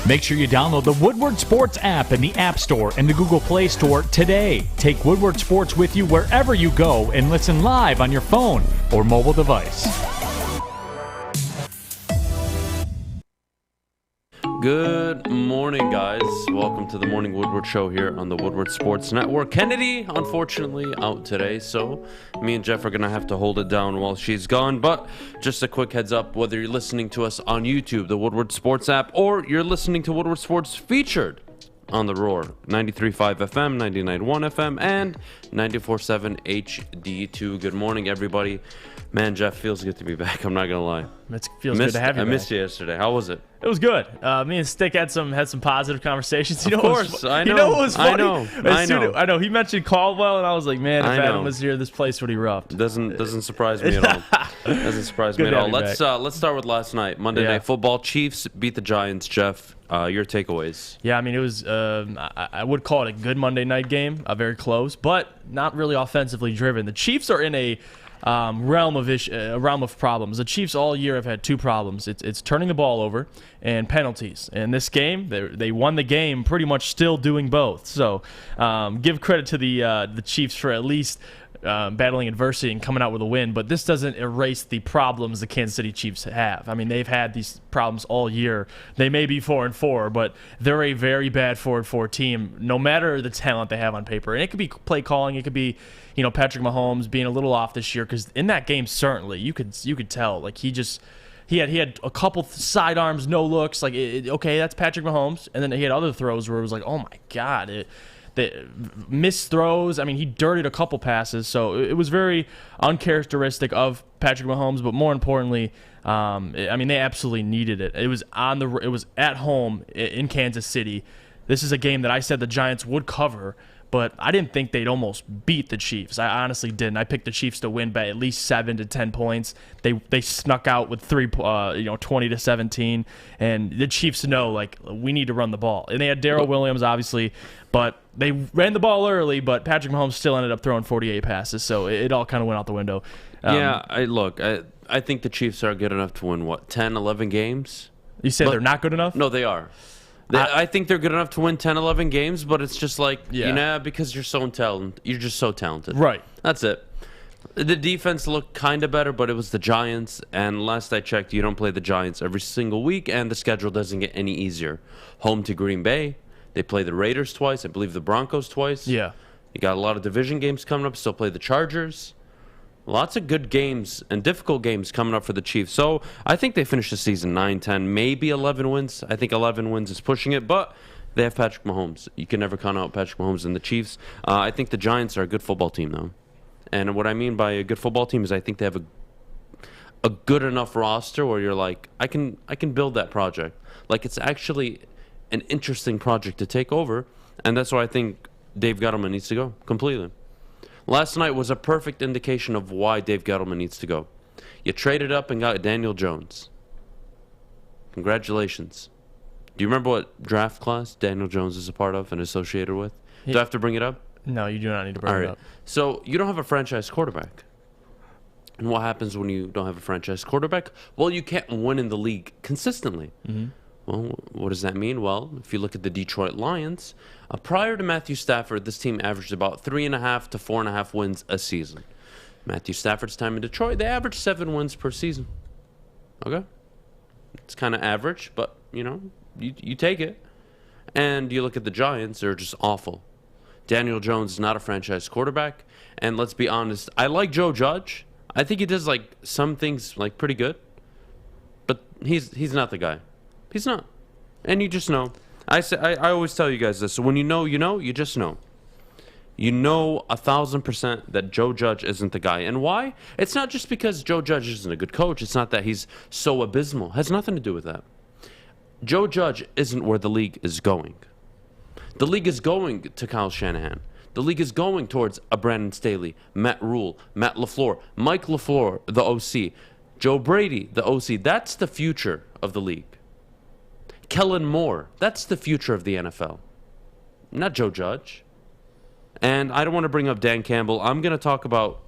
Make sure you download the Woodward Sports app in the App Store and the Google Play Store today. Take Woodward Sports with you wherever you go and listen live on your phone or mobile device. Good morning, guys. Welcome to the Morning Woodward Show here on the Woodward Sports Network. Kennedy, unfortunately, out today, so me and Jeff are going to have to hold it down while she's gone. But just a quick heads up, whether you're listening to us on YouTube, the Woodward Sports app, or you're listening to Woodward Sports featured on the Roar, 93.5 FM, 99.1 FM, and 94.7 HD2. Good morning, everybody. Man, Jeff, feels good to be back. I'm not going to lie. It feels good to have you I back. missed you yesterday. How was it? It was good. Me and Stick had some positive conversations. Of course, I know. You know what was funny? I know. He mentioned Caldwell, and I was like, man, if Adham was here, this place would erupt. Doesn't surprise me at all. Doesn't surprise me at all. Let's start with last night. Monday Night Football. Chiefs beat the Giants. Jeff, your takeaways? Yeah, I mean, it was. I would call it a good Monday night game. Very close, but not really offensively driven. The Chiefs are in a realm of problems. The Chiefs all year have had two problems. It's turning the ball over and penalties. In this game, they won the game pretty much still doing both. So give credit to the Chiefs for at least battling adversity and coming out with a win, but this doesn't erase the problems the Kansas City Chiefs have. I mean, they've had these problems all year. They may be 4-4, but they're a very bad 4-4 team, no matter the talent they have on paper. And it could be play calling, it could be, Patrick Mahomes being a little off this year, because in that game, certainly you could tell, like he had a couple sidearms, no looks, like okay, that's Patrick Mahomes, and then he had other throws where it was like, oh my God, the missed throws. I mean, he dirtied a couple passes, so it was very uncharacteristic of Patrick Mahomes. But more importantly, they absolutely needed it. It was at home in Kansas City. This is a game that I said the Giants would cover, but I didn't think they'd almost beat the Chiefs. I honestly didn't. I picked the Chiefs to win by at least 7 to 10 points. They snuck out with 20 to 17, and the Chiefs know, like, we need to run the ball. And they had Darrell Williams, obviously, but they ran the ball early, but Patrick Mahomes still ended up throwing 48 passes, so it all kind of went out the window. I think the Chiefs are good enough to win, 10, 11 games? You say they're not good enough? No, they are. I think they're good enough to win 10, 11 games, but it's just like, because you're so talented. You're just so talented. Right. That's it. The defense looked kind of better, but it was the Giants, and last I checked, you don't play the Giants every single week, and the schedule doesn't get any easier. Home to Green Bay. They play the Raiders twice. I believe the Broncos twice. Yeah. You got a lot of division games coming up. Still play the Chargers. Lots of good games and difficult games coming up for the Chiefs. So I think they finished the season 9, 10, maybe 11 wins. I think 11 wins is pushing it, but they have Patrick Mahomes. You can never count out Patrick Mahomes and the Chiefs. I think the Giants are a good football team, though. And what I mean by a good football team is I think they have a good enough roster where you're like, I can build that project. Like, it's actually an interesting project to take over, and that's where I think Dave Gettleman needs to go completely. Last night was a perfect indication of why Dave Gettleman needs to go. You traded up and got Daniel Jones. Congratulations. Do you remember what draft class Daniel Jones is a part of and associated with? Do I have to bring it up? No, you do not need to bring it up. So you don't have a franchise quarterback. And what happens when you don't have a franchise quarterback? Well, you can't win in the league consistently. Mm-hmm. Well, what does that mean? Well, if you look at the Detroit Lions, prior to Matthew Stafford, this team averaged about 3.5 to 4.5 wins a season. Matthew Stafford's time in Detroit, they averaged 7 wins per season. Okay? It's kind of average, but, you take it. And you look at the Giants, they're just awful. Daniel Jones is not a franchise quarterback. And let's be honest, I like Joe Judge. I think he does, some things, pretty good. But he's not the guy. He's not. And you just know. I always tell you guys this. So when you know, you just know. You know 1,000% that Joe Judge isn't the guy. And why? It's not just because Joe Judge isn't a good coach. It's not that he's so abysmal. It has nothing to do with that. Joe Judge isn't where the league is going. The league is going to Kyle Shanahan. The league is going towards a Brandon Staley, Matt Rule, Matt LaFleur, Mike LaFleur, the OC, Joe Brady, the OC. That's the future of the league. Kellen Moore, that's the future of the NFL. Not Joe Judge. And I don't want to bring up Dan Campbell. I'm going to talk about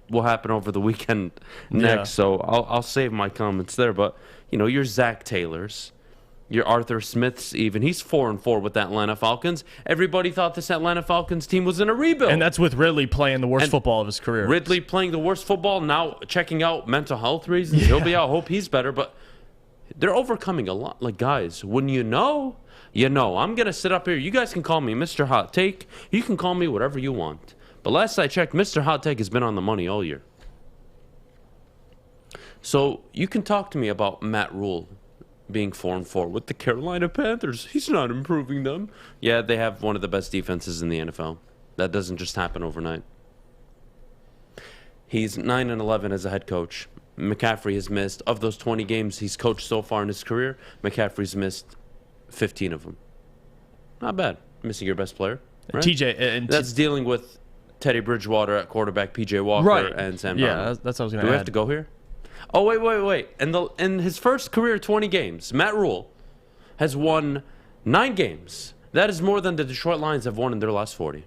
what happened over the weekend next, so I'll save my comments there. But, your Zach Taylors, Your Arthur Smiths, even. He's 4-4 with the Atlanta Falcons. Everybody thought this Atlanta Falcons team was in a rebuild. And that's with Ridley playing the worst football of his career. Ridley playing the worst football, now checking out mental health reasons. Yeah. He'll be out. Hope he's better. But they're overcoming a lot. Like, guys, when you know, you know. I'm going to sit up here. You guys can call me Mr. Hot Take. You can call me whatever you want. But last I checked, Mr. Hot Take has been on the money all year. So you can talk to me about Matt Rule being 4-4 with the Carolina Panthers. He's not improving them. Yeah, they have one of the best defenses in the NFL. That doesn't just happen overnight. He's 9-11 as a head coach. McCaffrey has missed, of those 20 games he's coached so far in his career, McCaffrey's missed 15 of them. Not bad. Missing your best player. Right? That's dealing with Teddy Bridgewater at quarterback, PJ Walker, and Sam Darnold. Yeah, that's what I was going to add. Do we have to go here? Oh, wait. In his first career 20 games, Matt Rule has won 9 games. That is more than the Detroit Lions have won in their last 40.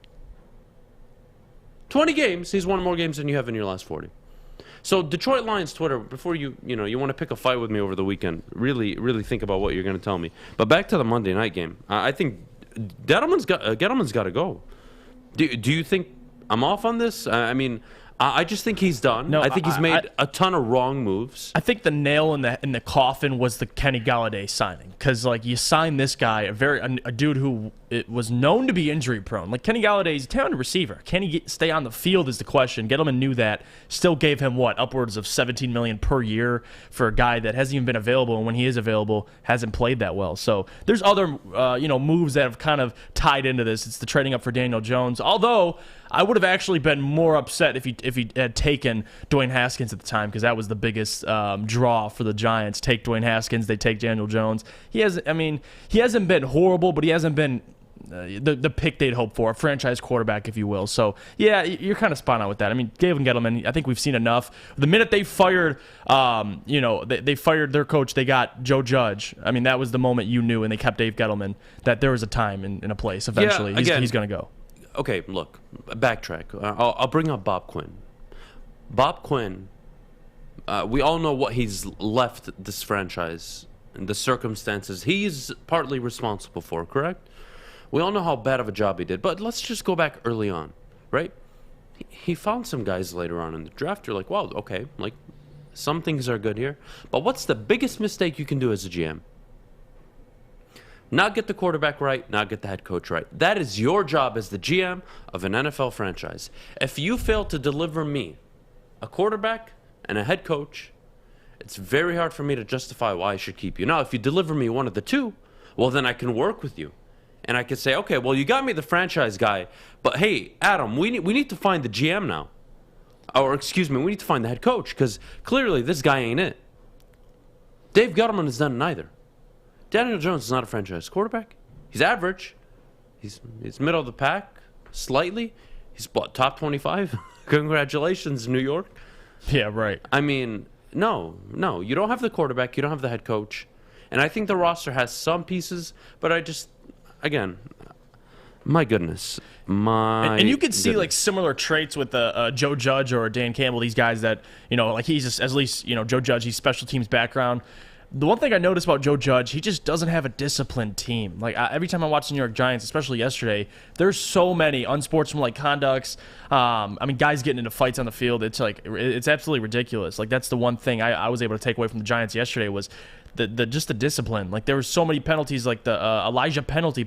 20 games, he's won more games than you have in your last 40. So Detroit Lions Twitter, before you want to pick a fight with me over the weekend, really think about what you're going to tell me. But back to the Monday night game. I think Gettleman's got to go. Do you think I'm off on this? I just think he's done. No, I think he's made a ton of wrong moves. I think the nail in the coffin was the Kenny Galladay signing, because you sign this guy, a dude who was known to be injury prone. Like, Kenny Galladay is a talented receiver. Can he stay on the field is the question. Gettleman knew that. Still gave him upwards of $17 million per year for a guy that hasn't even been available, and when he is available, hasn't played that well. So there's other moves that have kind of tied into this. It's the trading up for Daniel Jones. Although I would have actually been more upset if he had taken Dwayne Haskins at the time, because that was the biggest draw for the Giants. Take Dwayne Haskins, they take Daniel Jones. He hasn't been horrible, but he hasn't been the pick they'd hoped for, a franchise quarterback, if you will. So yeah, you're kind of spot on with that. Gavin Gettleman, I think we've seen enough. The minute they fired, they fired their coach, they got Joe Judge. That was the moment you knew, and they kept Dave Gettleman, that there was a time and a place. Eventually, he's going to go. Okay, look, backtrack. I'll bring up Bob Quinn. Bob Quinn, we all know what he's left this franchise and the circumstances he's partly responsible for, correct? We all know how bad of a job he did, but let's just go back early on, right? He found some guys later on in the draft. You're like, wow, okay, some things are good here. But what's the biggest mistake you can do as a GM? Not get the quarterback right, not get the head coach right. That is your job as the GM of an NFL franchise. If you fail to deliver me a quarterback and a head coach, it's very hard for me to justify why I should keep you. Now, if you deliver me one of the two, well, then I can work with you. And I can say, okay, well, you got me the franchise guy, but hey, Adam, we need to find the GM now. Or, excuse me, we need to find the head coach, because clearly this guy ain't it. Dave Gettleman has done neither. Daniel Jones is not a franchise quarterback. He's average. He's middle of the pack, slightly. He's top 25. Congratulations, New York. Yeah, right. No. You don't have the quarterback. You don't have the head coach. And I think the roster has some pieces, but again, my goodness. And you could see similar traits with Joe Judge or Dan Campbell, these guys that, he's just, at least, Joe Judge, he's special teams background. The one thing I noticed about Joe Judge, he just doesn't have a disciplined team. Every time I watch the New York Giants, especially yesterday, there's so many unsportsmanlike conducts. Guys getting into fights on the field. It's absolutely ridiculous. That's the one thing I was able to take away from the Giants yesterday was the discipline. There were so many penalties, the Elijah penalty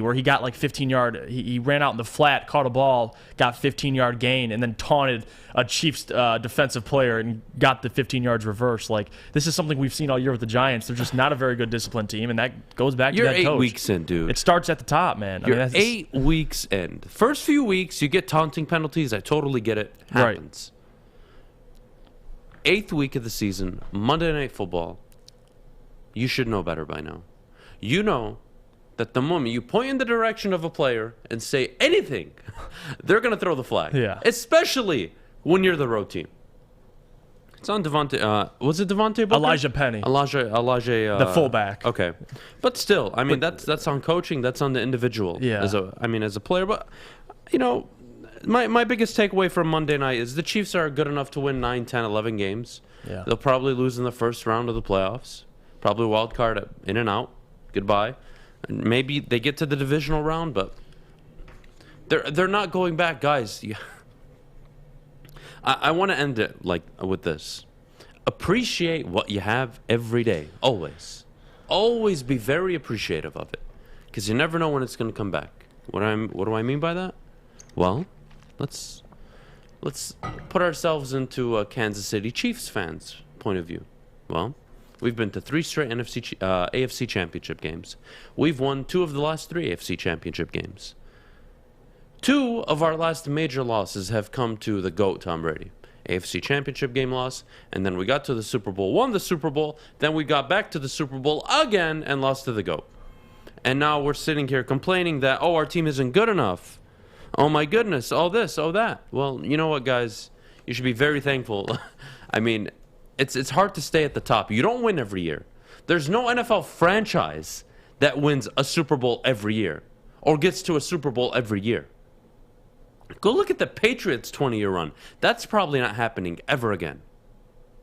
where he got 15-yard. He ran out in the flat, caught a ball, got 15-yard gain, and then taunted a Chiefs defensive player and got the 15 yards reversed. This is something we've seen all year with the Giants. They're just not a very good disciplined team, and that goes back to that coach. You're 8 weeks in, dude. It starts at the top, man. You're 8 weeks in. The first few weeks, you get taunting penalties. I totally get it. Happens. Right. 8th week of the season, Monday Night Football. You should know better by now. You know that the moment you point in the direction of a player and say anything, they're going to throw the flag. Yeah. Especially when you're the road team. It's on Devontae. Was it Devontae Booker? Elijah Penny. Elijah. The fullback. Okay, but still, that's on coaching. That's on the individual. Yeah. As a player, but my biggest takeaway from Monday night is the Chiefs are good enough to win 9, 10, 11 games. Yeah. They'll probably lose in the first round of the playoffs. Probably wild card in and out. Goodbye. And maybe they get to the divisional round, but they're not going back, guys. I want to end it with this. Appreciate what you have every day, always. Always be very appreciative of it, because you never know when it's going to come back. What do I mean by that? Well, let's put ourselves into a Kansas City Chiefs fans' point of view. Well, we've been to 3 straight AFC championship games. We've won 2 of the last 3 AFC championship games. 2 of our last major losses have come to the GOAT, Tom Brady. AFC championship game loss, and then we got to the Super Bowl, won the Super Bowl, then we got back to the Super Bowl again and lost to the GOAT. And now we're sitting here complaining that, our team isn't good enough. Oh my goodness, all this, oh that. Well, you know what, guys? You should be very thankful. I mean, it's hard to stay at the top. You don't win every year. There's no NFL franchise that wins a Super Bowl every year or gets to a Super Bowl every year. Go look at the Patriots' 20-year run. That's probably not happening ever again.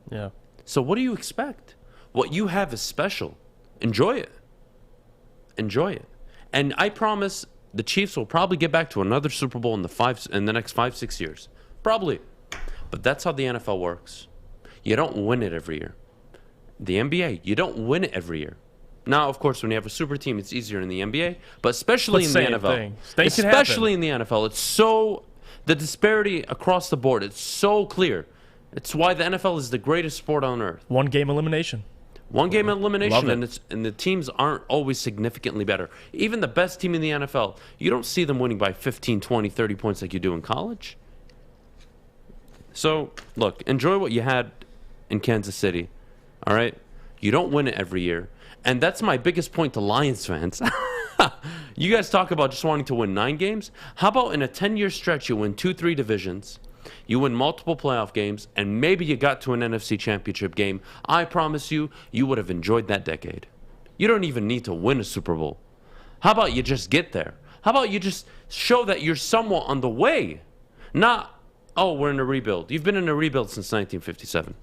Yeah. So what do you expect? What you have is special. Enjoy it. Enjoy it. And I promise the Chiefs will probably get back to another Super Bowl in the next 5-6 years. Probably. But that's how the NFL works. You don't win it every year. The NBA, you don't win it every year. Now, of course, when you have a super team, it's easier in the NBA, but especially in the NFL. Especially in the NFL, it's so the disparity across the board. It's so clear. It's why the NFL is the greatest sport on earth. 1 game elimination. 1 game elimination, and the teams aren't always significantly better. Even the best team in the NFL, you don't see them winning by 15, 20, 30 points like you do in college. So, look, enjoy what you had in Kansas City, all right? You don't win it every year. And that's my biggest point to Lions fans. You guys talk about just wanting to win 9 games. How about in a 10-year stretch, you win 2-3 divisions, you win multiple playoff games, and maybe you got to an NFC championship game. I promise you, you would have enjoyed that decade. You don't even need to win a Super Bowl. How about you just get there? How about you just show that you're somewhat on the way? Not, we're in a rebuild. You've been in a rebuild since 1957.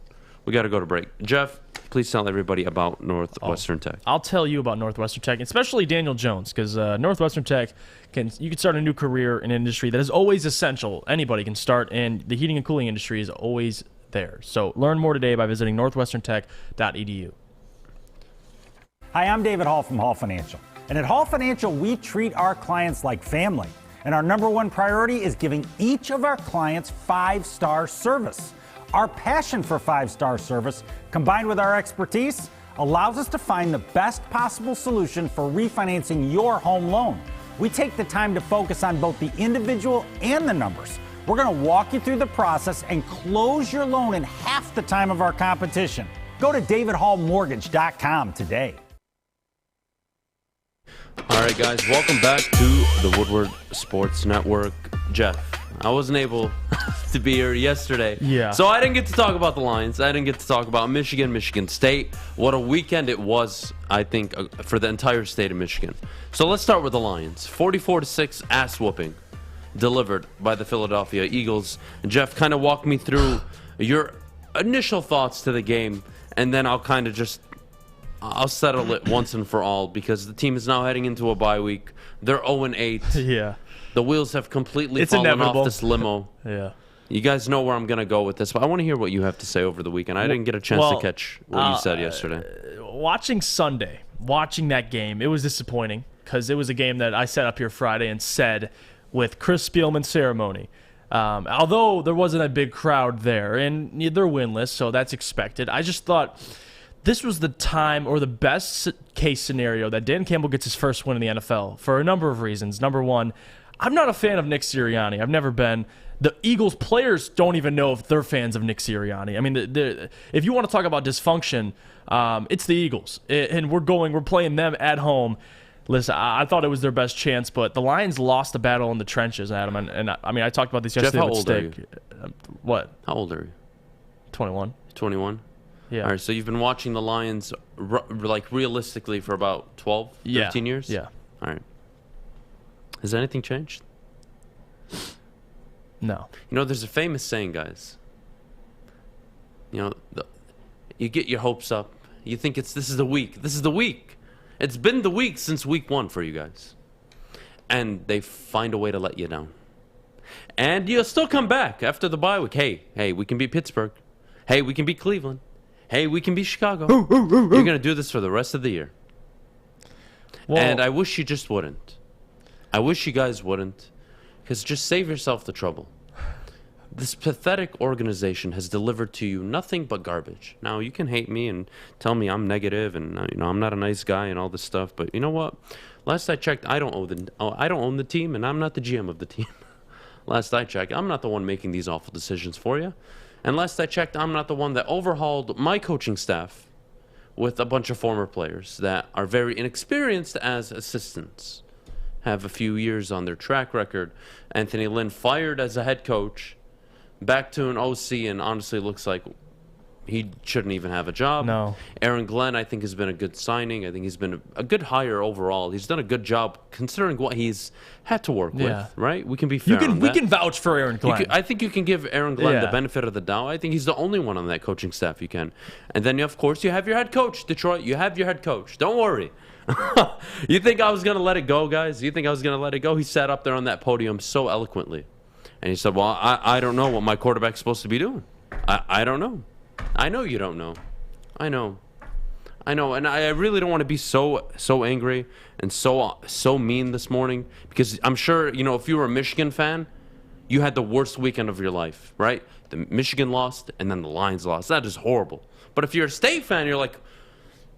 We got to go to break. Jeff, please tell everybody about Northwestern Tech. I'll tell you about Northwestern Tech, especially Daniel Jones, because Northwestern Tech, you can start a new career in an industry that is always essential. Anybody can start, and the heating and cooling industry is always there. So learn more today by visiting northwesterntech.edu. Hi, I'm David Hall from Hall Financial. And at Hall Financial, we treat our clients like family. And our number 1 priority is giving each of our clients 5-star service. Our passion for 5-star service, combined with our expertise, allows us to find the best possible solution for refinancing your home loan. We take the time to focus on both the individual and the numbers. We're going to walk you through the process and close your loan in half the time of our competition. Go to davidhallmortgage.com today. All right, guys, welcome back to the Woodward Sports Network. Jeff, I wasn't able to be here yesterday. Yeah. So I didn't get to talk about the Lions. I didn't get to talk about Michigan State. What a weekend it was, I think, for the entire state of Michigan. So let's start with the Lions. 44-6 ass whooping delivered by the Philadelphia Eagles. Jeff, kind of walk me through your initial thoughts to the game, and then I'll settle it once and for all, because the team is now heading into a bye week. They're 0-8. Yeah. The wheels have completely It's fallen inevitable. off this limo. Yeah. You guys know where I'm going to go with this, but I want to hear what you have to say over the weekend. I didn't get a chance to catch what you said yesterday. Watching that game, it was disappointing, because it was a game that I set up here Friday and said with Chris Spielman's ceremony. Although there wasn't a big crowd there, and they're winless, so that's expected. I just thought this was the time, or the best case scenario, that Dan Campbell gets his first win in the NFL for a number of reasons. Number 1, I'm not a fan of Nick Sirianni. I've never been. The Eagles players don't even know if they're fans of Nick Sirianni. I mean, if you want to talk about dysfunction, it's the Eagles, and we're playing them at home. Listen, I thought it was their best chance, but the Lions lost the battle in the trenches, Adam. And I mean, I talked about this yesterday. Jeff, how old are you? What? How old are you? 21. 21? Yeah. All right, so you've been watching the Lions realistically for about 12, 13 years? Yeah. All right. Has anything changed? No. You know, there's a famous saying, guys. You know, you get your hopes up, You think this is the week. This is the week. It's been the week since week 1 for you guys. And they find a way to let you down. And you'll still come back after the bye week. Hey, we can beat Pittsburgh. Hey, we can beat Cleveland. Hey, we can beat Chicago. You're going to do this for the rest of the year. Well, and I wish you just wouldn't. I wish you guys wouldn't. Because just save yourself the trouble. This pathetic organization has delivered to you nothing but garbage. Now, you can hate me and tell me I'm negative and I'm not a nice guy and all this stuff. But you know what? Last I checked, I don't own the team, and I'm not the GM of the team. Last I checked, I'm not the one making these awful decisions for you. And last I checked, I'm not the one that overhauled my coaching staff with a bunch of former players that are very inexperienced as assistants, have a few years on their track record. Anthony Lynn fired as a head coach, back to an OC, and honestly looks like he shouldn't even have a job. No. Aaron Glenn, I think, has been a good signing. I think he's been a good hire overall. He's done a good job considering what he's had to work with, right? We can be fair on We that. can vouch for Aaron Glenn. I think you can give Aaron Glenn the benefit of the doubt. I think he's the only one on that coaching staff you can. And then, of course, you have your head coach, Detroit. You have your head coach. Don't worry. You think I was going to let it go, guys? You think I was going to let it go? He sat up there on that podium so eloquently. And he said, well, I don't know what my quarterback's supposed to be doing. I don't know. I know you don't know. I know. And I really don't want to be so angry and so mean this morning, because I'm sure, if you were a Michigan fan, you had the worst weekend of your life, right? The Michigan lost and then the Lions lost. That is horrible. But if you're a State fan, you're like,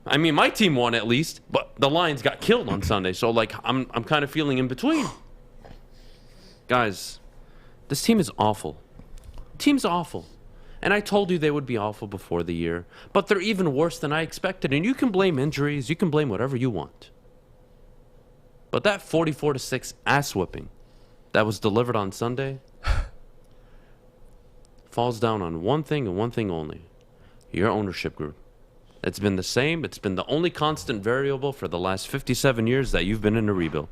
I mean, my team won at least, but the Lions got killed on Sunday. So, I'm kind of feeling in between. Guys, this team is awful. Team's awful. And I told you they would be awful before the year, but they're even worse than I expected. And you can blame injuries, you can blame whatever you want. But that 44-6 ass whipping that was delivered on Sunday falls down on one thing and one thing only: your ownership group. It's been the same. It's been the only constant variable for the last 57 years that you've been in a rebuild.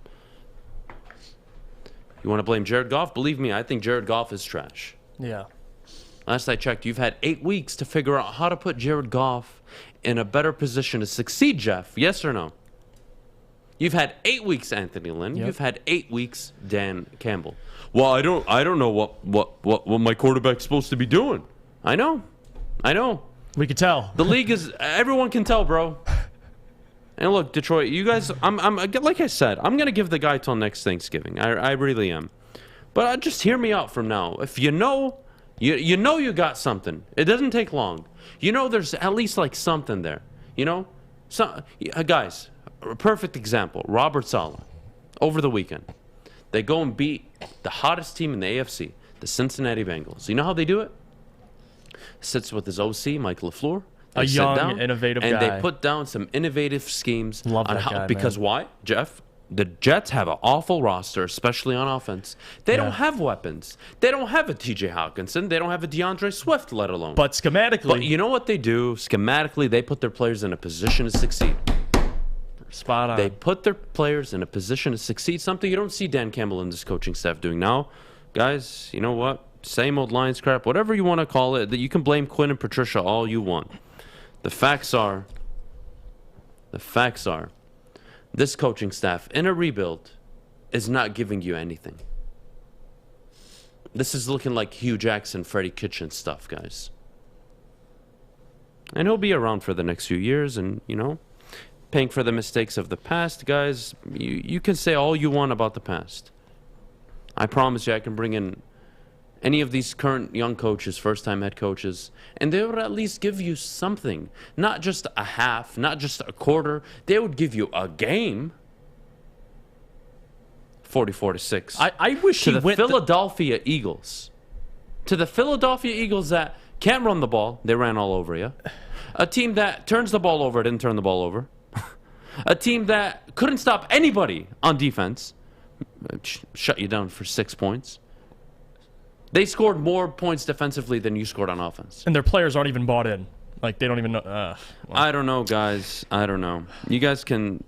You want to blame Jared Goff? Believe me, I think Jared Goff is trash. Yeah. Last I checked, you've had 8 weeks to figure out how to put Jared Goff in a better position to succeed, Jeff. Yes or no? You've had 8 weeks, Anthony Lynn. Yep. You've had 8 weeks, Dan Campbell. Well, I don't know what my quarterback's supposed to be doing. I know. We could tell. The league is, everyone can tell, bro. And look, Detroit, you guys, I'm like I said, I'm gonna give the guy till next Thanksgiving. I really am. But just hear me out from now. If you know you got something. It doesn't take long. There's at least something there. Guys, a perfect example. Robert Saleh, over the weekend, they go and beat the hottest team in the AFC, the Cincinnati Bengals. You know how they do it? Sits with his OC, Mike LaFleur. A young, innovative guy. And they put down some innovative schemes. Love that guy, because man. Why, Jeff? The Jets have an awful roster, especially on offense. They don't have weapons. They don't have a TJ Hawkinson. They don't have a DeAndre Swift, let alone. But schematically. But you know what they do? Schematically, they put their players in a position to succeed. Spot on. They put their players in a position to succeed, something you don't see Dan Campbell and this coaching staff doing now. Guys, you know what? Same old Lions crap, whatever you want to call it. That you can blame Quinn and Patricia all you want. The facts are, this coaching staff in a rebuild is not giving you anything. This is looking like Hugh Jackson, Freddie Kitchen stuff, guys. And he'll be around for the next few years and, paying for the mistakes of the past, guys. You can say all you want about the past. I promise you I can bring in any of these current young coaches, first-time head coaches, and they would at least give you something. Not just a half, not just a quarter. They would give you a game. 44-6. I wish to the Philadelphia Eagles. To the Philadelphia Eagles that can't run the ball. They ran all over you. A team that turns the ball over, didn't turn the ball over. A team that couldn't stop anybody on defense. Shut you down for 6 points. They scored more points defensively than you scored on offense. And their players aren't even bought in. They don't even know. Well. I don't know, guys. I don't know. You guys can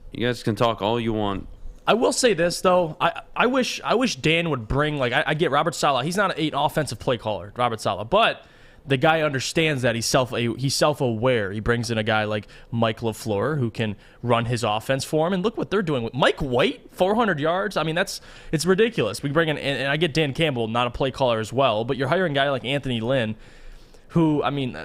talk all you want. I will say this though. I wish Dan would bring I get Robert Saleh. He's not an offensive play caller, Robert Saleh, but the guy understands that he's self-aware. He brings in a guy like Mike LaFleur who can run his offense for him. And look what they're doing with Mike White, 400 yards. I mean, it's ridiculous. We bring in, and I get Dan Campbell, not a play caller as well, but you're hiring a guy like Anthony Lynn, who, I mean,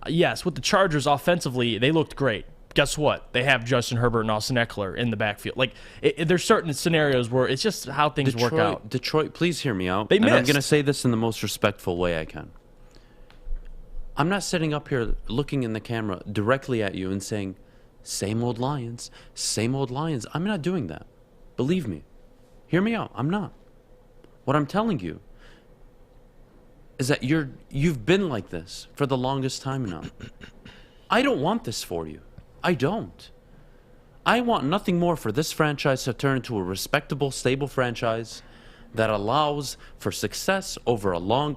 yes, with the Chargers offensively, they looked great. Guess what? They have Justin Herbert and Austin Eckler in the backfield. Like, there's certain scenarios where it's just how things work out. Detroit, please hear me out. They missed. And I'm going to say this in the most respectful way I can. I'm not sitting up here looking in the camera directly at you and saying, same old Lions, same old Lions. I'm not doing that. Believe me. Hear me out. I'm not. What I'm telling you is that you've been like this for the longest time now. I don't want this for you. I don't. I want nothing more for this franchise to turn into a respectable, stable franchise that allows for success over a long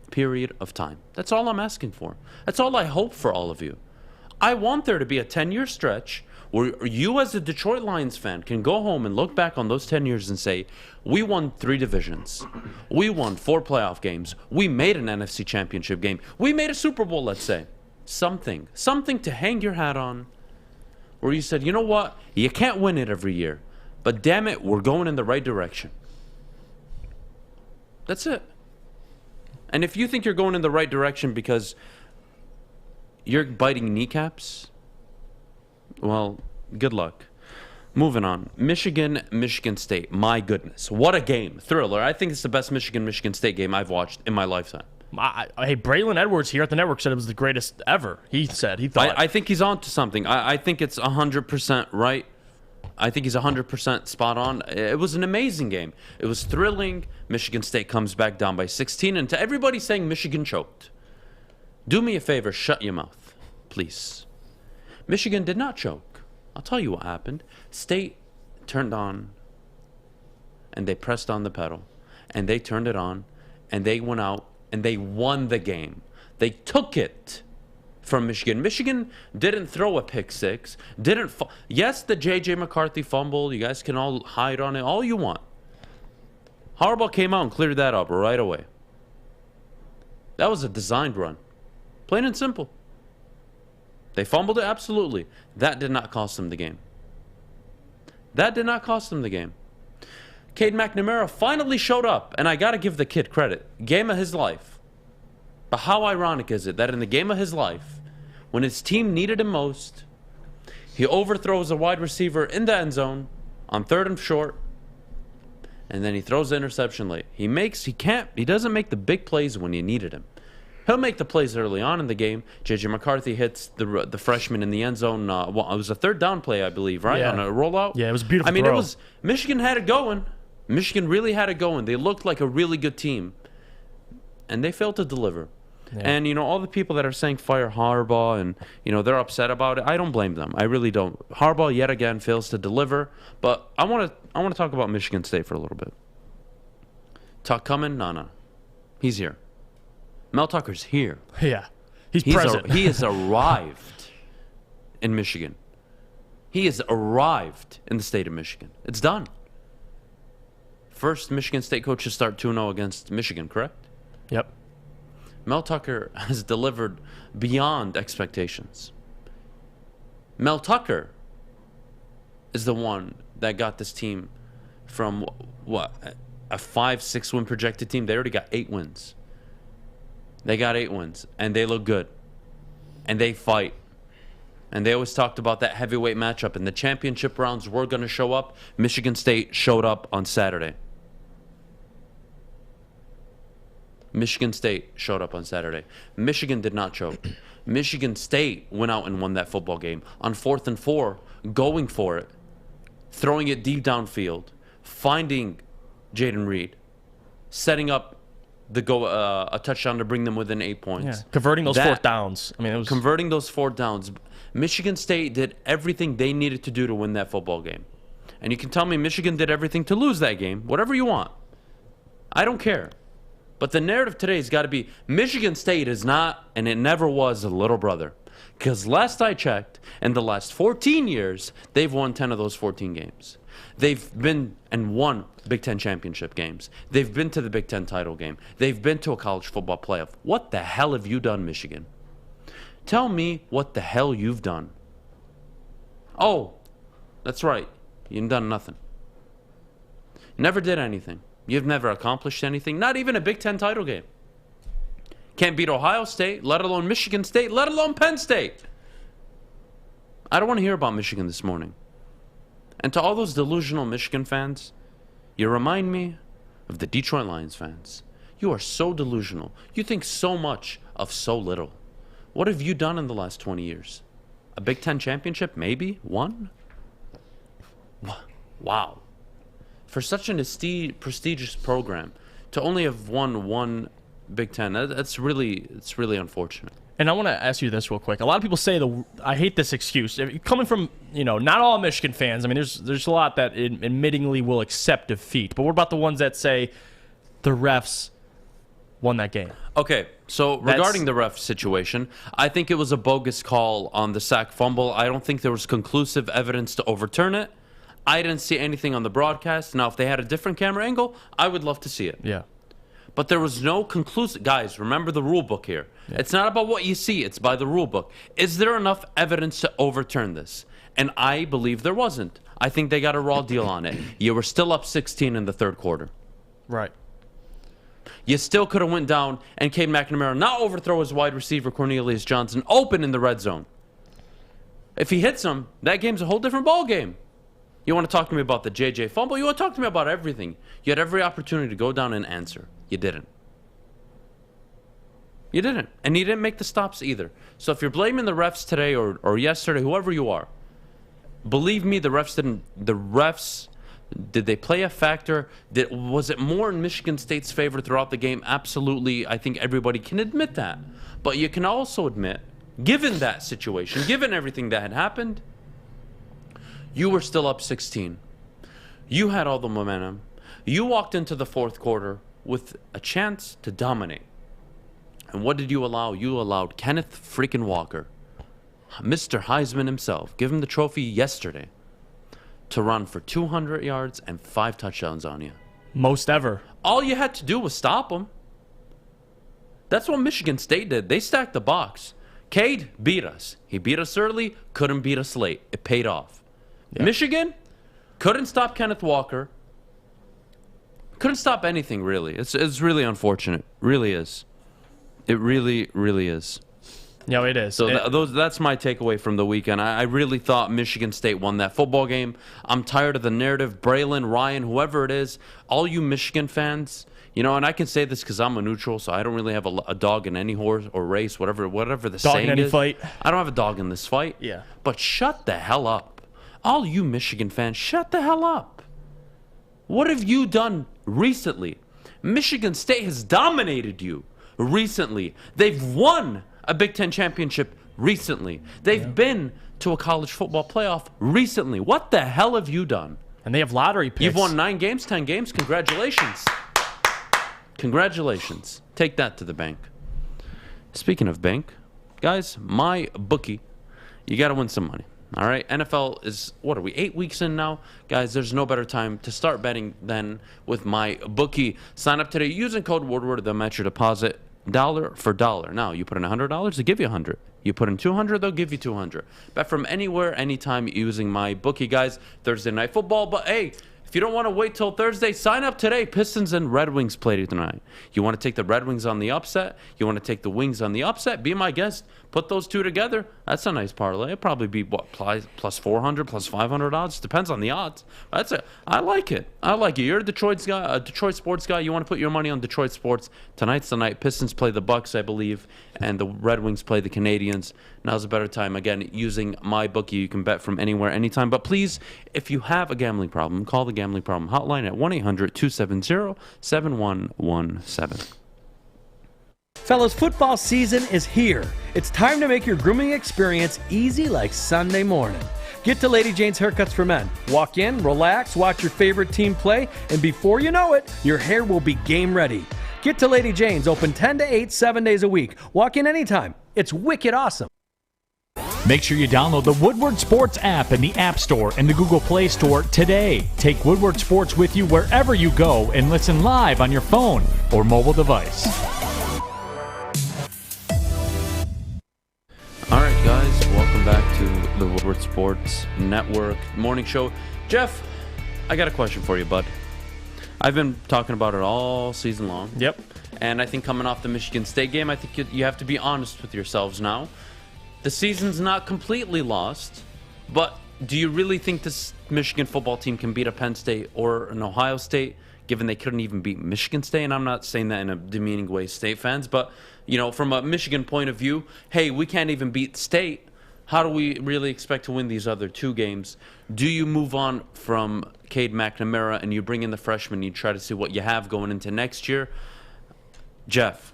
period of time. That's all I'm asking for. That's all I hope for all of you. I want there to be a 10-year stretch where you as a Detroit Lions fan can go home and look back on those 10 years and say, we won 3 divisions. We won 4 playoff games. We made an NFC championship game. We made a Super Bowl, let's say. Something to hang your hat on where you said, you know what? You can't win it every year, but damn it, we're going in the right direction. That's it. And if you think you're going in the right direction because you're biting kneecaps, well, good luck. Moving on. Michigan State. My goodness. What a game. Thriller. I think it's the best Michigan State game I've watched in my lifetime. Hey, Braylon Edwards here at the network said it was the greatest ever. He thought. I think he's on to something. I think it's 100% right. I think he's 100% spot on. It was an amazing game. It was thrilling. Michigan State comes back down by 16. And to everybody saying Michigan choked, do me a favor, shut your mouth, please. Michigan did not choke. I'll tell you what happened. State turned on, and they pressed on the pedal, and they turned it on, and they went out, and they won the game. They took it from Michigan. Michigan didn't throw a pick six. Yes, the J.J. McCarthy fumble. You guys can all hide on it all you want. Harbaugh came out and cleared that up right away. That was a designed run. Plain and simple. They fumbled it, absolutely. That did not cost them the game. That did not cost them the game. Cade McNamara finally showed up, and I got to give the kid credit. Game of his life. But how ironic is it that in the game of his life, when his team needed him most, he overthrows a wide receiver in the end zone on 3rd and short, and then he throws the interception late. He doesn't make the big plays when you needed him. He'll make the plays early on in the game. J.J. McCarthy hits the freshman in the end zone. It was a 3rd down play, I believe, right? Yeah. On a rollout? Yeah, it was a beautiful throw. Michigan had it going. Michigan really had it going. They looked like a really good team. And they failed to deliver. Yeah. And, all the people that are saying fire Harbaugh and, they're upset about it, I don't blame them. I really don't. Harbaugh, yet again, fails to deliver. But I want to talk about Michigan State for a little bit. Tuck coming? No. He's here. Mel Tucker's here. Yeah. He's present. He has arrived in Michigan. He has arrived in the state of Michigan. It's done. First Michigan State coach to start 2-0 against Michigan, correct? Yep. Mel Tucker has delivered beyond expectations. Mel Tucker is the one that got this team from, a 5-6 win projected team. They already got 8 wins. They got 8 wins, and they look good. And they fight. And they always talked about that heavyweight matchup, and the championship rounds were going to show up. Michigan State showed up on Saturday. Michigan State showed up on Saturday. Michigan did not choke. Michigan State went out and won that football game on 4th and 4, going for it, throwing it deep downfield, finding Jaden Reed, setting up a touchdown to bring them within 8 points. Yeah. Converting those 4th downs. Converting those 4th downs. Michigan State did everything they needed to do to win that football game. And you can tell me Michigan did everything to lose that game, whatever you want. I don't care. But the narrative today has got to be Michigan State is not, and it never was, a little brother. Because last I checked, in the last 14 years, they've won 10 of those 14 games. They've been and won Big Ten championship games. They've been to the Big Ten title game. They've been to a college football playoff. What the hell have you done, Michigan? Tell me what the hell you've done. Oh, that's right. You've done nothing. Never did anything. You've never accomplished anything. Not even a Big Ten title game. Can't beat Ohio State, let alone Michigan State, let alone Penn State. I don't want to hear about Michigan this morning. And to all those delusional Michigan fans, you remind me of the Detroit Lions fans. You are so delusional. You think so much of so little. What have you done in the last 20 years? A Big Ten championship, maybe? One? Wow. For such an prestigious program, to only have won one Big Ten, it's really unfortunate. And I want to ask you this real quick. A lot of people say I hate this excuse. Coming from, not all Michigan fans. I mean, there's a lot that admittingly will accept defeat. But what about the ones that say the refs won that game? Okay, so regarding the ref situation, I think it was a bogus call on the sack fumble. I don't think there was conclusive evidence to overturn it. I didn't see anything on the broadcast. Now, if they had a different camera angle, I would love to see it. Yeah. But there was no conclusive... Guys, remember the rule book here. Yeah. It's not about what you see. It's by the rule book. Is there enough evidence to overturn this? And I believe there wasn't. I think they got a raw deal on it. You were still up 16 in the third quarter. Right. You still could have went down and Cade McNamara not overthrow his wide receiver Cornelius Johnson open in the red zone. If he hits him, that game's a whole different ball game. You want to talk to me about the JJ fumble? You want to talk to me about everything. You had every opportunity to go down and answer. You didn't. You didn't. And you didn't make the stops either. So if you're blaming the refs today or yesterday, whoever you are, believe me, the refs didn't. The refs, did they play a factor? Was it more in Michigan State's favor throughout the game? Absolutely. I think everybody can admit that. But you can also admit, given that situation, given everything that had happened, you were still up 16. You had all the momentum. You walked into the fourth quarter with a chance to dominate. And what did you allow? You allowed Kenneth freaking Walker, Mr. Heisman himself, give him the trophy yesterday, to run for 200 yards and 5 touchdowns on you. Most ever. All you had to do was stop him. That's what Michigan State did. They stacked the box. Cade beat us. He beat us early, couldn't beat us late. It paid off. Yeah. Michigan couldn't stop Kenneth Walker. Couldn't stop anything, really. It's really unfortunate. Really is. It really, really is. Yeah, it is. So that's my takeaway from the weekend. I really thought Michigan State won that football game. I'm tired of the narrative. Braylon, Ryan, whoever it is, all you Michigan fans, and I can say this because I'm a neutral, so I don't really have a dog in any horse or race, whatever the saying is. Dog in any fight. I don't have a dog in this fight. Yeah. But shut the hell up. All you Michigan fans, shut the hell up. What have you done recently? Michigan State has dominated you recently. They've won a Big Ten championship recently. They've been to a college football playoff recently. What the hell have you done? And they have lottery picks. You've won 9 games, 10 games. Congratulations. Congratulations. Take that to the bank. Speaking of bank, guys, my bookie, you got to win some money. All right, NFL is, 8 weeks in now? Guys, there's no better time to start betting than with my bookie. Sign up today using code Woodward. They'll match your deposit dollar for dollar. Now, you put in $100, they give you $100. You put in $200, they'll give you $200. Bet from anywhere, anytime using my bookie, guys. Thursday night football, but hey, if you don't want to wait till Thursday, sign up today. Pistons and Red Wings play tonight. You want to take the Red Wings on the upset? You want to take the Wings on the upset? Be my guest. Put those two together. That's a nice parlay. It'll probably be, plus 400, plus 500 odds. Depends on the odds. I like it. I like it. You're a Detroit sports guy. You want to put your money on Detroit sports. Tonight's the night. Pistons play the Bucks, I believe, and the Red Wings play the Canadians. Now's a better time. Again, using my bookie, you can bet from anywhere, anytime. But please, if you have a gambling problem, call the Gambling Problem Hotline at 1-800-270-7117. Fellas, football season is here. It's time to make your grooming experience easy like Sunday morning. Get to Lady Jane's Haircuts for Men. Walk in, relax, watch your favorite team play, and before you know it, your hair will be game ready. Get to Lady Jane's, open 10 to 8, 7 days a week. Walk in anytime. It's wicked awesome. Make sure you download the Woodward Sports app in the App Store and the Google Play Store today. Take Woodward Sports with you wherever you go and listen live on your phone or mobile device. All right, guys, welcome back to the Woodward Sports Network morning show. Jeff, I got a question for you, bud. I've been talking about it all season long. Yep. And I think coming off the Michigan State game, I think you have to be honest with yourselves now. The season's not completely lost, but do you really think this Michigan football team can beat a Penn State or an Ohio State, given they couldn't even beat Michigan State? And I'm not saying that in a demeaning way, State fans, but, you know, from a Michigan point of view, hey, we can't even beat State. How do we really expect to win these other two games? Do you move on from Cade McNamara and you bring in the freshman, you try to see what you have going into next year? Jeff,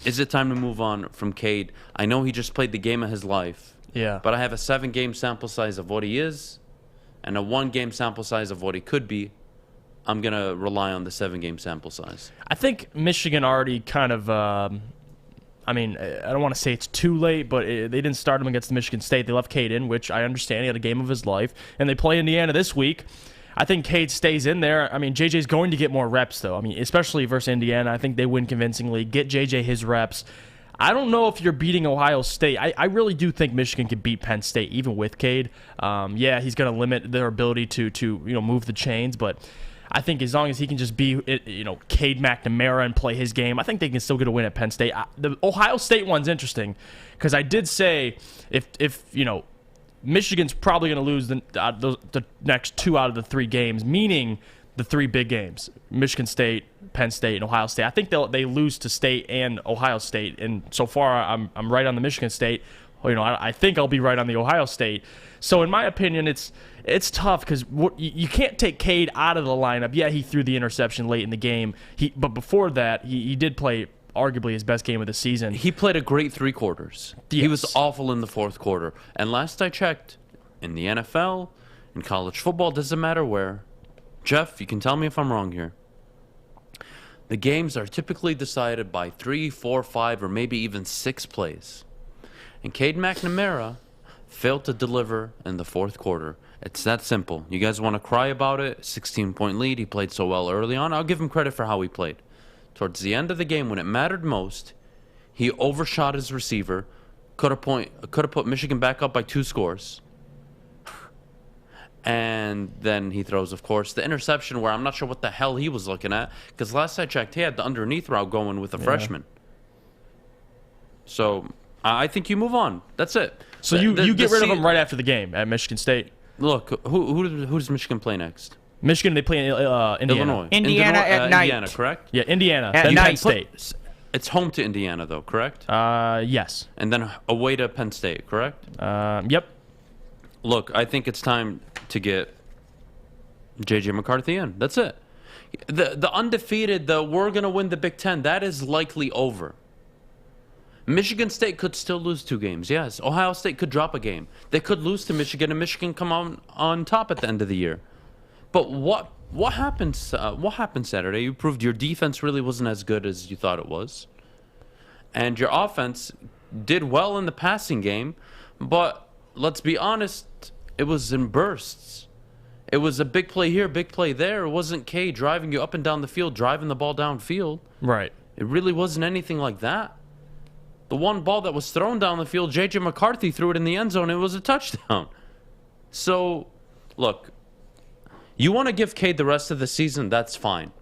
is it time to move on from Cade? I know he just played the game of his life. Yeah. But I have a 7-game sample size of what he is and a 1-game sample size of what he could be. I'm going to rely on the 7-game sample size. I think Michigan already kind of, I don't want to say it's too late, but they didn't start him against Michigan State. They left Cade in, which I understand. He had a game of his life. And they play Indiana this week. I think Cade stays in there. I mean, JJ's going to get more reps, though. I mean, especially versus Indiana. I think they win convincingly. Get JJ his reps. I don't know if you're beating Ohio State. I really do think Michigan can beat Penn State, even with Cade. Yeah, he's going to limit their ability to move the chains, but I think as long as he can just be, Cade McNamara and play his game, I think they can still get a win at Penn State. The Ohio State one's interesting because I did say if Michigan's probably going to lose the next 2 out of the 3 games, meaning the 3 big games: Michigan State, Penn State, and Ohio State. I think they lose to State and Ohio State, and so far I'm right on the Michigan State. I think I'll be right on the Ohio State. So in my opinion, it's tough because you can't take Cade out of the lineup. Yeah, he threw the interception late in the game. But before that, he did play arguably his best game of the season. He played a great 3 quarters. Yes. He was awful in the 4th quarter. And last I checked, in the NFL, in college football, doesn't matter where. Jeff, you can tell me if I'm wrong here. The games are typically decided by 3, 4, 5, or maybe even 6 plays. And Cade McNamara failed to deliver in the 4th quarter. It's that simple. You guys want to cry about it? 16-point lead. He played so well early on. I'll give him credit for how he played. Towards the end of the game, when it mattered most, he overshot his receiver, could have put Michigan back up by 2 scores. And then he throws, of course, the interception where I'm not sure what the hell he was looking at, because last I checked, he had the underneath route going with a freshman. So I think you move on. That's it. So you get rid of him right after the game at Michigan State. Look, who does Michigan play next? Michigan, they play Indiana. Illinois. Indiana at night. Indiana, correct? Yeah, Indiana. At Then night. Penn State. It's home to Indiana, though, correct? Yes. And then away to Penn State, correct? Yep. Look, I think it's time to get J.J. McCarthy in. That's it. The undefeated, we're going to win the Big Ten, that is likely over. Michigan State could still lose 2 games, yes. Ohio State could drop a game. They could lose to Michigan, and Michigan come on top at the end of the year. But what happened Saturday? You proved your defense really wasn't as good as you thought it was. And your offense did well in the passing game, but let's be honest, it was in bursts. It was a big play here, big play there. It wasn't K driving you up and down the field, driving the ball downfield. Right. It really wasn't anything like that. The one ball that was thrown down the field, J.J. McCarthy threw it in the end zone. It was a touchdown. So, look, you want to give Cade the rest of the season, that's fine.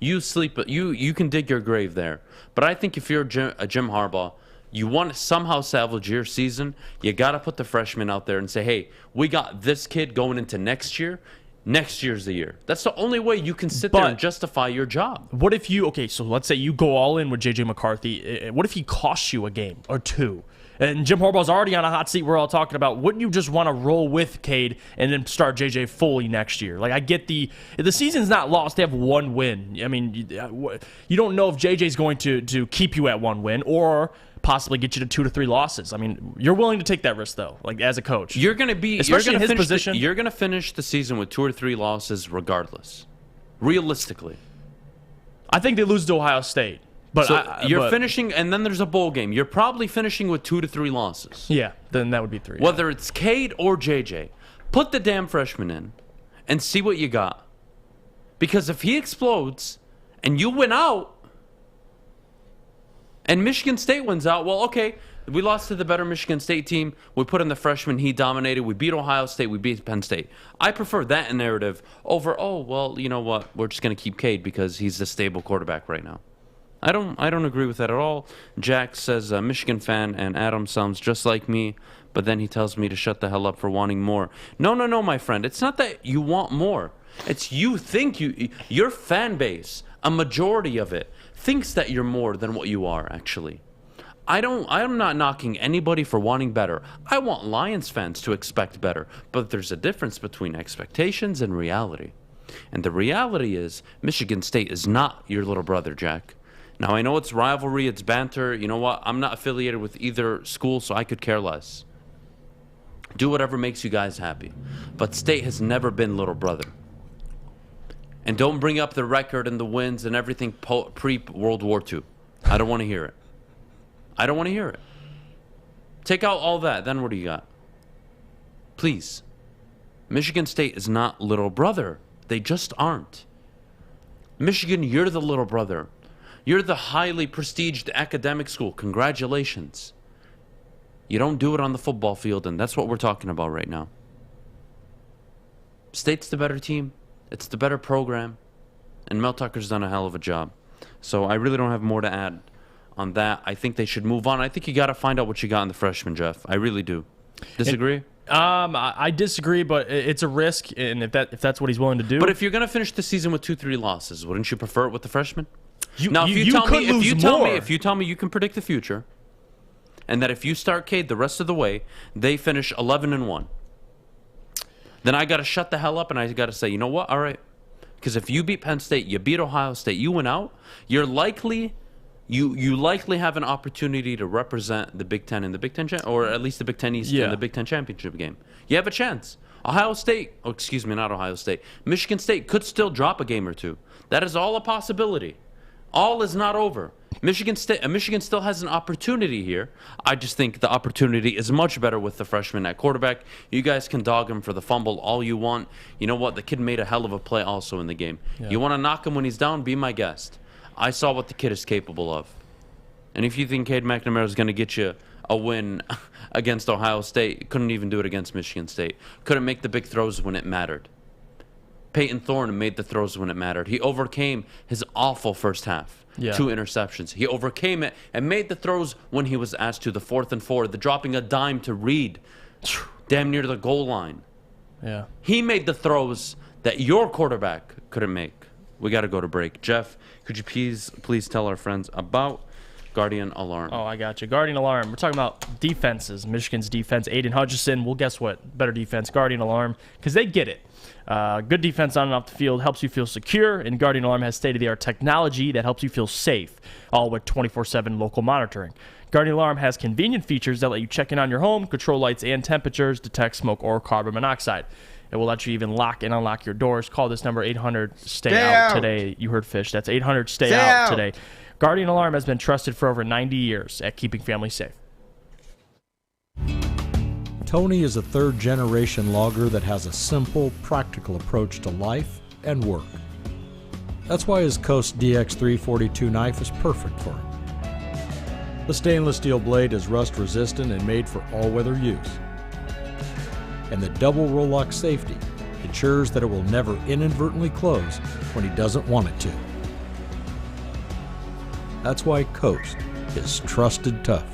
You sleep, you can dig your grave there. But I think if you're a Jim Harbaugh, you want to somehow salvage your season, you got to put the freshman out there and say, hey, we got this kid going into next year. Next year's the year. That's the only way you can sit there and justify your job. What if so let's say you go all in with J.J. McCarthy. What if he costs you a game or 2? And Jim Harbaugh's already on a hot seat we're all talking about. Wouldn't you just want to roll with Cade and then start J.J. fully next year? Like, I get the season's not lost. They have 1 win. I mean, you don't know if J.J.'s going to keep you at 1 win or possibly get you to 2 to 3 losses. I mean, you're willing to take that risk, though, like as a coach. You're going to be, especially in his position. You're going to finish the season with 2 or 3 losses regardless, realistically. I think they lose to Ohio State. But So you're finishing, and then there's a bowl game. You're probably finishing with 2 to 3 losses. Yeah, then that would be 3. Whether it's Cade or JJ, put the damn freshman in and see what you got. Because if he explodes and you win out and Michigan State wins out, well, okay, we lost to the better Michigan State team. We put in the freshman. He dominated. We beat Ohio State. We beat Penn State. I prefer that narrative over, oh, well, you know what? We're just going to keep Cade because he's the stable quarterback right now. I don't agree with that at all. Jack says, Michigan fan, and Adam sounds just like me, but then he tells me to shut the hell up for wanting more. No, my friend. It's not that you want more. It's you think your fan base, a majority of it, thinks that you're more than what you are, actually. I'm not knocking anybody for wanting better. I want Lions fans to expect better, but there's a difference between expectations and reality. And the reality is Michigan State is not your little brother, Jack. Now, I know it's rivalry, it's banter. You know what? I'm not affiliated with either school, so I could care less. Do whatever makes you guys happy. But State has never been little brother. And don't bring up the record and the wins and everything pre-World War II. I don't want to hear it. I don't want to hear it. Take out all that, then what do you got? Please. Michigan State is not little brother. They just aren't. Michigan, you're the little brother. You're the highly prestiged academic school. Congratulations. You don't do it on the football field, and that's what we're talking about right now. State's the better team. It's the better program. And Mel Tucker's done a hell of a job. So I really don't have more to add on that. I think they should move on. I think you got to find out what you got in the freshman, Jeff. I really do. Disagree? I disagree, but it's a risk, and if that's what he's willing to do. But if you're going to finish the season with 2-3 losses, wouldn't you prefer it with the freshman? If you tell me you can predict the future, and that if you start Cade the rest of the way, they finish 11-1, then I got to shut the hell up and I got to say, you know what? All right, because if you beat Penn State, you beat Ohio State, you win out, you're likely. You likely have an opportunity to represent the Big Ten in the Big Ten, or at least the Big Ten East in the Big Ten championship game. You have a chance. Michigan State could still drop a game or two. That is all a possibility. All is not over. Michigan still has an opportunity here. I just think the opportunity is much better with the freshman at quarterback. You guys can dog him for the fumble all you want. You know what? The kid made a hell of a play also in the game. Yeah. You want to knock him when he's down? Be my guest. I saw what the kid is capable of. And if you think Cade McNamara is going to get you a win against Ohio State, couldn't even do it against Michigan State. Couldn't make the big throws when it mattered. Peyton Thorne made the throws when it mattered. He overcame his awful first half. 2 interceptions. He overcame it and made the throws when he was asked to. The 4th and 4, the dropping a dime to Reed, damn near the goal line. Yeah. He made the throws that your quarterback couldn't make. We got to go to break. Jeff, could you please tell our friends about Guardian Alarm? Oh, I got you. Guardian Alarm. We're talking about defenses. Michigan's defense, Aiden Hutchinson. Well, guess what? Better defense, Guardian Alarm, because they get it. Good defense on and off the field helps you feel secure, and Guardian Alarm has state-of-the-art technology that helps you feel safe, all with 24/7 local monitoring. Guardian Alarm has convenient features that let you check in on your home, control lights and temperatures, detect smoke or carbon monoxide. It will let you even lock and unlock your doors. Call this number, 800-STAY-OUT today. You heard Fish. That's 800-STAY-OUT today. Guardian Alarm has been trusted for over 90 years at keeping families safe. Tony is a third-generation logger that has a simple, practical approach to life and work. That's why his Coast DX342 knife is perfect for him. The stainless steel blade is rust-resistant and made for all-weather use. And the double roll-lock safety ensures that it will never inadvertently close when he doesn't want it to. That's why Coast is trusted tough.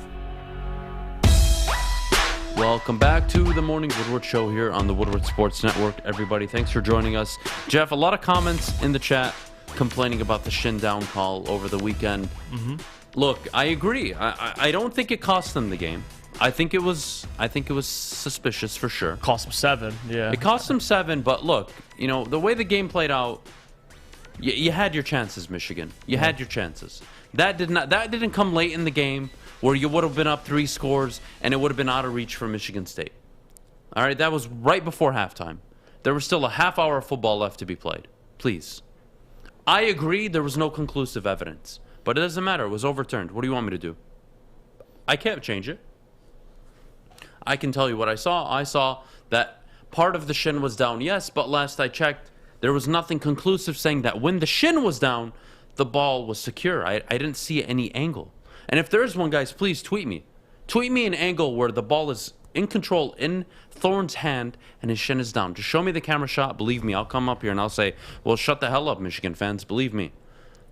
Welcome back to the Morning Woodward Show here on the Woodward Sports Network. Everybody, thanks for joining us. Jeff, a lot of comments in the chat complaining about the shin down call over the weekend. Mm-hmm. Look, I agree. I don't think it cost them the game. I think it was suspicious for sure. Cost them 7, yeah. It cost them 7, but look, you know, the way the game played out, you had your chances, Michigan. You had your chances. That didn't come late in the game where you would have been up 3 scores and it would have been out of reach for Michigan State. All right, that was right before halftime. There was still a half hour of football left to be played. Please. I agree there was no conclusive evidence. But it doesn't matter. It was overturned. What do you want me to do? I can't change it. I can tell you what I saw. I saw that part of the shin was down, yes, but last I checked, there was nothing conclusive saying that when the shin was down, the ball was secure. I didn't see any angle. And if there is one, guys, please tweet me. Tweet me an angle where the ball is in control in Thorne's hand and his shin is down. Just show me the camera shot. Believe me, I'll come up here and I'll say, well, shut the hell up, Michigan fans. Believe me.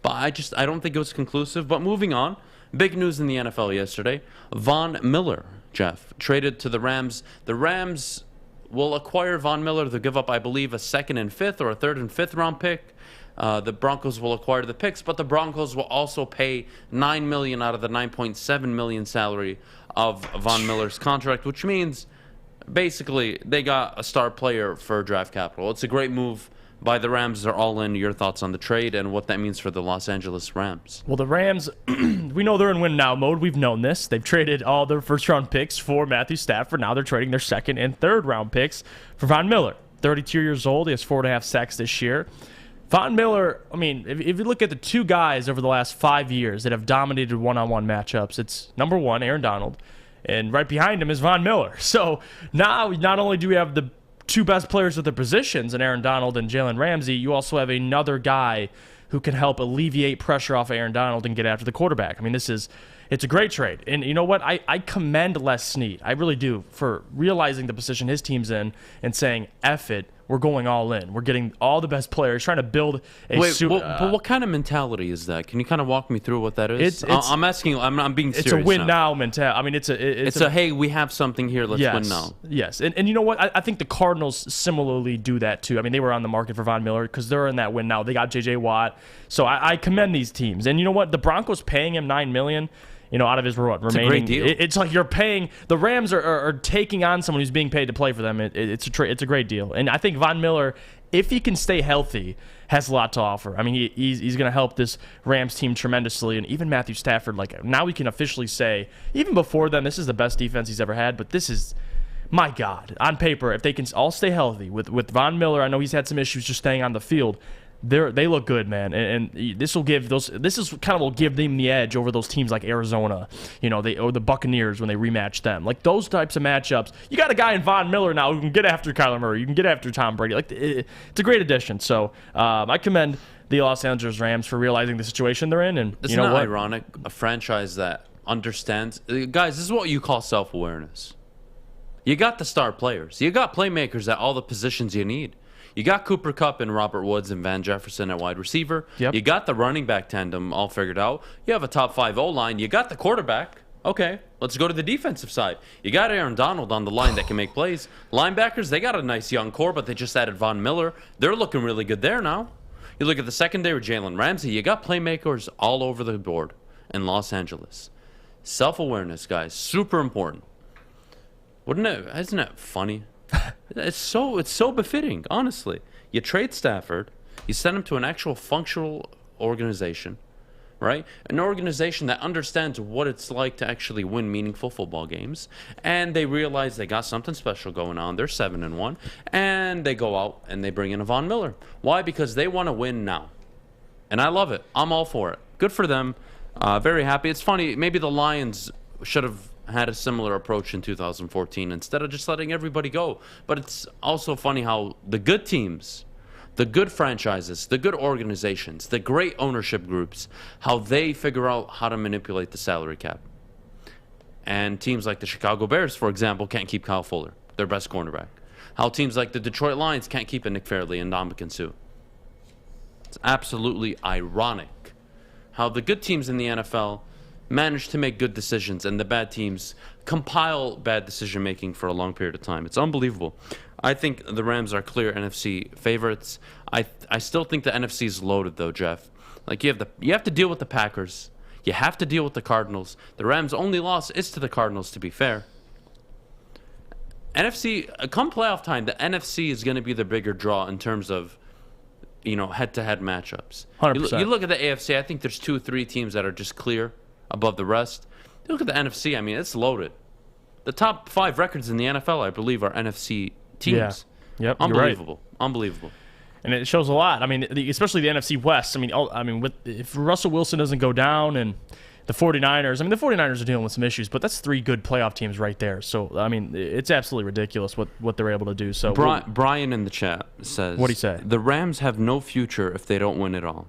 But I don't think it was conclusive. But moving on, big news in the NFL yesterday. Von Miller, Jeff, traded to the Rams. The Rams will acquire Von Miller. They'll give up, I believe, a 2nd and 5th or a 3rd and 5th round pick. The Broncos will acquire the picks, but the Broncos will also pay $9 million out of the $9.7 million salary of Von Miller's contract, which means basically they got a star player for draft capital. It's a great move by the Rams. They're all in. Your thoughts on the trade and what that means for the Los Angeles Rams? Well, the Rams, we know they're in win now mode. We've known this. They've traded all their first-round picks for Matthew Stafford. Now they're trading their 2nd and 3rd round picks for Von Miller. 32 years old. He has 4.5 sacks this year. Von Miller, I mean, if you look at the two guys over the last 5 years that have dominated one-on-one matchups, it's number one, Aaron Donald, and right behind him is Von Miller. So now not only do we have the two best players at their positions in Aaron Donald and Jalen Ramsey, you also have another guy who can help alleviate pressure off Aaron Donald and get after the quarterback. I mean, it's a great trade. And you know what? I commend Les Snead. I really do, for realizing the position his team's in and saying, F it, we're going all in. We're getting all the best players, trying to build a but what kind of mentality is that? Can you kind of walk me through what that is? I'm asking. I'm being serious. It's a win now mentality. I mean, it's a hey, we have something here. Let's win now. Yes, and you know what? I think the Cardinals similarly do that too. I mean, they were on the market for Von Miller because they're in that win now. They got J.J. Watt. So I commend these teams. And you know what? The Broncos paying him $9 million. You know, out of his remaining, it's a great deal. It's like you're paying. The Rams are taking on someone who's being paid to play for them. It's a great deal, and I think Von Miller, if he can stay healthy, has a lot to offer. I mean, he's going to help this Rams team tremendously, and even Matthew Stafford. Like now, we can officially say, even before then, this is the best defense he's ever had. But this is, my God, on paper, if they can all stay healthy with Von Miller, I know he's had some issues just staying on the field. They look good, man, and this will give will give them the edge over those teams like Arizona, you know, or the Buccaneers when they rematch them. Like those types of matchups, you got a guy in Von Miller now who can get after Kyler Murray, you can get after Tom Brady. Like it's a great addition. So I commend the Los Angeles Rams for realizing the situation they're in. And Isn't you know what? Ironic? A franchise that understands, guys. This is what you call self-awareness. You got the star players. You got playmakers at all the positions you need. You got Cooper Kupp and Robert Woods and Van Jefferson at wide receiver. Yep. You got the running back tandem all figured out. You have a top 5 O-line. You got the quarterback. Okay, let's go to the defensive side. You got Aaron Donald on the line that can make plays. Linebackers, they got a nice young core, but they just added Von Miller. They're looking really good there now. You look at the secondary, Jalen Ramsey. You got playmakers all over the board in Los Angeles. Self-awareness, guys, super important. Isn't it funny? It's so befitting, honestly. You trade Stafford, you send him to an actual functional organization, right? An organization that understands what it's like to actually win meaningful football games, and they realize they got something special going on. They're 7-1, and they go out and they bring in a Von Miller. Why? Because they want to win now, and I love it. I'm all for it. Good for them. Very happy. It's funny. Maybe the Lions should have had a similar approach in 2014 instead of just letting everybody go. But it's also funny how the good teams, the good franchises, the good organizations, the great ownership groups, how they figure out how to manipulate the salary cap. And teams like the Chicago Bears, for example, can't keep Kyle Fuller, their best cornerback. How teams like the Detroit Lions can't keep a Nick Fairley and Ndamukong Suh. It's absolutely ironic how the good teams in the NFL manage to make good decisions, and the bad teams compile bad decision-making for a long period of time. It's unbelievable. I think the Rams are clear NFC favorites. I still think the NFC is loaded, though, Jeff. Like, you have to deal with the Packers. You have to deal with the Cardinals. The Rams' only loss is to the Cardinals, to be fair. NFC, come playoff time, the NFC is going to be the bigger draw in terms of, head-to-head matchups. 100%. You look at the AFC, I think there's 2 or 3 teams that are just clear above the rest. You look at the NFC, I mean, it's loaded. The top 5 records in the NFL, I believe, are NFC teams. Yeah. Yep, Unbelievable. Unbelievable. And it shows a lot. I mean, especially the NFC West. If Russell Wilson doesn't go down and the 49ers, the 49ers are dealing with some issues, but that's 3 good playoff teams right there. So, it's absolutely ridiculous what they're able to do. So Brian in the chat says, what'd he say? The Rams have no future if they don't win it all.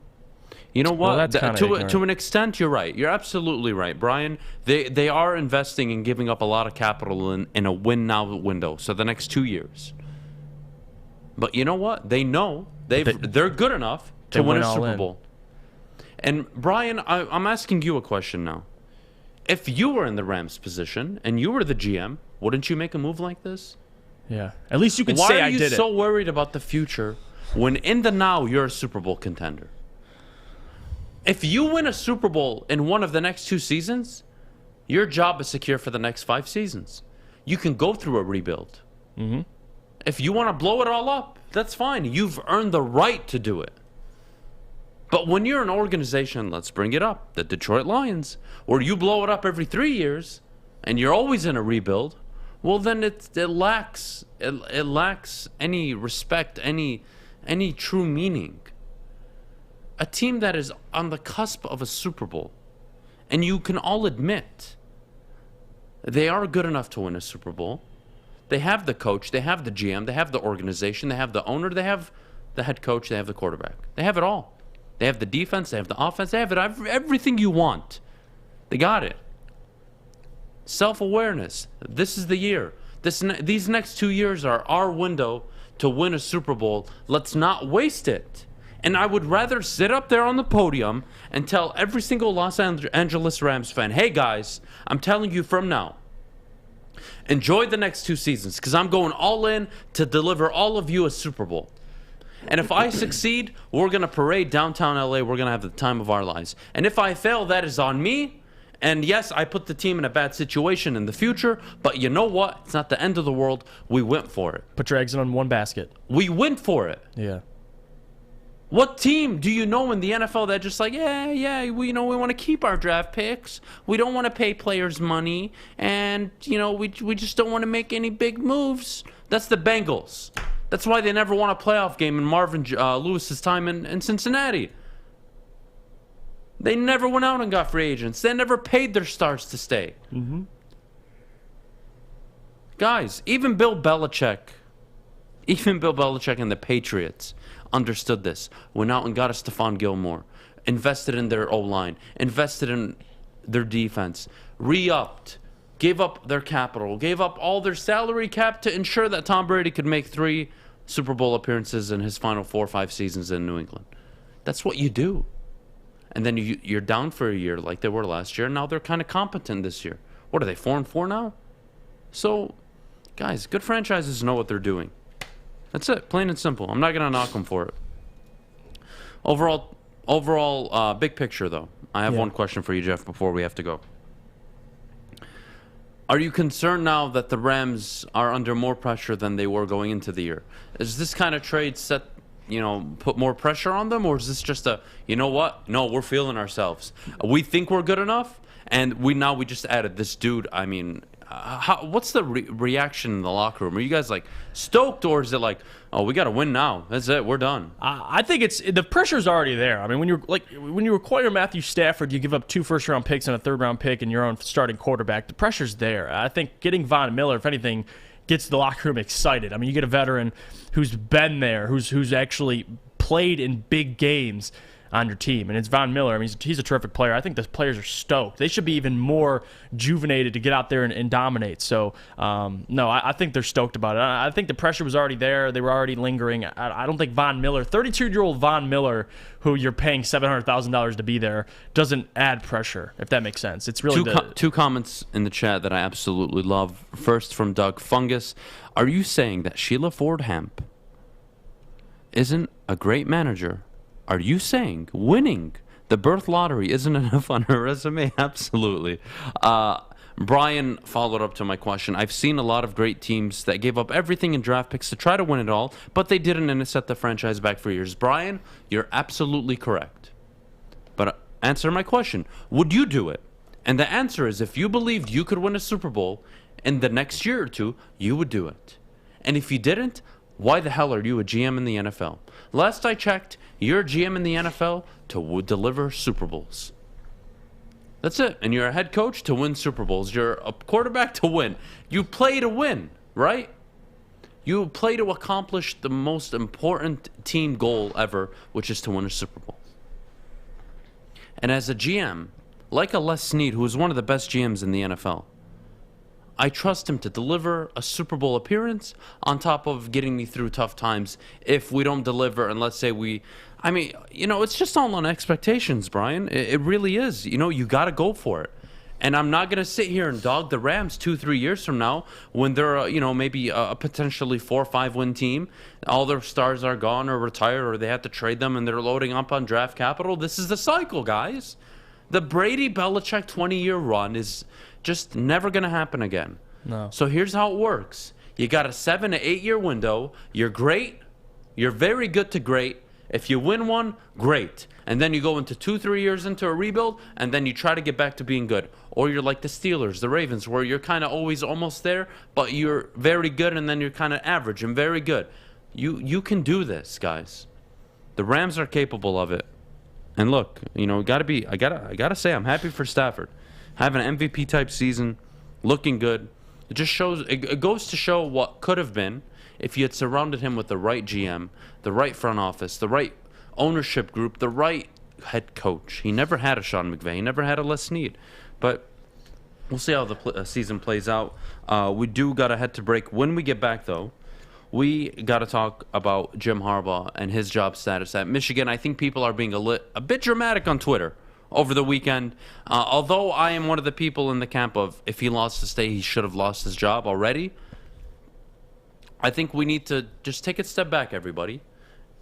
You know what? Well, to an extent, you're right. You're absolutely right, Brian. They are investing and giving up a lot of capital in a win-now window, so the next 2 years. But you know what? They know they're good enough to win a Super Bowl. And Brian, I'm asking you a question now. If you were in the Rams position and you were the GM, wouldn't you make a move like this? Yeah. At least you can say I did it. Why are you so worried about the future when in the now you're a Super Bowl contender? If you win a Super Bowl in one of the next 2 seasons, your job is secure for the next 5 seasons. You can go through a rebuild. Mm-hmm. If you want to blow it all up, that's fine. You've earned the right to do it. But when you're an organization, let's bring it up, the Detroit Lions, where you blow it up every 3 years and you're always in a rebuild, well, then it lacks any respect, any true meaning. A team that is on the cusp of a Super Bowl, and you can all admit they are good enough to win a Super Bowl. They have the coach, they have the GM, they have the organization, they have the owner, they have the head coach, they have the quarterback. They have it all. They have the defense, they have the offense, they have it, everything you want. They got it. Self-awareness. This is the year. These next 2 years are our window to win a Super Bowl. Let's not waste it. And I would rather sit up there on the podium and tell every single Los Angeles Rams fan, hey guys, I'm telling you from now, enjoy the next 2 seasons because I'm going all in to deliver all of you a Super Bowl. And if I succeed, we're going to parade downtown LA. We're going to have the time of our lives. And if I fail, that is on me. And yes, I put the team in a bad situation in the future, but you know what? It's not the end of the world. We went for it. Put your eggs in one basket. We went for it. Yeah. What team do you know in the NFL that just like, we want to keep our draft picks. We don't want to pay players money. And, we just don't want to make any big moves. That's the Bengals. That's why they never won a playoff game in Marvin Lewis's time in Cincinnati. They never went out and got free agents. They never paid their stars to stay. Mm-hmm. Guys, even Bill Belichick and the Patriots understood this. Went out and got a Stephon Gilmore, invested in their O-line, invested in their defense, re-upped, gave up their capital, gave up all their salary cap to ensure that Tom Brady could make 3 Super Bowl appearances in his final 4 or 5 seasons in New England. That's what you do. And then you're down for a year like they were last year, and now they're kind of competent this year. What are they, 4-4 now? So, guys, good franchises know what they're doing. That's it, plain and simple. I'm not going to knock them for it. Overall, big picture, though. I have one question for you, Jeff, before we have to go. Are you concerned now that the Rams are under more pressure than they were going into the year? Is this kind of trade put more pressure on them? Or is this just you know what? No, we're feeling ourselves. We think we're good enough, and we just added this dude. I mean, what's the reaction in the locker room? Are you guys like stoked, or is it like, oh, we got to win now? That's it. We're done. I think the pressure's already there. I mean, when you acquire Matthew Stafford, you give up 2 first-round picks and a third-round pick and your own starting quarterback. The pressure's there. I think getting Von Miller, if anything, gets the locker room excited. I mean, you get a veteran who's been there, who's actually played in big games on your team, and it's Von Miller. I mean, he's a terrific player. I think the players are stoked. They should be even more juvenated to get out there and dominate. So, no, I think they're stoked about it. I think the pressure was already there. They were already lingering. I don't think Von Miller, 32-year-old Von Miller, who you're paying $700,000 to be there, doesn't add pressure, if that makes sense. It's really two comments in the chat that I absolutely love. First, from Doug Fungus. Are you saying that Sheila Ford Hamp isn't a great manager? Are you saying winning the birth lottery isn't enough on her resume? Absolutely. Brian followed up to my question. I've seen a lot of great teams that gave up everything in draft picks to try to win it all, but they didn't, and it set the franchise back for years. Brian, you're absolutely correct. But answer my question. Would you do it? And the answer is, if you believed you could win a Super Bowl in the next year or two, you would do it. And if you didn't, why the hell are you a GM in the NFL? Last I checked, you're a GM in the NFL to deliver Super Bowls. That's it. And you're a head coach to win Super Bowls. You're a quarterback to win. You play to win, right? You play to accomplish the most important team goal ever, which is to win a Super Bowl. And as a GM, like a Les Snead, who is one of the best GMs in the NFL, I trust him to deliver a Super Bowl appearance on top of getting me through tough times if we don't deliver. And let's say it's just all on expectations, Brian. It really is. You got to go for it. And I'm not going to sit here and dog the Rams 2-3 years from now when they're, maybe a potentially 4 or 5 win team. All their stars are gone or retired, or they have to trade them and they're loading up on draft capital. This is the cycle, guys. The Brady-Belichick 20-year run is just never going to happen again. No. So here's how it works. You got a 7 to 8 year window. You're great. You're very good to great. If you win one, great. And then you go into 2-3 years into a rebuild, and then you try to get back to being good. Or you're like the Steelers, the Ravens, where you're kind of always almost there, but you're very good, and then you're kind of average and very good. You can do this, guys. The Rams are capable of it. And look, I gotta say, I'm happy for Stafford. Having an MVP type season, looking good. It just shows, it goes to show what could have been if you had surrounded him with the right GM, the right front office, the right ownership group, the right head coach. He never had a Sean McVay. He never had a Les Snead. But we'll see how the season plays out. We do got to head to break. When we get back, though, we got to talk about Jim Harbaugh and his job status at Michigan. I think people are being a bit dramatic on Twitter over the weekend. Although I am one of the people in the camp of if he lost to stay, he should have lost his job already. I think we need to just take a step back, everybody,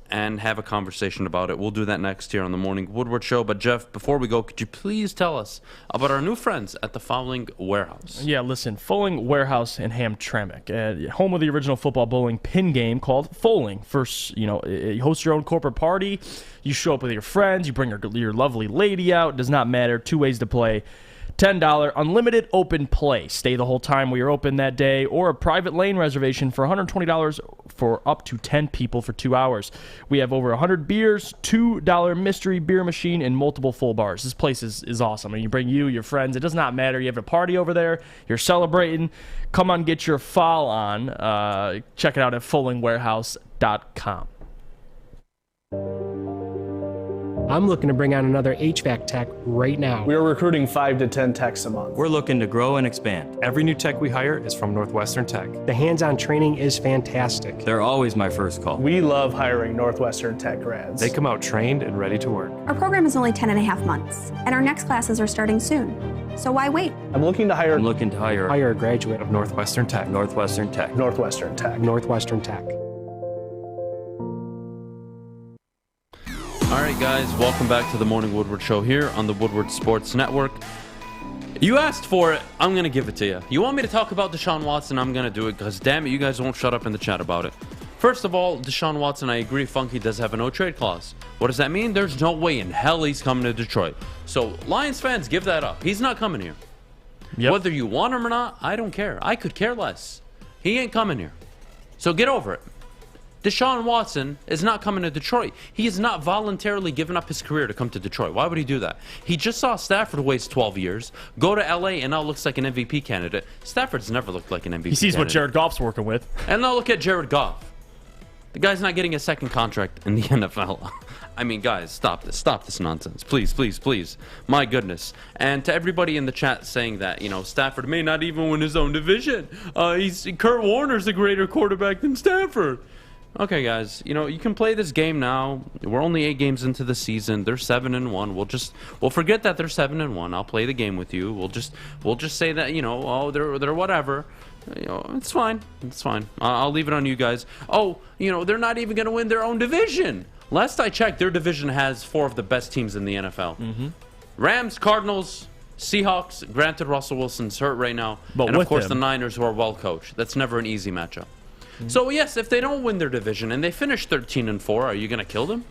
and have a conversation about it. We'll do that next here on the Morning Woodward Show. But, Jeff, before we go, could you please tell us about our new friends at the Fowling Warehouse? Yeah, listen, Fowling Warehouse in Hamtramck, home of the original football bowling pin game called Fowling. First, you host your own corporate party. You show up with your friends. You bring your lovely lady out. It does not matter. 2 ways to play. $10 unlimited open play. Stay the whole time we are open that day, or a private lane reservation for $120 for up to 10 people for 2 hours. We have over 100 beers, $2 mystery beer machine, and multiple full bars. This place is awesome. I mean, you bring your friends. It does not matter. You have a party over there. You're celebrating. Come on, get your foul on. Check it out at FowlingWarehouse.com. I'm looking to bring on another HVAC tech right now. We are recruiting 5 to 10 techs a month. We're looking to grow and expand. Every new tech we hire is from Northwestern Tech. The hands-on training is fantastic. They're always my first call. We love hiring Northwestern Tech grads. They come out trained and ready to work. Our program is only 10.5 months, and our next classes are starting soon. So why wait? I'm looking to hire a graduate of Northwestern Tech. Northwestern Tech. Northwestern Tech. All right, guys, welcome back to the Morning Woodward Show here on the Woodward Sports Network. You asked for it. I'm going to give it to you. You want me to talk about Deshaun Watson? I'm going to do it because, damn it, you guys won't shut up in the chat about it. First of all, Deshaun Watson, I agree, Funky does have a no-trade clause. What does that mean? There's no way in hell he's coming to Detroit. So, Lions fans, give that up. He's not coming here. Yep. Whether you want him or not, I don't care. I could care less. He ain't coming here. So, get over it. Deshaun Watson is not coming to Detroit. He has not voluntarily given up his career to come to Detroit. Why would he do that? He just saw Stafford waste 12 years, go to LA, and now looks like an MVP candidate. Stafford's never looked like an MVP candidate. He sees what Jared Goff's working with. And now look at Jared Goff. The guy's not getting a second contract in the NFL. I mean, guys, stop this. Stop this nonsense. Please, please, please. My goodness. And to everybody in the chat saying that, Stafford may not even win his own division. Kurt Warner's a greater quarterback than Stafford. Okay, guys, you can play this game now. We're only 8 games into the season. They're 7-1. We'll forget that they're 7-1. I'll play the game with you. We'll just say that they're whatever. It's fine. It's fine. I'll leave it on you guys. They're not even going to win their own division. Last I checked, their division has 4 of the best teams in the NFL. Mm-hmm. Rams, Cardinals, Seahawks. Granted, Russell Wilson's hurt right now, and of course the Niners, who are well coached. That's never an easy matchup. Mm-hmm. So, yes, if they don't win their division and they finish 13-4, are you going to kill them?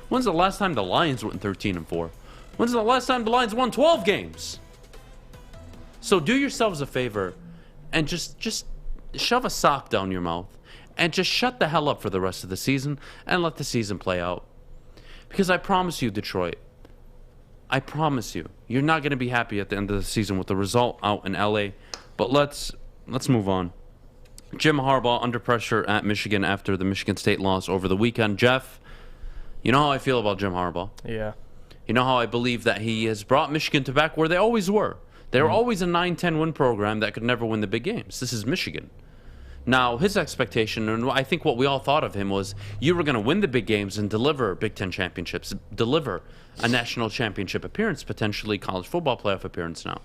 When's the last time the Lions went 13-4? When's the last time the Lions won 12 games? So do yourselves a favor and just shove a sock down your mouth and just shut the hell up for the rest of the season and let the season play out. Because I promise you, Detroit, I promise you, you're not going to be happy at the end of the season with the result out in LA. But let's move on. Jim Harbaugh under pressure at Michigan after the Michigan State loss over the weekend. Jeff, you know how I feel about Jim Harbaugh. Yeah. You know how I believe that he has brought Michigan to back where they always were. They were always a 9-10 win program that could never win the big games. This is Michigan. Now, his expectation, and I think what we all thought of him was, you were going to win the big games and deliver Big Ten championships, deliver a national championship appearance, potentially college football playoff appearance now.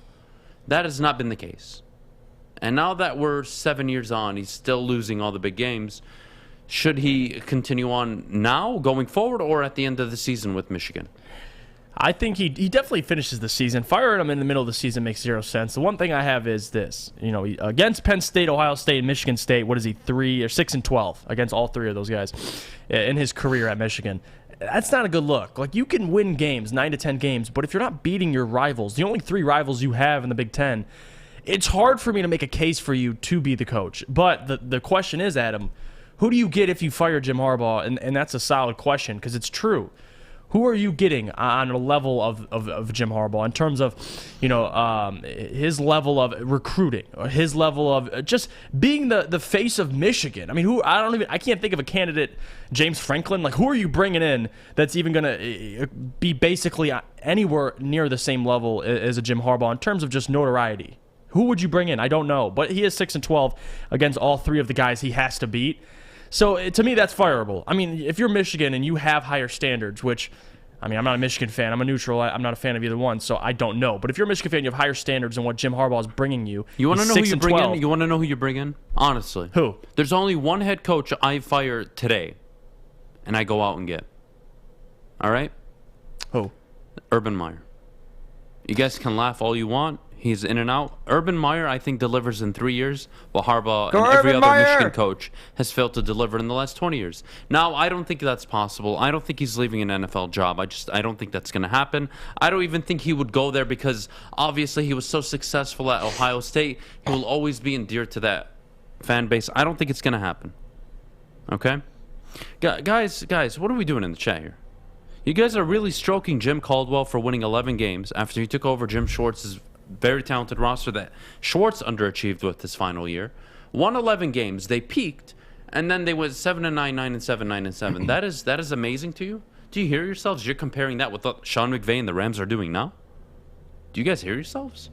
That has not been the case. And now that we're 7 years on, he's still losing all the big games. Should he continue on now, going forward, or at the end of the season with Michigan? I think he definitely finishes the season. Firing him in the middle of the season makes zero sense. The one thing I have is this: against Penn State, Ohio State, and Michigan State, what is he, 6-12 against all three of those guys in his career at Michigan? That's not a good look. Like, you can win games, 9-10 games, but if you're not beating your rivals, the only three rivals you have in the Big Ten, it's hard for me to make a case for you to be the coach. But the question is, Adam, who do you get if you fire Jim Harbaugh? And that's a solid question, because it's true. Who are you getting on a level of Jim Harbaugh in terms of, his level of recruiting, or his level of just being the face of Michigan? I mean, I can't think of a candidate, James Franklin. Like, who are you bringing in that's even going to be basically anywhere near the same level as a Jim Harbaugh in terms of just notoriety? Who would you bring in? I don't know, but he is 6-12 against all three of the guys he has to beat. So to me, that's fireable. I mean, if you're Michigan and you have higher standards, which, I mean, I'm not a Michigan fan. I'm a neutral. I'm not a fan of either one, so I don't know. But if you're a Michigan fan, you have higher standards than what Jim Harbaugh is bringing you. You want to know who you bring in? You want to know who you bring in? Honestly. Who? There's only one head coach I fire today, and I go out and get. All right? Who? Urban Meyer. You guys can laugh all you want. He's in and out. Urban Meyer, I think, delivers in 3 years, while Harbaugh and every other Michigan coach has failed to deliver in the last 20 years. Now, I don't think that's possible. I don't think he's leaving an NFL job. I don't think that's going to happen. I don't even think he would go there because, obviously, he was so successful at Ohio State. He will always be endeared to that fan base. I don't think it's going to happen. Okay? Guys, what are we doing in the chat here? You guys are really stroking Jim Caldwell for winning 11 games after he took over Jim Schwartz's very talented roster that Schwartz underachieved with this final year. Won 11 games. They peaked, and then they went 7-9, 9-7, 9-7. That is amazing to you? Do you hear yourselves? You're comparing that with what Sean McVay and the Rams are doing now? Do you guys hear yourselves?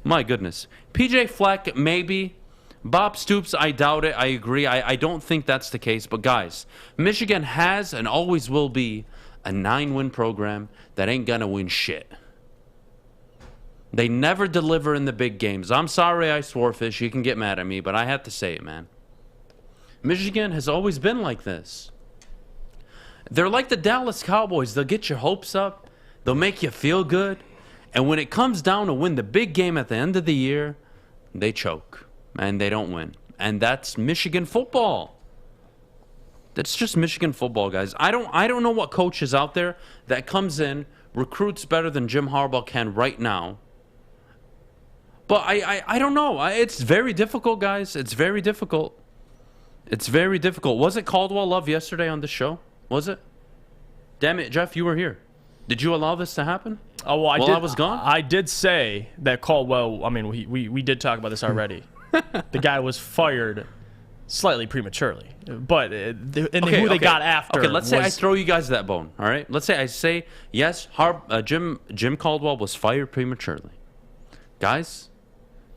My goodness. PJ Fleck, maybe. Bob Stoops, I doubt it. I agree. I don't think that's the case. But guys, Michigan has and always will be a 9-win program that ain't gonna win shit. They never deliver in the big games. I'm sorry I swore fish. You can get mad at me, but I had to say it, man. Michigan has always been like this. They're like the Dallas Cowboys. They'll get your hopes up. They'll make you feel good. And when it comes down to win the big game at the end of the year, they choke. And they don't win. And that's Michigan football. That's just Michigan football, guys. I don't know what coach is out there that comes in, recruits better than Jim Harbaugh can right now. But I don't know. It's very difficult, guys. It's very difficult. It's very difficult. Was it Caldwell Love yesterday on the show? Was it? Damn it, Jeff, you were here. Did you allow this to happen? Oh, well, I was gone? I did say that Caldwell, I mean, we did talk about this already. The guy was fired slightly prematurely. But who they got after. Okay, let's say I throw you guys that bone, all right? Let's say I say, yes, Jim Caldwell was fired prematurely. Guys,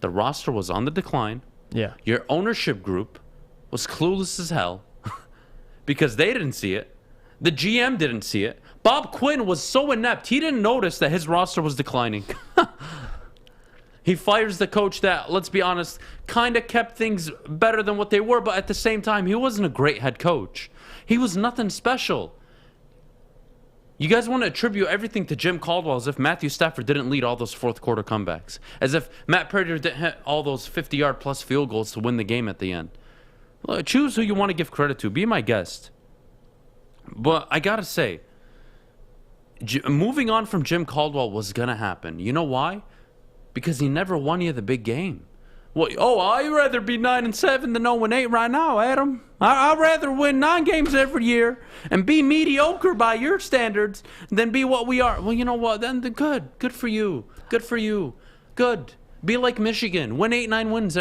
the roster was on the decline. Yeah. Your ownership group was clueless as hell because they didn't see it. The GM didn't see it. Bob Quinn was so inept, he didn't notice that his roster was declining. He fires the coach that, let's be honest, kind of kept things better than what they were, but at the same time, he wasn't a great head coach. He was nothing special. You guys want to attribute everything to Jim Caldwell as if Matthew Stafford didn't lead all those fourth quarter comebacks, as if Matt Prater didn't hit all those 50-yard plus field goals to win the game at the end. Well, choose who you want to give credit to. Be my guest. But I got to say, moving on from Jim Caldwell was going to happen. You know why? Because he never won you the big game. What? Oh, I'd rather be 9-7 than 0-8 right now, Adam. I'd rather win 9 games every year and be mediocre by your standards than be what we are. Well, you know what? Then good for you. Good for you. Good. Be like Michigan. Win 8-9 wins.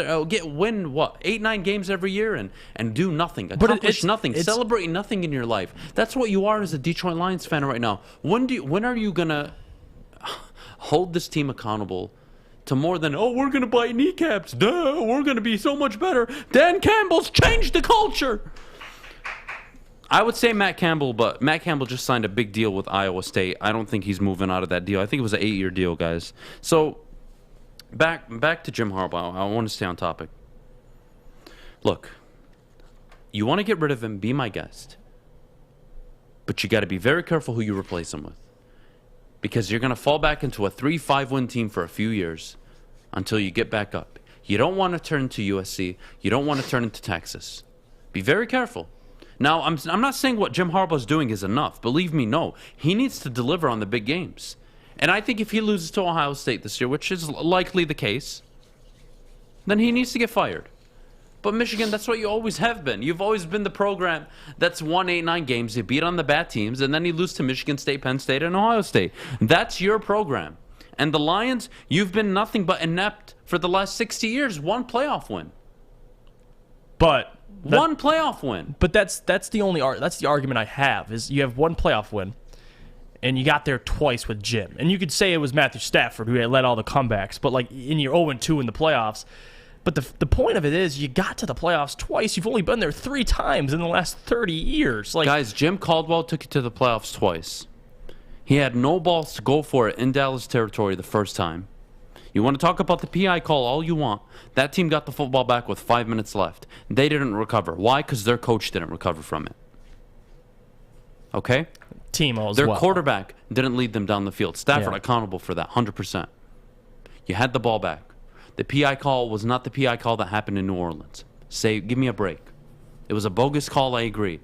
Win what? 8-9 games every year and do nothing. Accomplish nothing. Celebrate nothing in your life. That's what you are as a Detroit Lions fan right now. When are you gonna hold this team accountable to more than, oh, we're going to bite kneecaps. Duh, we're going to be so much better. Dan Campbell's changed the culture. I would say Matt Campbell, but Matt Campbell just signed a big deal with Iowa State. I don't think he's moving out of that deal. I think it was an 8-year deal, guys. So back to Jim Harbaugh. I want to stay on topic. Look, you want to get rid of him, be my guest. But you got to be very careful who you replace him with. Because you're going to fall back into a 3-5 win team for a few years until you get back up. You don't want to turn into USC. You don't want to turn into Texas. Be very careful. Now, I'm not saying what Jim Harbaugh's doing is enough. Believe me, no. He needs to deliver on the big games. And I think if he loses to Ohio State this year, which is likely the case, then he needs to get fired. But Michigan, that's what you always have been. You've always been the program that's won 8-9 games. You beat on the bad teams, and then you lose to Michigan State, Penn State, and Ohio State. That's your program. And the Lions, you've been nothing but inept for the last 60 years. One playoff win. One playoff win. But that's the argument I have, is you have one playoff win, and you got there twice with Jim. And you could say it was Matthew Stafford who had led all the comebacks, but like in your 0-2 in the playoffs. But the point of it is, you got to the playoffs twice. You've only been there 3 times in the last 30 years. Guys, Jim Caldwell took you to the playoffs twice. He had no balls to go for it in Dallas territory the first time. You want to talk about the PI call all you want. That team got the football back with 5 minutes left. They didn't recover. Why? Because their coach didn't recover from it. Okay? Their quarterback didn't lead them down the field. Stafford accountable for that, 100%. You had the ball back. The PI call was not the PI call that happened in New Orleans. Give me a break. It was a bogus call, I agree.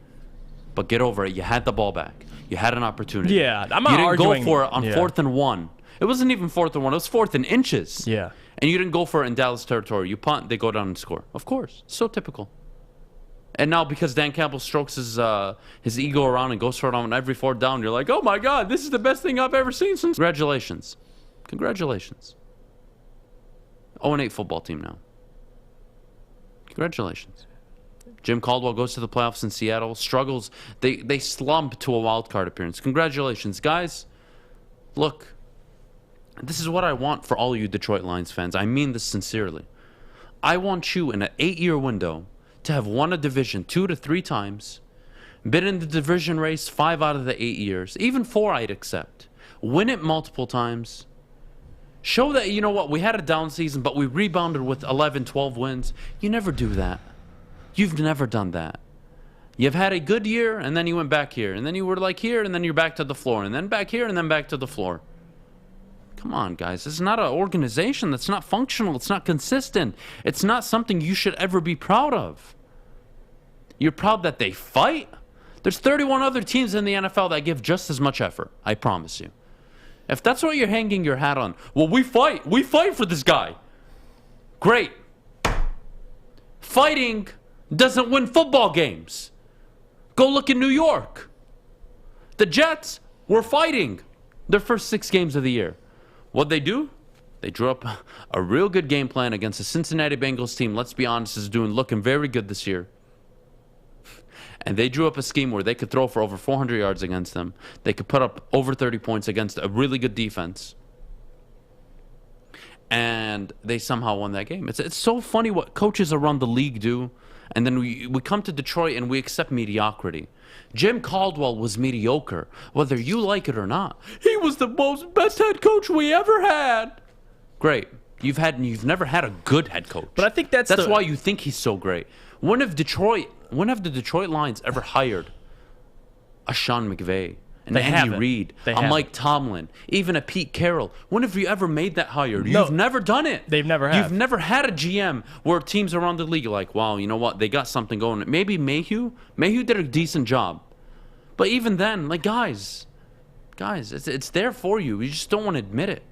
But get over it. You had the ball back. You had an opportunity. Yeah, I'm not You didn't arguing. go for it on 4th and 1. It wasn't even 4th and 1. It was 4th and inches. Yeah. And you didn't go for it in Dallas territory. You punt, they go down and score. Of course. So typical. And now because Dan Campbell strokes his ego around and goes for it on every 4th down, you're like, oh my God, this is the best thing I've ever seen since. Congratulations. Congratulations. 0-8 football team now. Congratulations. Jim Caldwell goes to the playoffs in Seattle, struggles. They slump to a wild card appearance. Congratulations, guys. Look, this is what I want for all you Detroit Lions fans. I mean this sincerely. I want you in an 8-year window to have won a division 2 to 3 times, been in the division race 5 out of the 8 years, even 4 I'd accept, win it multiple times, show that, you know what, we had a down season, but we rebounded with 11, 12 wins. You never do that. You've never done that. You've had a good year, and then you went back here, and then you were like here, and then you're back to the floor, and then back here, and then back to the floor. Come on, guys. This is not an organization that's not functional. It's not consistent. It's not something you should ever be proud of. You're proud that they fight? There's 31 other teams in the NFL that give just as much effort. I promise you. If that's what you're hanging your hat on, well, we fight. We fight for this guy. Great. Fighting doesn't win football games. Go look in New York. The Jets were fighting their first 6 games of the year. What'd they do? They drew up a real good game plan against the Cincinnati Bengals team, let's be honest, is looking very good this year. And they drew up a scheme where they could throw for over 400 yards against them. They could put up over 30 points against a really good defense. And they somehow won that game. It's so funny what coaches around the league do. And then we come to Detroit and we accept mediocrity. Jim Caldwell was mediocre, whether you like it or not. He was the best head coach we ever had. Great. You've never had a good head coach. But I think that's why you think he's so great. When have the Detroit Lions ever hired a Sean McVay, an Andy Reid, a Mike Tomlin, even a Pete Carroll? When have you ever made that hire? No, you've never done it. They've never had. You've never had a GM where teams around the league are like, wow, you know what? They got something going. Maybe Mayhew did a decent job. But even then, like, guys, it's there for you. You just don't want to admit it.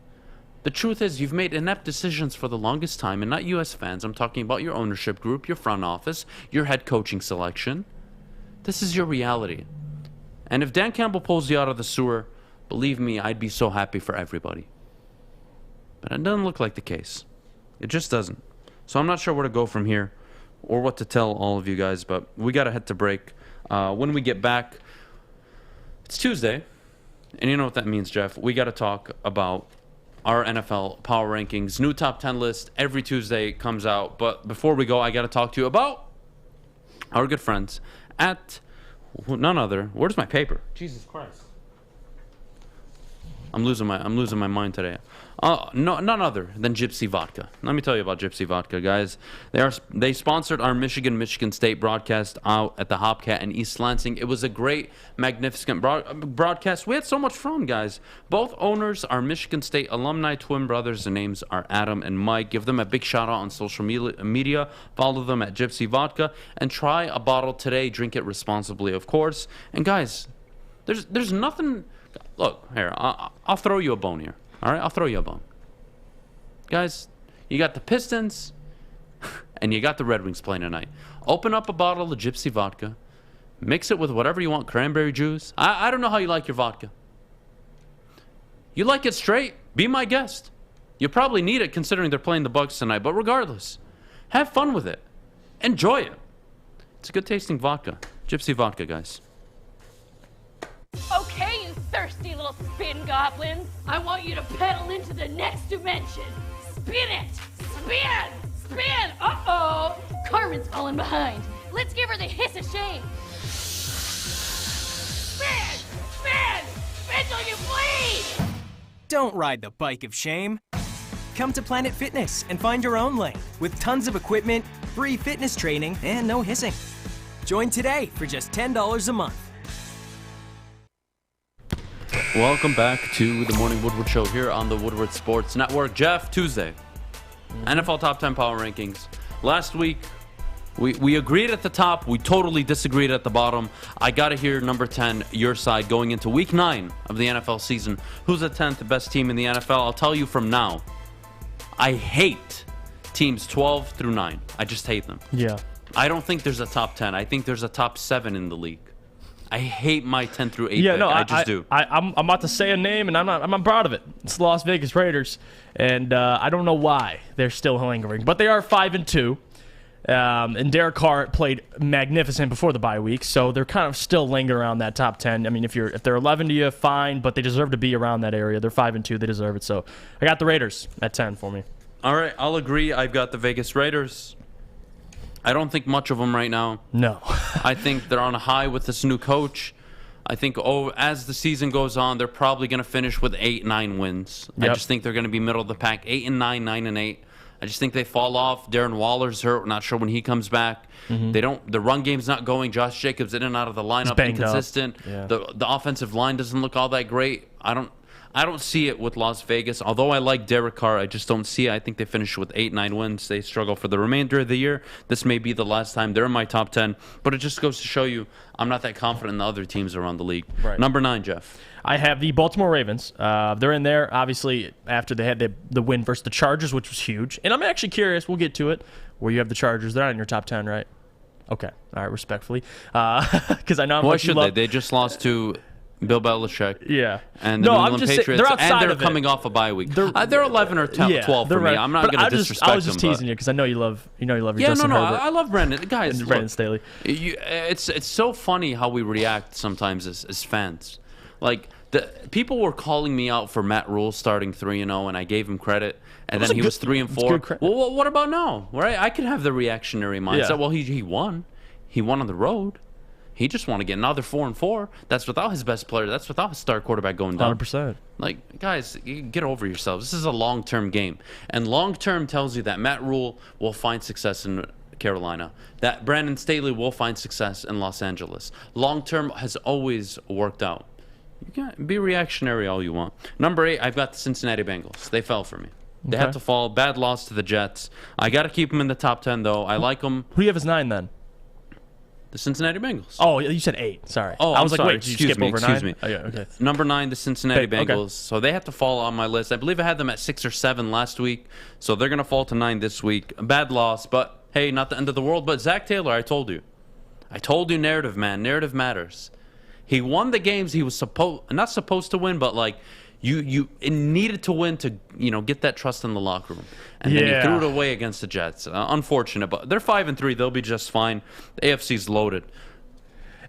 The truth is, you've made inept decisions for the longest time, and not you as fans. I'm talking about your ownership group, your front office, your head coaching selection. This is your reality. And if Dan Campbell pulls you out of the sewer, believe me, I'd be so happy for everybody. But it doesn't look like the case. It just doesn't. So I'm not sure where to go from here or what to tell all of you guys, but we got to head to break. When we get back, it's Tuesday, and you know what that means, Jeff. We got to talk about our NFL Power Rankings. New top 10 list every Tuesday comes out. But before we go, I got to talk to you about our good friends at none other. Where's my paper? Jesus Christ. I'm losing my mind today. None other than Gypsy Vodka. Let me tell you about Gypsy Vodka, guys. They sponsored our Michigan State broadcast out at the Hopcat in East Lansing. It was a great, magnificent broadcast. We had so much fun, guys. Both owners are Michigan State alumni twin brothers. Their names are Adham and Mike. Give them a big shout out on social media. Follow them at Gypsy Vodka and try a bottle today. Drink it responsibly, of course. And guys, there's nothing. Look here. I'll throw you a bone here. All right, I'll throw you a bone. Guys, you got the Pistons and you got the Red Wings playing tonight. Open up a bottle of Gypsy Vodka. Mix it with whatever you want, cranberry juice. I don't know how you like your vodka. You like it straight? Be my guest. You probably need it considering they're playing the Bucks tonight. But regardless, have fun with it. Enjoy it. It's a good tasting vodka. Gypsy Vodka, guys. Okay, you thirsty little spin goblins. I want you to pedal into the next dimension. Spin it! Spin! Spin! Uh-oh! Carmen's falling behind. Let's give her the hiss of shame. Spin! Spin! Spin till you bleed! Don't ride the bike of shame. Come to Planet Fitness and find your own lane with tons of equipment, free fitness training, and no hissing. Join today for just $10 a month. Welcome back to the Morning Woodward Show here on the Woodward Sports Network. Jeff, Tuesday, NFL Top 10 Power Rankings. Last week, we agreed at the top. We totally disagreed at the bottom. I got to hear number 10, your side, going into Week 9 of the NFL season. Who's the 10th best team in the NFL? I'll tell you from now. I hate teams 12 through 9. I just hate them. Yeah. I don't think there's a top 10. I think there's a top 7 in the league. I hate my 10 through 8 pick. I just do. I'm about to say a name, and I'm not proud of it. It's the Las Vegas Raiders, and I don't know why they're still lingering, but they are 5-2. And Derek Carr played magnificent before the bye week, so they're kind of still lingering around that top 10. I mean, if they're 11 to you, fine, but they deserve to be around that area. They're 5-2. They deserve it. So I got the Raiders at 10 for me. All right, I'll agree. I've got the Vegas Raiders. I don't think much of them right now. No. I think they're on a high with this new coach. I think as the season goes on, they're probably going to finish with 8-9 wins. Yep. I just think they're going to be middle of the pack, 8-9, 9-8. I just think they fall off. Darren Waller's hurt. We're not sure when he comes back. Mm-hmm. The run game's not going. Josh Jacobs in and out of the lineup, inconsistent. Yeah. The offensive line doesn't look all that great. I don't see it with Las Vegas. Although I like Derek Carr, I just don't see it. I think they finish with 8-9 wins. They struggle for the remainder of the year. This may be the last time they're in my top 10, but it just goes to show you I'm not that confident in the other teams around the league. Right. Number 9, Jeff. I have the Baltimore Ravens. They're in there, obviously, after they had the win versus the Chargers, which was huge. And I'm actually curious, we'll get to it, where you have the Chargers. They're not in your top 10, right? Okay. All right, respectfully. Because I know Why should they? They just lost to Bill Belichick. Yeah. And the New England Patriots. They're outside and they're coming off a bye week. They're 11 or 12 for me. I'm not going to disrespect them. I was just teasing you because I know you love your Justin Herbert. I love Brandon. Guys, and Brandon Staley. It's so funny how we react sometimes as fans. Like, people were calling me out for Matt Rule starting 3-0, and I gave him credit. And then he was 3-4. Well, what about now? Right? I could have the reactionary mindset. Yeah. Well, he won. He won on the road. He just want to get another 4-4. That's without his best player. That's without his star quarterback going down. 100%. Like, guys, get over yourselves. This is a long-term game. And long-term tells you that Matt Rule will find success in Carolina, that Brandon Staley will find success in Los Angeles. Long-term has always worked out. You can be reactionary all you want. Number 8, I've got the Cincinnati Bengals. They fell for me. They have to fall. Bad loss to the Jets. I got to keep them in the top 10, though. I like them. Who do you have as 9, then? the Cincinnati Bengals. Oh, you said 8. Sorry. Oh, I was I'm like, sorry. wait, did you skip over 9? Excuse me. Oh, yeah, okay. Number 9, the Cincinnati Okay. Bengals. So they have to fall on my list. I believe I had them at 6 or 7 last week. So they're going to fall to 9 this week. A bad loss, but hey, not the end of the world. But Zach Taylor, I told you, narrative, man. Narrative matters. He won the games he was not supposed to win, but like you needed to win to get that trust in the locker room, and then he threw it away against the Jets. Unfortunate, but they're 5-3. They'll be just fine. The AFC's loaded.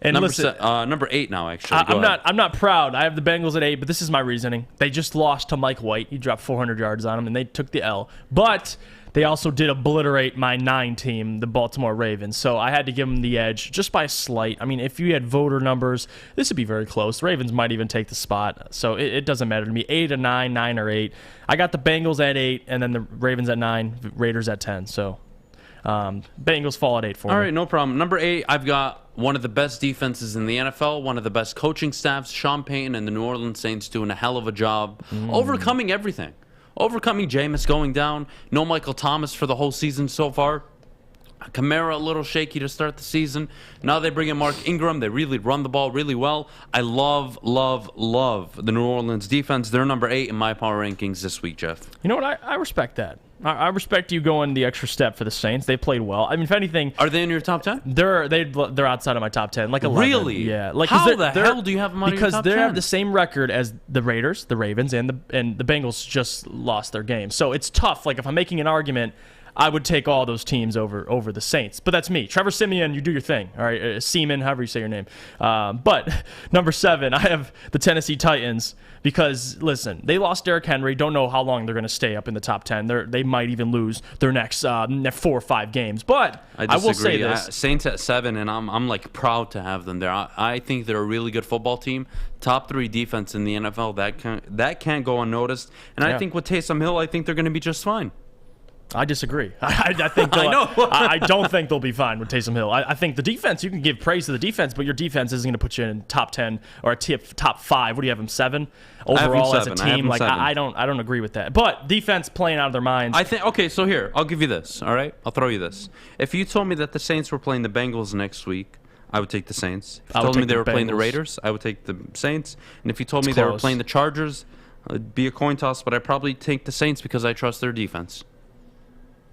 And number 8 now. Actually, I'm not proud. I have the Bengals at 8, but this is my reasoning. They just lost to Mike White. He dropped 400 yards on him, and they took the L. But they also did obliterate my 9 team, the Baltimore Ravens. So I had to give them the edge just by a slight. I mean, if you had voter numbers, this would be very close. The Ravens might even take the spot. So it doesn't matter to me. 8 or 9, 9 or 8. I got the Bengals at 8, and then the Ravens at 9, Raiders at 10. So Bengals fall at 8 for me. All right, no problem. Number 8, I've got one of the best defenses in the NFL, one of the best coaching staffs. Sean Payton and the New Orleans Saints doing a hell of a job overcoming everything. Overcoming Jameis going down. No Michael Thomas for the whole season so far. Kamara a little shaky to start the season. Now they bring in Mark Ingram. They really run the ball really well. I love the New Orleans defense. They're number 8 in my power rankings this week, Jeff. You know what? I respect that. I respect you going the extra step for the Saints. They played well. I mean, if anything, are they in your top 10? They're outside of my top 10, like 11. Really? Yeah. Like how the hell do you have them on your top 10? Because they have the same record as the Raiders, the Ravens, and the Bengals just lost their game. So it's tough. Like if I'm making an argument, I would take all those teams over the Saints. But that's me. Trevor Siemian, you do your thing. All right, Seaman, however you say your name. But number 7, I have the Tennessee Titans because, listen, they lost Derrick Henry. Don't know how long they're going to stay up in the top 10. They might even lose their next 4 or 5 games. But I will say this. Saints at 7, and I'm like proud to have them there. I think they're a really good football team. Top 3 defense in the NFL. That can't go unnoticed. And I think with Taysom Hill, I think they're going to be just fine. I disagree. I think I know. I don't think they'll be fine with Taysom Hill. I think the defense, you can give praise to the defense, but your defense isn't going to put you in top 10 or a top 5. What do you have them 7 overall as a team? Like 7. I don't agree with that. But defense playing out of their minds. I think okay. So here, I'll give you this. All right, I'll throw you this. If you told me that the Saints were playing the Bengals next week, I would take the Saints. If you told me they were playing the Raiders, I would take the Saints. And if you told me they were playing the Chargers, it'd be a coin toss. But I'd probably take the Saints because I trust their defense.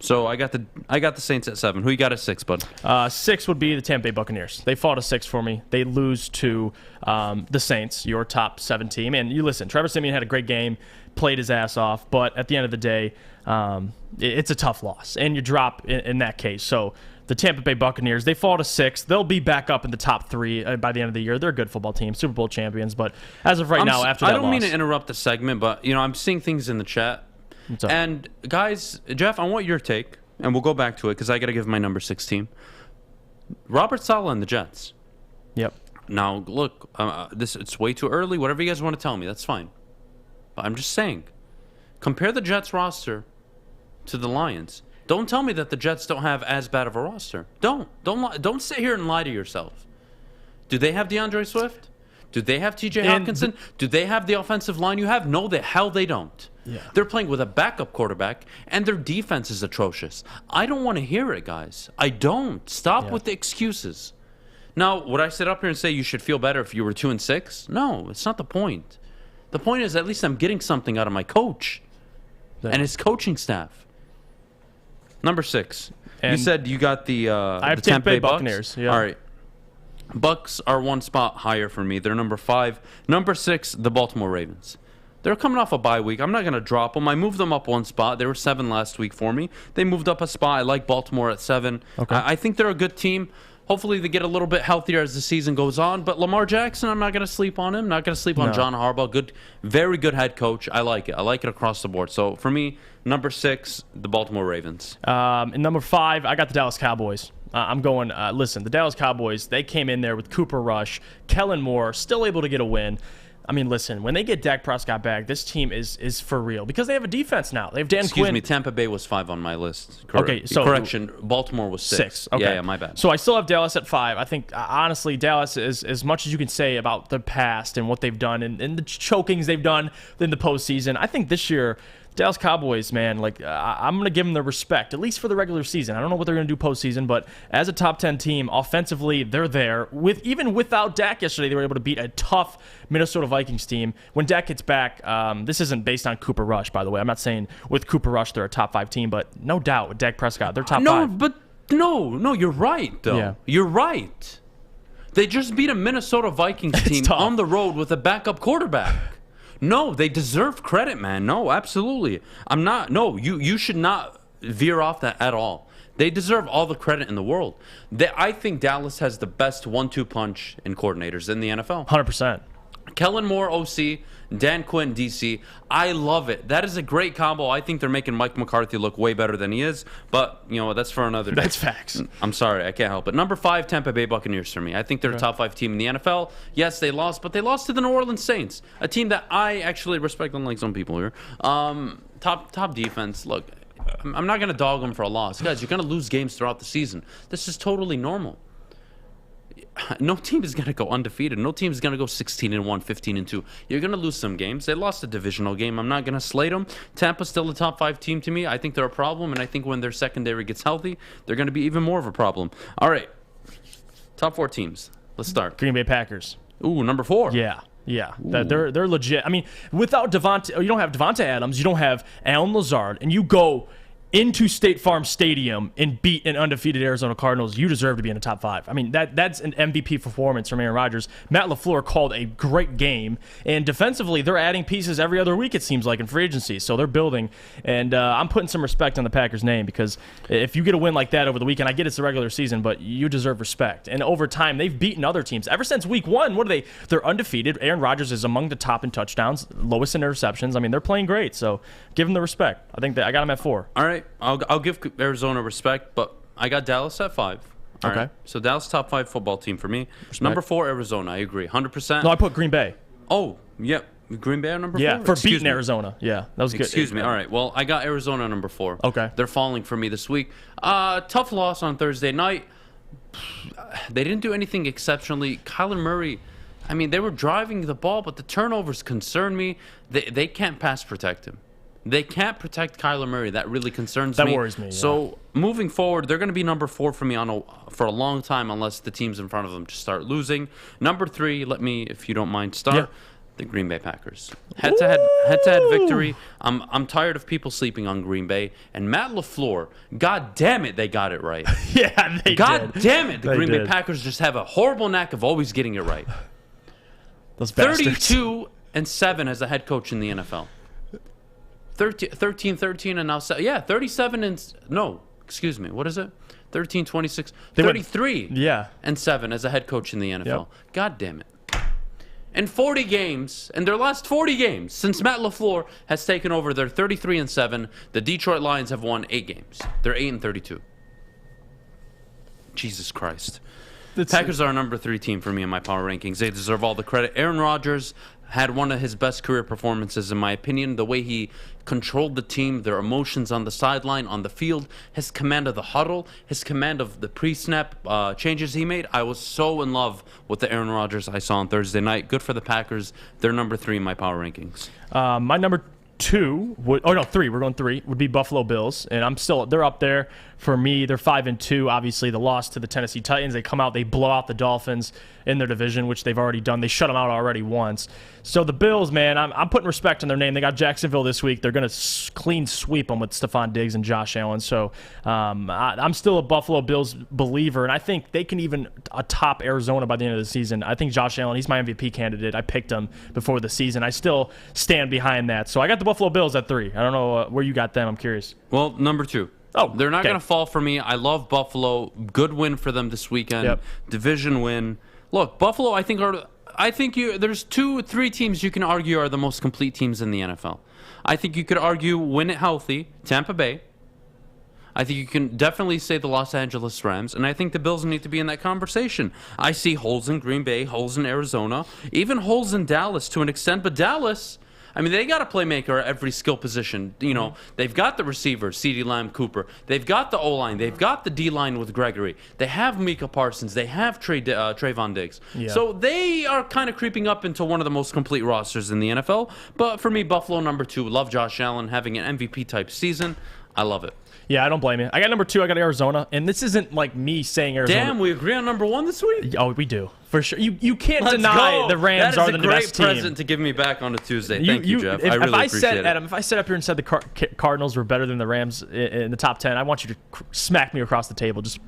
So I got the Saints at 7. Who you got at 6, bud? 6 would be the Tampa Bay Buccaneers. They fall to 6 for me. They lose to the Saints, your top 7 team. And you listen, Trevor Siemian had a great game, played his ass off, but at the end of the day, it's a tough loss, and you drop in that case. So the Tampa Bay Buccaneers, they fall to 6. They'll be back up in the top 3 by the end of the year. They're a good football team, Super Bowl champions. But as of right now, after that I don't mean loss, to interrupt the segment, but I'm seeing things in the chat. And guys, Jeff, I want your take, and we'll go back to it because I got to give my number 6 team. Robert Saleh and the Jets. Yep. Now, look, it's way too early. Whatever you guys want to tell me, that's fine. But I'm just saying, compare the Jets roster to the Lions. Don't tell me that the Jets don't have as bad of a roster. Don't sit here and lie to yourself. Do they have DeAndre Swift? Do they have TJ Hawkinson? Do they have the offensive line you have? No, the hell they don't. Yeah. They're playing with a backup quarterback, and their defense is atrocious. I don't want to hear it, guys. I don't. Stop with the excuses. Now, would I sit up here and say you should feel better if you were 2-6? No, it's not the point. The point is at least I'm getting something out of my coach and his coaching staff. Number 6. You said you got the Tampa Bay Buccaneers. Yeah. All right. Bucks are 1 spot higher for me. They're number 5. Number 6, the Baltimore Ravens. They're coming off a bye week. I'm not going to drop them. I moved them up 1 spot. They were 7 last week for me. They moved up a spot. I like Baltimore at 7. Okay. I think they're a good team. Hopefully they get a little bit healthier as the season goes on. But Lamar Jackson, I'm not going to sleep on him. Not going to sleep on John Harbaugh. Very good head coach. I like it. I like it across the board. So for me, number 6, the Baltimore Ravens. And number 5, I got the Dallas Cowboys. I'm going, listen, the Dallas Cowboys, they came in there with Cooper Rush, Kellen Moore, still able to get a win. I mean, listen, when they get Dak Prescott back, this team is for real because they have a defense now. They have Dan Quinn. Excuse me, Tampa Bay was 5 on my list. Okay, so correction, Baltimore was 6. Okay. Yeah, my bad. So I still have Dallas at 5. I think, honestly, Dallas is as much as you can say about the past and what they've done and the chokings they've done in the postseason. I think this year Dallas Cowboys, man, like I'm going to give them the respect, at least for the regular season. I don't know what they're going to do postseason, but as a top 10 team, offensively, they're there. Even without Dak yesterday, they were able to beat a tough Minnesota Vikings team. When Dak gets back, this isn't based on Cooper Rush, by the way. I'm not saying with Cooper Rush they're a top 5 team, but no doubt with Dak Prescott, they're top 5. No, you're right, though. Yeah. You're right. They just beat a Minnesota Vikings team on the road with a backup quarterback. No, they deserve credit, man. No, absolutely. You should not veer off that at all. They deserve all the credit in the world. I think Dallas has the best 1-2 punch in coordinators in the NFL. 100%. Kellen Moore, OC, Dan Quinn, DC. I love it. That is a great combo. I think they're making Mike McCarthy look way better than he is, but that's for another day. That's facts. I'm sorry, I can't help it. Number 5, Tampa Bay Buccaneers for me. I think they're a top 5 team in the NFL. Yes, they lost, but they lost to the New Orleans Saints, a team that I actually respect, unlike some people here. Top defense. Look, I'm not going to dog them for a loss. Guys, you're going to lose games throughout the season. This is totally normal. No team is going to go undefeated. No team is going to go 16-1, 15-2. You're going to lose some games. They lost a divisional game. I'm not going to slate them. Tampa's still a top 5 team to me. I think they're a problem, and I think when their secondary gets healthy, they're going to be even more of a problem. All right. Top 4 teams. Let's start. Green Bay Packers. Ooh, number 4. Yeah. They're legit. I mean, without you don't have Devonta Adams, you don't have Allen Lazard, and you go into State Farm Stadium and beat an undefeated Arizona Cardinals, you deserve to be in the top 5. I mean, that's an MVP performance from Aaron Rodgers. Matt LaFleur called a great game, and defensively, they're adding pieces every other week, it seems like, in free agency. So they're building, and I'm putting some respect on the Packers' name, because if you get a win like that over the weekend, I get it's the regular season, but you deserve respect. And over time, they've beaten other teams. Ever since week 1, what are they? They're undefeated. Aaron Rodgers is among the top in touchdowns, lowest in interceptions. I mean, they're playing great, so give them the respect. I think that I got them at 4. All right. I'll give Arizona respect, but I got Dallas at 5. All right. So Dallas top 5 football team for me. Respect. Number 4, Arizona. I agree, 100%. No, I put Green Bay. Oh, yeah. Green Bay at number 4? Yeah, for beating Arizona. Yeah, that was good. Excuse me. All right. Well, I got Arizona number 4. Okay. They're falling for me this week. Tough loss on Thursday night. They didn't do anything exceptionally. Kyler Murray, I mean, they were driving the ball, but the turnovers concern me. They can't pass protect him. They can't protect Kyler Murray. That really concerns me. That worries me. Yeah. So moving forward, they're going to be number 4 for me for a long time, unless the teams in front of them just start losing. Number 3, let me, if you don't mind, start the Green Bay Packers. Head-to-head victory. I'm tired of people sleeping on Green Bay. And Matt LaFleur, God damn it, they got it right. Yeah, they God did. damn it, the Green Bay Packers just have a horrible knack of always getting it right. Those bastards. 32-7 as a head coach in the NFL. 13-13 and now 37 and no, excuse me, what is it? 13-26, 33 and 7 as a head coach in the NFL. Yep. God damn it. In 40 games, in their last 40 games since Matt LaFleur has taken over, they're 33-7. The Detroit Lions have won 8 games. They're 8-32. Jesus Christ. The Packers are a number 3 team for me in my power rankings. They deserve all the credit. Aaron Rodgers had one of his best career performances, in my opinion. The way he controlled the team, their emotions on the sideline, on the field, his command of the huddle, his command of the pre-snap changes he made. I was so in love with the Aaron Rodgers I saw on Thursday night. Good for the Packers. They're number 3 in my power rankings. My number 3. We're going 3. Would be Buffalo Bills, and they're up there for me. They're 5-2. Obviously, the loss to the Tennessee Titans. They come out, they blow out the Dolphins in their division, which they've already done. They shut them out already once. So the Bills, man, I'm putting respect on their name. They got Jacksonville this week. They're going to clean sweep them with Stephon Diggs and Josh Allen. So I'm still a Buffalo Bills believer, and I think they can even top Arizona by the end of the season. I think Josh Allen, he's my MVP candidate. I picked him before the season. I still stand behind that. So I got the Buffalo Bills at 3. I don't know where you got them. I'm curious. Well, number 2. Oh, they're not going to fall for me. I love Buffalo. Good win for them this weekend. Yep. Division win. Look, Buffalo, I think there's 2-3 teams you can argue are the most complete teams in the NFL. I think you could argue win it healthy, Tampa Bay. I think you can definitely say the Los Angeles Rams, and I think the Bills need to be in that conversation. I see holes in Green Bay, holes in Arizona, even holes in Dallas to an extent, but Dallas, I mean, they got a playmaker at every skill position. You know, they've got the receiver, CeeDee Lamb, Cooper. They've got the O-line. They've got the D-line with Gregory. They have Micah Parsons. They have Trayvon Diggs. Yeah. So they are kind of creeping up into one of the most complete rosters in the NFL. But for me, Buffalo number 2. Love Josh Allen having an MVP-type season. I love it. Yeah, I don't blame you. I got number 2. I got Arizona, and this isn't like me saying Arizona. Damn, we agree on number 1 this week? Oh, we do. For sure. You can't Let's deny go. the Rams are the best team. That is a great present to give me back on a Tuesday. Thank you, Jeff. I really appreciate it. Adam, if I sat up here and said the Cardinals were better than the Rams in the top 10, I want you to smack me across the table. Just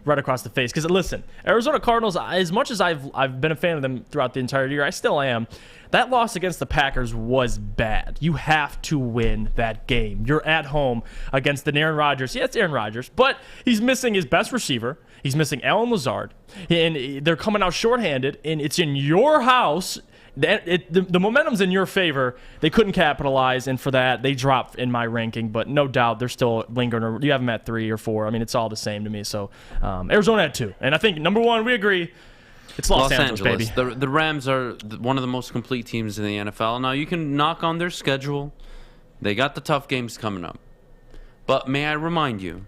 right across the face. Because listen, Arizona Cardinals, as much as I've been a fan of them throughout the entire year, I still am. That loss against the Packers was bad. You have to win that game. You're at home against the Aaron Rodgers. Yeah, it's Aaron Rodgers, but he's missing his best receiver. He's missing Allen Lazard, and they're coming out shorthanded, and it's in your house. The momentum's in your favor. They couldn't capitalize, and for that, they dropped in my ranking. But no doubt, they're still lingering. You have them at 3 or 4. I mean, it's all the same to me. So Arizona at 2. And I think number 1, we agree. It's Los Angeles, baby. The Rams are one of the most complete teams in the NFL. Now, you can knock on their schedule. They got the tough games coming up. But may I remind you,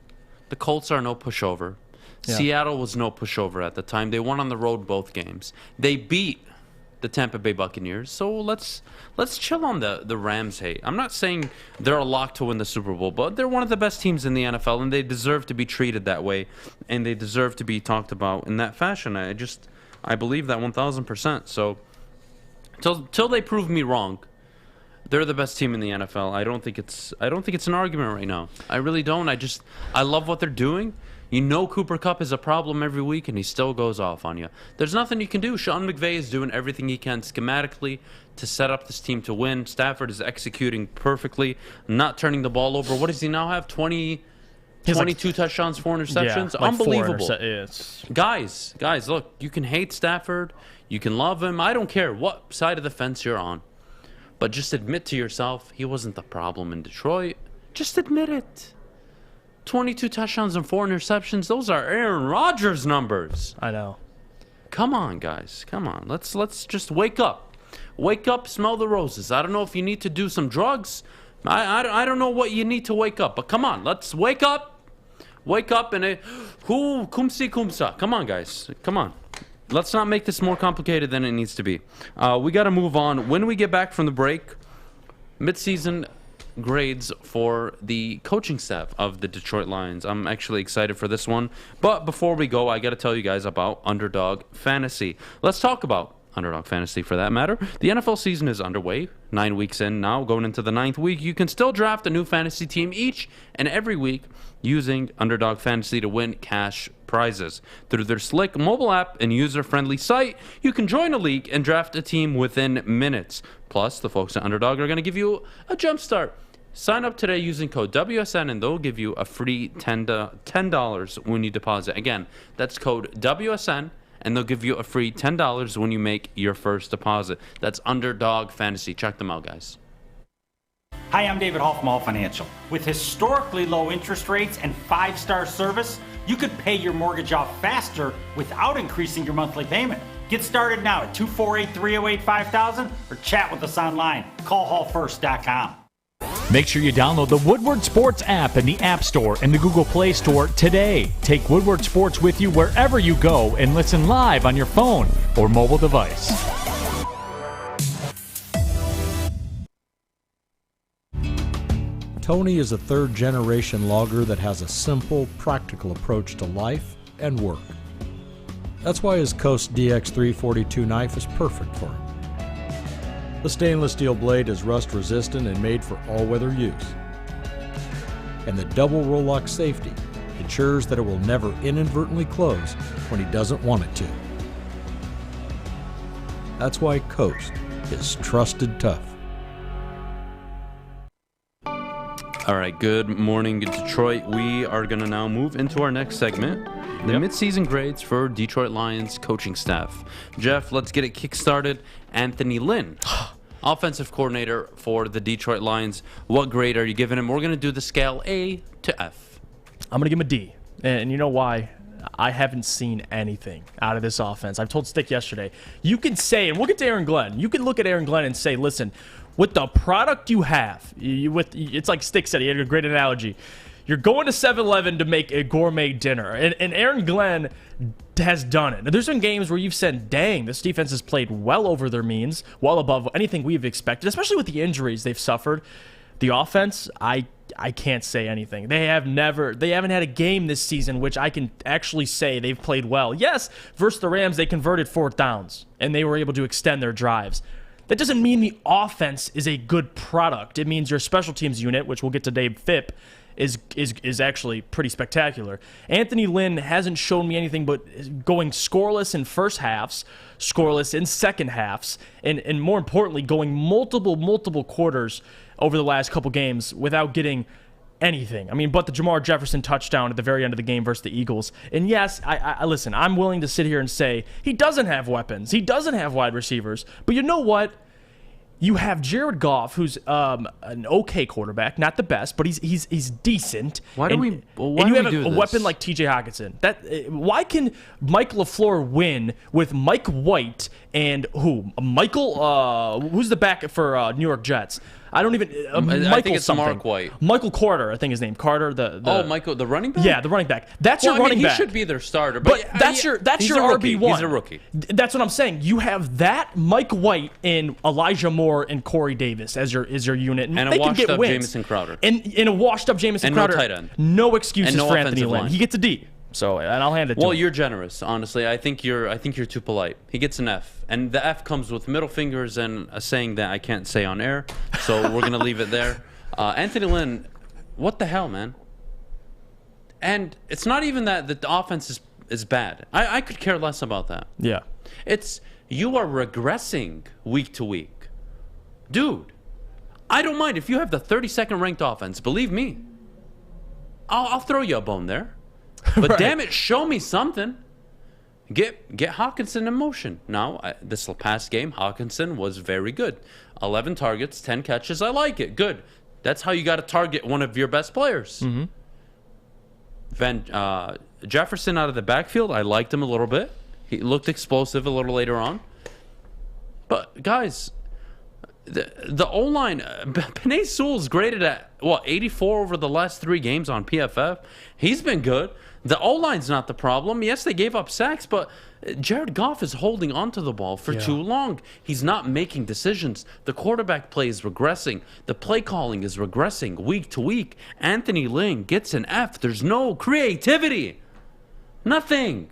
the Colts are no pushover. Yeah. Seattle was no pushover at the time. They won on the road both games. They beat the Tampa Bay Buccaneers. So let's chill on the Rams hate. I'm not saying they're a lock to win the Super Bowl, but they're one of the best teams in the NFL, and they deserve to be treated that way, and they deserve to be talked about in that fashion. I believe that 1,000%. So till they prove me wrong, they're the best team in the NFL. I don't think it's an argument right now. I really don't. I love what they're doing. You know Cooper Kupp is a problem every week, and he still goes off on you. There's nothing you can do. Sean McVay is doing everything he can schematically to set up this team to win. Stafford is executing perfectly, not turning the ball over. What does he now have? 22 touchdowns, 4 interceptions? Yeah, unbelievable. It's... Guys, look, you can hate Stafford. You can love him. I don't care what side of the fence you're on. But just admit to yourself, he wasn't the problem in Detroit. Just admit it. 22 touchdowns and 4 interceptions. Those are Aaron Rodgers numbers. I know. Come on, guys. Come on. Let's just wake up. Wake up, smell the roses. I don't know if you need to do some drugs. I don't know what you need to wake up. But come on. Let's wake up. Wake up and kumsi kumsa. Come on, guys. Come on. Let's not make this more complicated than it needs to be. We got to move on. When we get back from the break, midseason grades for the coaching staff of the Detroit Lions. I'm actually excited for this one. But before we go, I got to tell you guys about Underdog Fantasy. Let's talk about Underdog Fantasy for that matter. The NFL season is underway. 9 weeks in now, going into the 9th week. You can still draft a new fantasy team each and every week using Underdog Fantasy to win cash prizes. Through their slick mobile app and user-friendly site, you can join a league and draft a team within minutes. Plus, the folks at Underdog are going to give you a jump start. Sign up today using code WSN and they'll give you a free $10 when you deposit. Again, that's code WSN and they'll give you a free $10 when you make your first deposit. That's Underdog Fantasy. Check them out, guys. Hi, I'm David Hall from Hall Financial. With historically low interest rates and 5-star service, you could pay your mortgage off faster without increasing your monthly payment. Get started now at 248-308-5000 or chat with us online. Call hallfirst.com. Make sure you download the Woodward Sports app in the App Store and the Google Play Store today. Take Woodward Sports with you wherever you go and listen live on your phone or mobile device. Tony is a third-generation logger that has a simple, practical approach to life and work. That's why his Coast DX342 knife is perfect for him. The stainless steel blade is rust-resistant and made for all-weather use. And the double roll-lock safety ensures that it will never inadvertently close when he doesn't want it to. That's why Coast is trusted tough. All right, good morning, Detroit. We are going to now move into our next segment, the midseason grades for Detroit Lions coaching staff. Jeff, let's get it kick-started. Anthony Lynn, offensive coordinator for the Detroit Lions. What grade are you giving him? We're going to do the scale A to F. I'm going to give him a D. And you know why? I haven't seen anything out of this offense. I've told Stick yesterday. You can say, and we'll get to Aaron Glenn. You can look at Aaron Glenn and say, listen, with the product you have, it's like Stick said, he had a great analogy. You're going to 7-Eleven to make a gourmet dinner, and Aaron Glenn has done it. Now, there's been games where you've said, dang, this defense has played well over their means, well above anything we've expected, especially with the injuries they've suffered. The offense, I can't say anything. They haven't had a game this season which I can actually say they've played well. Yes, versus the Rams, they converted 4th downs, and they were able to extend their drives. That doesn't mean the offense is a good product. It means your special teams unit, which we'll get to Dave Phipp, is actually pretty spectacular. Anthony Lynn hasn't shown me anything but going scoreless in first halves, scoreless in second halves, and more importantly, going multiple quarters over the last couple games without getting anything. I mean, but the Jamar Jefferson touchdown at the very end of the game versus the Eagles. And yes, I listen, I'm willing to sit here and say he doesn't have weapons. He doesn't have wide receivers. But you know what? You have Jared Goff, who's an okay quarterback, not the best, but he's decent. Why do we do a weapon like T.J. Hockenson. Why can Mike LaFleur win with Mike White and who? Who's the back for New York Jets? I don't even. I think it's Mark White. Michael Carter, I think his name. Carter, Michael, the running back. Yeah, the running back. That's your running back. He should be their starter, but that's your RB1. He's a rookie. That's what I'm saying. You have that Mike White and Elijah Moore and Corey Davis as your unit, and a washed-up Jamison Crowder, and a washed-up Jamison Crowder. No tight end. No excuses no for Anthony Lynn. He gets a D. So, and I'll hand it to him. Well, you're generous, honestly. I think you're too polite. He gets an F, and the F comes with middle fingers and a saying that I can't say on air. So we're gonna leave it there. Anthony Lynn, what the hell, man? And it's not even that the offense is bad. I could care less about that. Yeah, it's you are regressing week to week, dude. I don't mind if you have the 32nd ranked offense. Believe me, I'll throw you a bone there. But right. Damn it, show me something. Get Hockenson in motion. Now, this past game, Hockenson was very good. 11 targets, 10 catches. I like it. Good. That's how you got to target one of your best players. Mm-hmm. Jefferson out of the backfield, I liked him a little bit. He looked explosive a little later on. But, guys, the O-line, Penei Sewell's graded at, 84 over the last 3 games on PFF. He's been good. The O-line's not the problem. Yes, they gave up sacks, but Jared Goff is holding onto the ball for too long. He's not making decisions. The quarterback play is regressing. The play calling is regressing week to week. Anthony Lynn gets an F. There's no creativity. Nothing.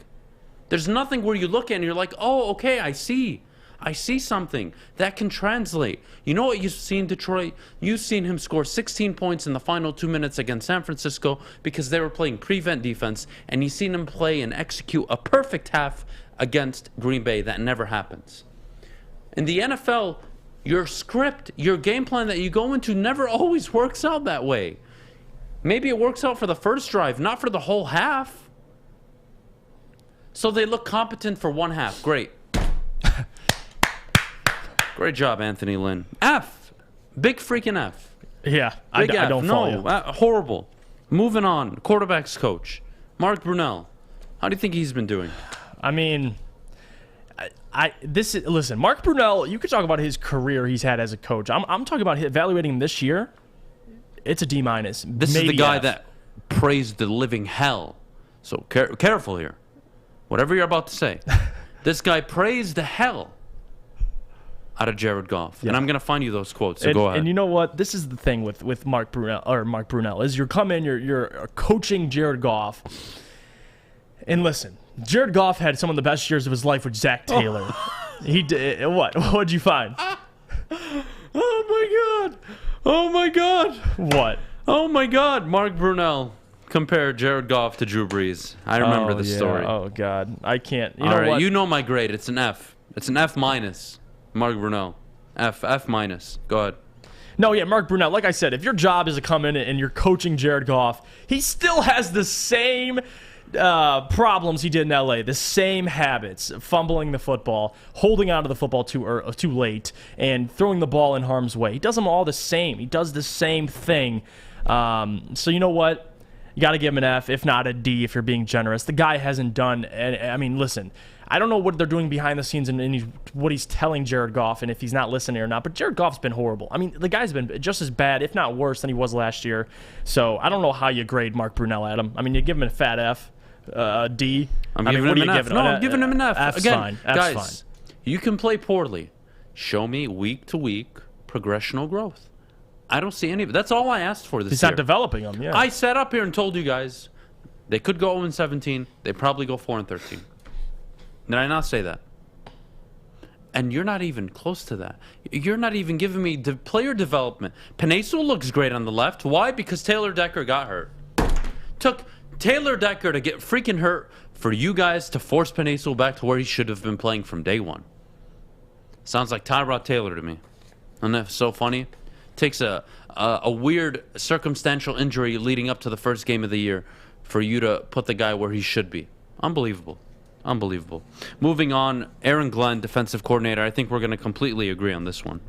There's nothing where you look at and you're like, oh, okay, I see something that can translate. You know what you've seen, Detroit? You've seen him score 16 points in the final 2 minutes against San Francisco because they were playing prevent defense, and you've seen him play and execute a perfect half against Green Bay. That never happens. In the NFL, your script, your game plan that you go into never always works out that way. Maybe it works out for the first drive, not for the whole half. So they look competent for one half. Great. Great job, Anthony Lynn. F. Big freaking F. Yeah, I don't follow you. Horrible. Moving on. Quarterback's coach, Mark Brunell. How do you think he's been doing? I mean, listen, Mark Brunell, you could talk about his career he's had as a coach. I'm talking about evaluating him this year. It's a D-. This is the guy F. that praised the living hell. So careful here. Whatever you're about to say. This guy praised the hell out of Jared Goff. Yeah. And I'm going to find you those quotes, so go ahead. And you know what? This is the thing with Mark Brunell, is you're coaching Jared Goff. And listen, Jared Goff had some of the best years of his life with Zach Taylor. He did. What'd you find? Oh my God. What? Oh my God. Mark Brunell compared Jared Goff to Drew Brees. I remember this story. Oh God. I can't. You know what? You know my grade. It's an F. It's an F minus. Mark Brunell. F minus. Go ahead. No, yeah, Mark Brunell. Like I said, if your job is to come in and you're coaching Jared Goff, he still has the same problems he did in LA, the same habits, fumbling the football, holding onto the football too late, and throwing the ball in harm's way. He does them all the same. He does the same thing. So you know what? You got to give him an F, if not a D, if you're being generous. The guy hasn't done. I mean, listen. I don't know what they're doing behind the scenes and what he's telling Jared Goff and if he's not listening or not. But Jared Goff's been horrible. I mean, the guy's been just as bad, if not worse, than he was last year. So I don't know how you grade Mark Brunell, Adam. I mean, you give him a fat F, D. I'm giving him an F. No, I'm giving him an F. F's Again, fine. F's guys, fine. you can play poorly. Show me week to week progressional growth. I don't see any of it. That's all I asked for this year. He's not developing them, yeah. I sat up here and told you guys they could go 0-17. They probably go 4-13. Did I not say that? And you're not even close to that. You're not even giving me the player development. Peneisul looks great on the left. Why? Because Taylor Decker got hurt. Took Taylor Decker to get freaking hurt for you guys to force Peneisul back to where he should have been playing from day one. Sounds like Tyrod Taylor to me. Isn't that so funny? Takes a weird circumstantial injury leading up to the first game of the year for you to put the guy where he should be. Unbelievable. Unbelievable. Moving on, Aaron Glenn, defensive coordinator. I think we're going to completely agree on this one.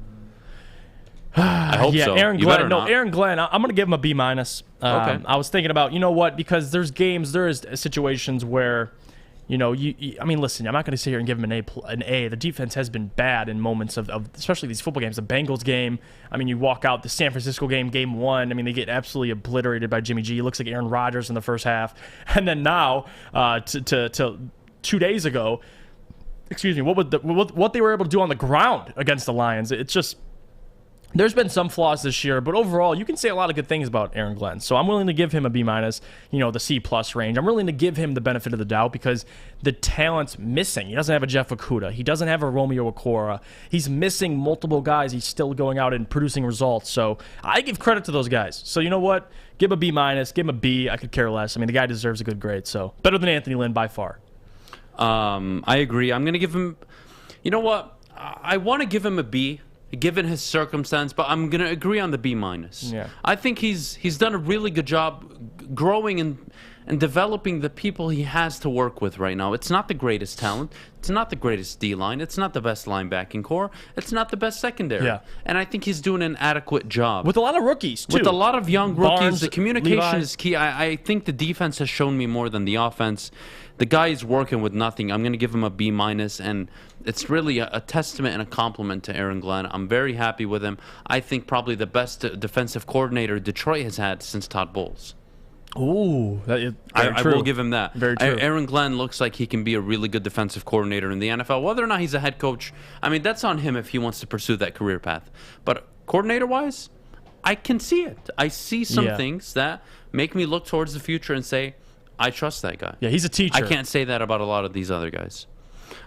I hope so. Aaron Glenn. Aaron Glenn. I'm going to give him a B-. Okay. I was thinking about, you know what? Because there is situations where, you know, I mean, listen, I'm not going to sit here and give him an A. The defense has been bad in moments of especially these football games. The Bengals game, I mean, you walk out the San Francisco game 1. I mean, they get absolutely obliterated by Jimmy G. He looks like Aaron Rodgers in the first half. And then now, to 2 days ago, what they were able to do on the ground against the Lions. It's just, there's been some flaws this year, but overall, you can say a lot of good things about Aaron Glenn. So I'm willing to give him a B-, the C+ range. I'm willing to give him the benefit of the doubt because the talent's missing. He doesn't have a Jeff Okudah. He doesn't have a Romeo Okwara. He's missing multiple guys. He's still going out and producing results. So I give credit to those guys. So you know what? Give him a B-, give him a B. I could care less. I mean, the guy deserves a good grade. So better than Anthony Lynn by far. I agree. I'm going to give him, you know what? I want to give him a B, given his circumstance, but I'm going to agree on the B-. Yeah. I think he's done a really good job growing and developing the people he has to work with right now. It's not the greatest talent. It's not the greatest D-line. It's not the best linebacking core. It's not the best secondary. Yeah. And I think he's doing an adequate job. With a lot of rookies, too. With a lot of young rookies. Barnes, the communication Levi. is key. I think the defense has shown me more than the offense. The guy is working with nothing. I'm going to give him a B-, and it's really a testament and a compliment to Aaron Glenn. I'm very happy with him. I think probably the best defensive coordinator Detroit has had since Todd Bowles. Ooh, I will give him that. Very true. Aaron Glenn looks like he can be a really good defensive coordinator in the NFL. Whether or not he's a head coach, I mean, that's on him if he wants to pursue that career path. But coordinator-wise, I can see it. I see some things that make me look towards the future and say, I trust that guy. Yeah, he's a teacher. I can't say that about a lot of these other guys.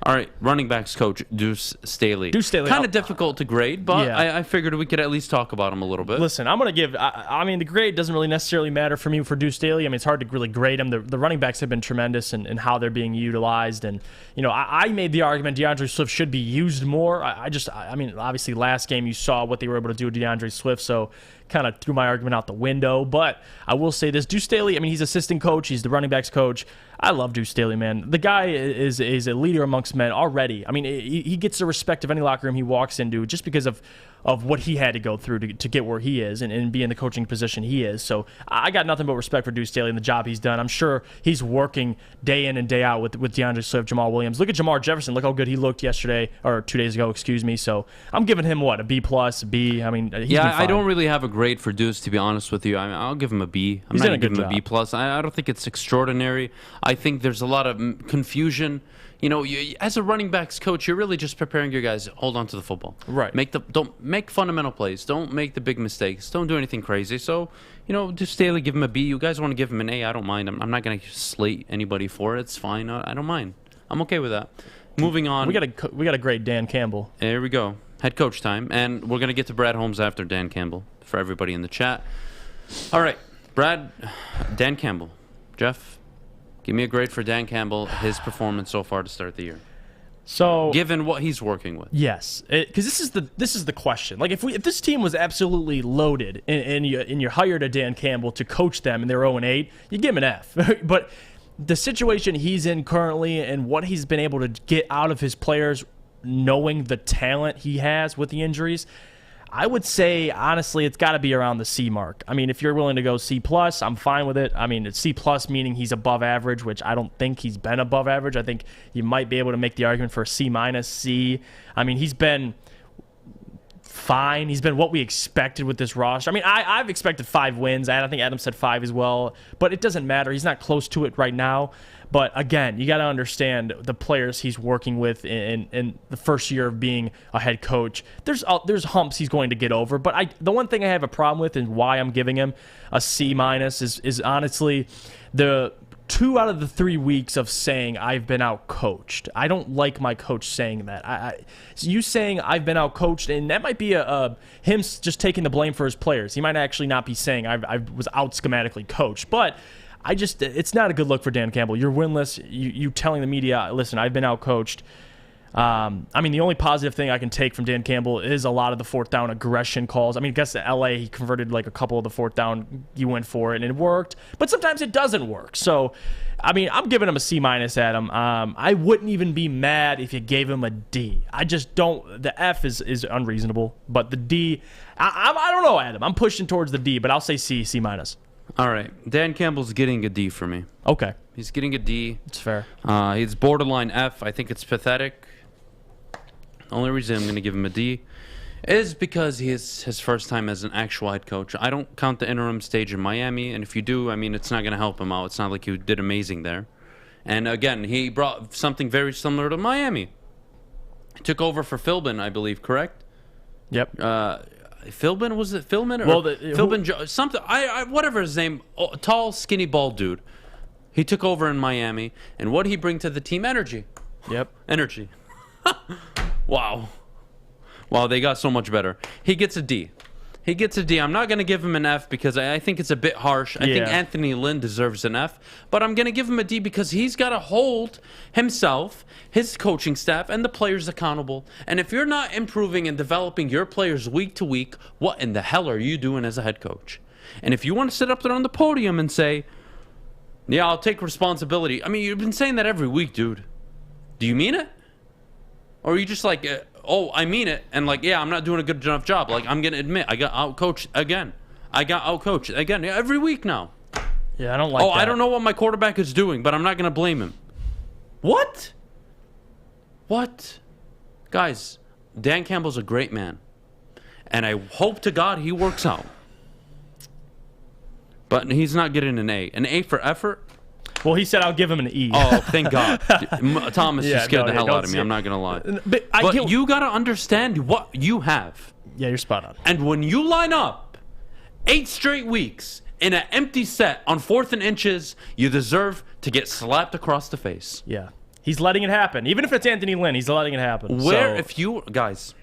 All right, running backs coach, Deuce Staley. Kind of difficult to grade, but I figured we could at least talk about him a little bit. Listen, I'm going to give, I mean, the grade doesn't really necessarily matter for me for Deuce Staley. I mean, it's hard to really grade him. The running backs have been tremendous in how they're being utilized. And, you know, I made the argument DeAndre Swift should be used more. I mean, obviously last game you saw what they were able to do with DeAndre Swift, so kind of threw my argument out the window. But I will say this, Deuce Staley, I mean, he's assistant coach. He's the running backs coach. I love Deuce Staley, man. The guy is a leader amongst men already. I mean, he gets the respect of any locker room he walks into just because of what he had to go through to get where he is and be in the coaching position he is. So I got nothing but respect for Deuce Staley and the job he's done. I'm sure he's working day in and day out with DeAndre Swift, Jamal Williams. Look at Jamar Jefferson. Look how good he looked yesterday, or 2 days ago, excuse me. So I'm giving him, what, a B+, B? I mean, he's been fine. I don't really have a grade for Deuce, to be honest with you. I mean, I'll give him a B. I'm not going to give him a B+. I don't think it's extraordinary. I think there's a lot of confusion. You know, as a running backs coach, you're really just preparing your guys to hold on to the football. Right. Don't make fundamental plays. Don't make the big mistakes. Don't do anything crazy. So, you know, just Staley, give him a B. You guys want to give him an A, I don't mind. I'm not going to slate anybody for it. It's fine. I don't mind. I'm okay with that. Moving on. We got a great Dan Campbell. There we go. Head coach time. And we're going to get to Brad Holmes after Dan Campbell for everybody in the chat. All right. Dan Campbell. Jeff, give me a grade for Dan Campbell, his performance so far to start the year. So, given what he's working with, yes, because this is the question. Like, if this team was absolutely loaded and you hired a Dan Campbell to coach them and they're 0-8, you give him an F. But the situation he's in currently and what he's been able to get out of his players, knowing the talent he has with the injuries, I would say, honestly, it's got to be around the C mark. I mean, if you're willing to go C+, I'm fine with it. I mean, it's C+, meaning he's above average, which I don't think he's been above average. I think you might be able to make the argument for C-, C. I mean, he's been fine. He's been what we expected with this roster. I mean, I've expected 5 wins. I think Adham said 5 as well, but it doesn't matter. He's not close to it right now. But again, you got to understand the players he's working with in the first year of being a head coach. There's humps he's going to get over. But the one thing I have a problem with and why I'm giving him a C- is honestly the 2 out of the 3 weeks of saying I've been out-coached. I don't like my coach saying that. So you saying I've been out-coached, and that might be him just taking the blame for his players. He might actually not be saying I was out-schematically coached. But it's not a good look for Dan Campbell. You're winless. You telling the media, listen, I've been out-coached. I mean, the only positive thing I can take from Dan Campbell is a lot of the 4th down aggression calls. I mean, I guess at LA, he converted like a couple of the 4th down. You went for it, and it worked. But sometimes it doesn't work. So, I mean, I'm giving him a C-, Adam. I wouldn't even be mad if you gave him a D. I just don't. The F is unreasonable. But the D, I don't know, Adam. I'm pushing towards the D, but I'll say C-. All right. Dan Campbell's getting a D for me. Okay. He's getting a D. It's fair. He's borderline F. I think it's pathetic. The only reason I'm going to give him a D is because he is his first time as an actual head coach. I don't count the interim stage in Miami, and if you do, I mean, it's not going to help him out. It's not like he did amazing there. And again, he brought something very similar to Miami. He took over for Philbin, I believe, correct? Yep. Philbin, was it Philbin? Or Well, Philbin, something, whatever his name, tall, skinny, bald dude. He took over in Miami, and what did he bring to the team? Energy. Yep. Energy. Wow, they got so much better. He gets a D. I'm not going to give him an F because I think it's a bit harsh. I think Anthony Lynn deserves an F, but I'm going to give him a D because he's got to hold himself, his coaching staff, and the players accountable. And if you're not improving and developing your players week to week, what in the hell are you doing as a head coach? And if you want to sit up there on the podium and say, yeah, I'll take responsibility. I mean, you've been saying that every week, dude. Do you mean it? Or are you just like, oh, I mean it, and like, yeah, I'm not doing a good enough job. Like, I'm going to admit, I got out-coached again. Every week now. Yeah, I don't like that. I don't know what my quarterback is doing, but I'm not going to blame him. What? Guys, Dan Campbell's a great man, and I hope to God he works out. But he's not getting an A. An A for effort? Well, he said I'll give him an E. Oh, thank God. Thomas just scared the hell out of me. I'm not going to lie. But you got to understand what you have. Yeah, you're spot on. And when you line up 8 straight weeks in an empty set on 4th and inches, you deserve to get slapped across the face. Yeah. He's letting it happen. Even if it's Anthony Lynn, he's letting it happen. If you... Guys.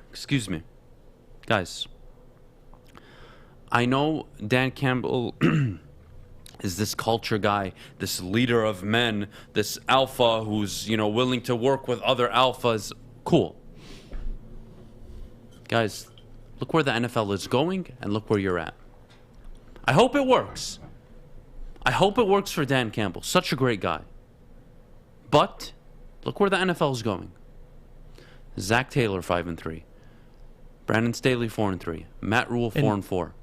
Excuse me. Guys. I know Dan Campbell... is this culture guy, this leader of men, this alpha who's, willing to work with other alphas. Cool. Guys, look where the NFL is going and look where you're at. I hope it works. I hope it works for Dan Campbell. Such a great guy. But look where the NFL is going. Zach Taylor, 5-3. Brandon Staley, 4-3. Matt Rule, 4-4.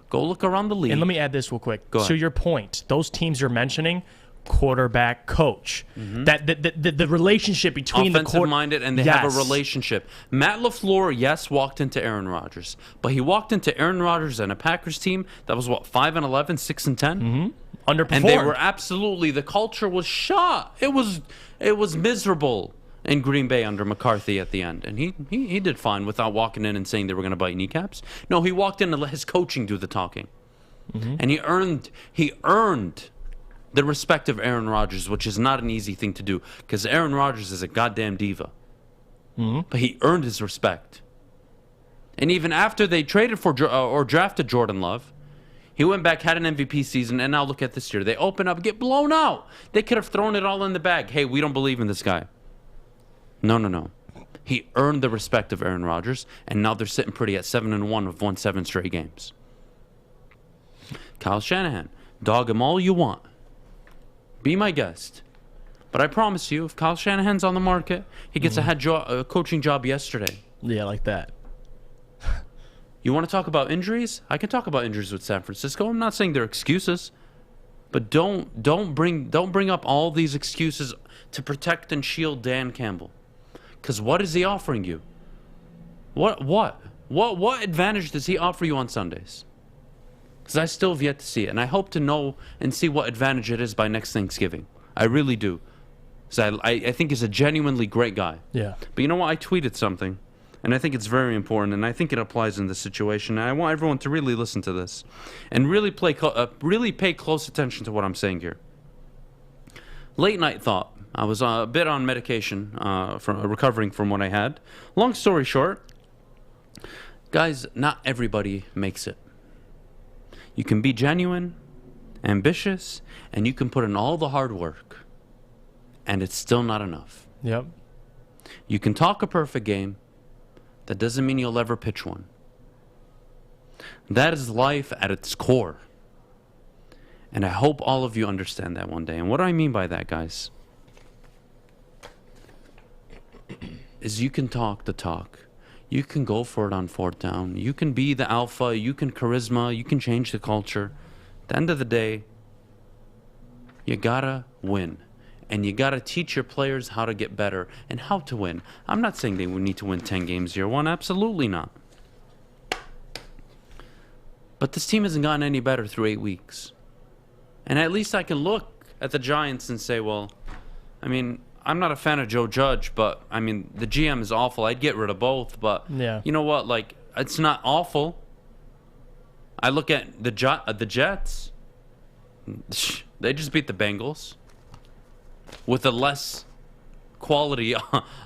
Go look around the league. And let me add this real quick. Go ahead. To your point, those teams you're mentioning, quarterback, coach. Mm-hmm. The relationship between offensive-minded, and they have a relationship. Matt LaFleur, yes, walked into Aaron Rodgers, but he walked into Aaron Rodgers and a Packers team that was 5-11, 6-10, mm-hmm. Underperformed, and they were absolutely. The culture was shot. It was miserable in Green Bay under McCarthy at the end. And he did fine without walking in and saying they were going to bite kneecaps. No, he walked in and let his coaching do the talking. Mm-hmm. And he earned the respect of Aaron Rodgers, which is not an easy thing to do because Aaron Rodgers is a goddamn diva. Mm-hmm. But he earned his respect. And even after they traded for or drafted Jordan Love, he went back, had an MVP season, and now look at this year. They open up, get blown out. They could have thrown it all in the bag. Hey, we don't believe in this guy. No. He earned the respect of Aaron Rodgers, and now they're sitting pretty at 7-1 have won 7 straight games. Kyle Shanahan, dog him all you want. Be my guest. But I promise you, if Kyle Shanahan's on the market, he gets a head coaching job yesterday. Yeah, like that. You want to talk about injuries? I can talk about injuries with San Francisco. I'm not saying they're excuses, but don't bring up all these excuses to protect and shield Dan Campbell. Because what is he offering you? What advantage does he offer you on Sundays? Because I still have yet to see it, and I hope to know and see what advantage it is by next Thanksgiving. I really do. So I think he's a genuinely great guy. Yeah. But you know what? I tweeted something, and I think it's very important, and I think it applies in this situation. And I want everyone to really listen to this, and really pay close attention to what I'm saying here. Late night thought. I was a bit on medication, from recovering from what I had. Long story short, guys, not everybody makes it. You can be genuine, ambitious, and you can put in all the hard work, and it's still not enough. Yep. You can talk a perfect game. That doesn't mean you'll ever pitch one. That is life at its core. And I hope all of you understand that one day. And what do I mean by that, guys? Is you can talk the talk. You can go for it on fourth down. You can be the alpha. You can charisma. You can change the culture. At the end of the day, you gotta win. And you gotta teach your players how to get better and how to win. I'm not saying they need to win 10 games year one. Absolutely not. But this team hasn't gotten any better through 8 weeks. And at least I can look at the Giants and say, well, I mean, I'm not a fan of Joe Judge, but, I mean, the GM is awful. I'd get rid of both, but yeah. You know what? Like, it's not awful. I look at the Jets. They just beat the Bengals with a less quality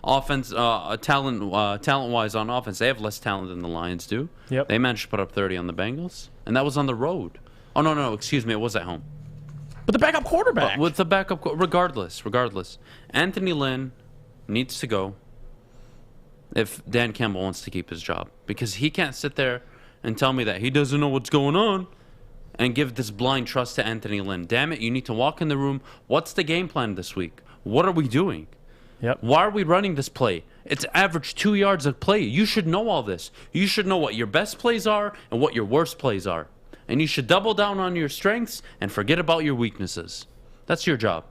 offense, talent-wise on offense. They have less talent than the Lions do. Yep. They managed to put up 30 on the Bengals, and that was on the road. Oh, no, excuse me. It was at home. But the backup quarterback. But with the backup, regardless. Anthony Lynn needs to go if Dan Campbell wants to keep his job. Because he can't sit there and tell me that he doesn't know what's going on and give this blind trust to Anthony Lynn. Damn it, you need to walk in the room. What's the game plan this week? What are we doing? Yep. Why are we running this play? It's average 2 yards of play. You should know all this. You should know what your best plays are and what your worst plays are. And you should double down on your strengths and forget about your weaknesses. That's your job.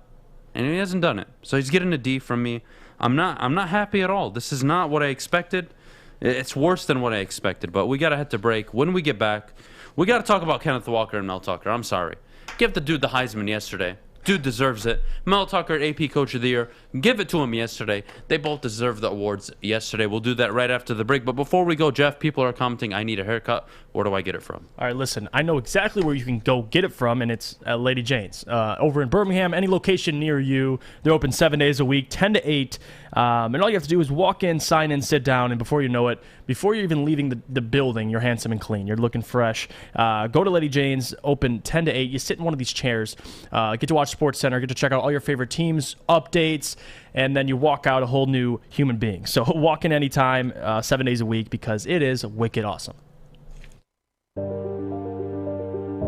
And he hasn't done it. So he's getting a D from me. I'm not happy at all. This is not what I expected. It's worse than what I expected. But we got to head to break. When we get back, we got to talk about Kenneth Walker and Mel Tucker. I'm sorry. Give the dude the Heisman yesterday. Dude deserves it. Mel Tucker, AP Coach of the Year. Give it to him yesterday. They both deserve the awards yesterday. We'll do that right after the break. But before we go, Jeff, people are commenting, I need a haircut. Where do I get it from? All right, listen, I know exactly where you can go get it from, and it's at Lady Jane's. Over in Birmingham, any location near you. They're open 7 days a week, 10 to 8. And all you have to do is walk in, sign in, sit down, and before you know it, before you're even leaving the building, you're handsome and clean. You're looking fresh. Go to Lady Jane's, open 10 to 8. You sit in one of these chairs, get to watch Sports Center, get to check out all your favorite teams, updates, and then you walk out a whole new human being. So walk in anytime, 7 days a week, because it is wicked awesome.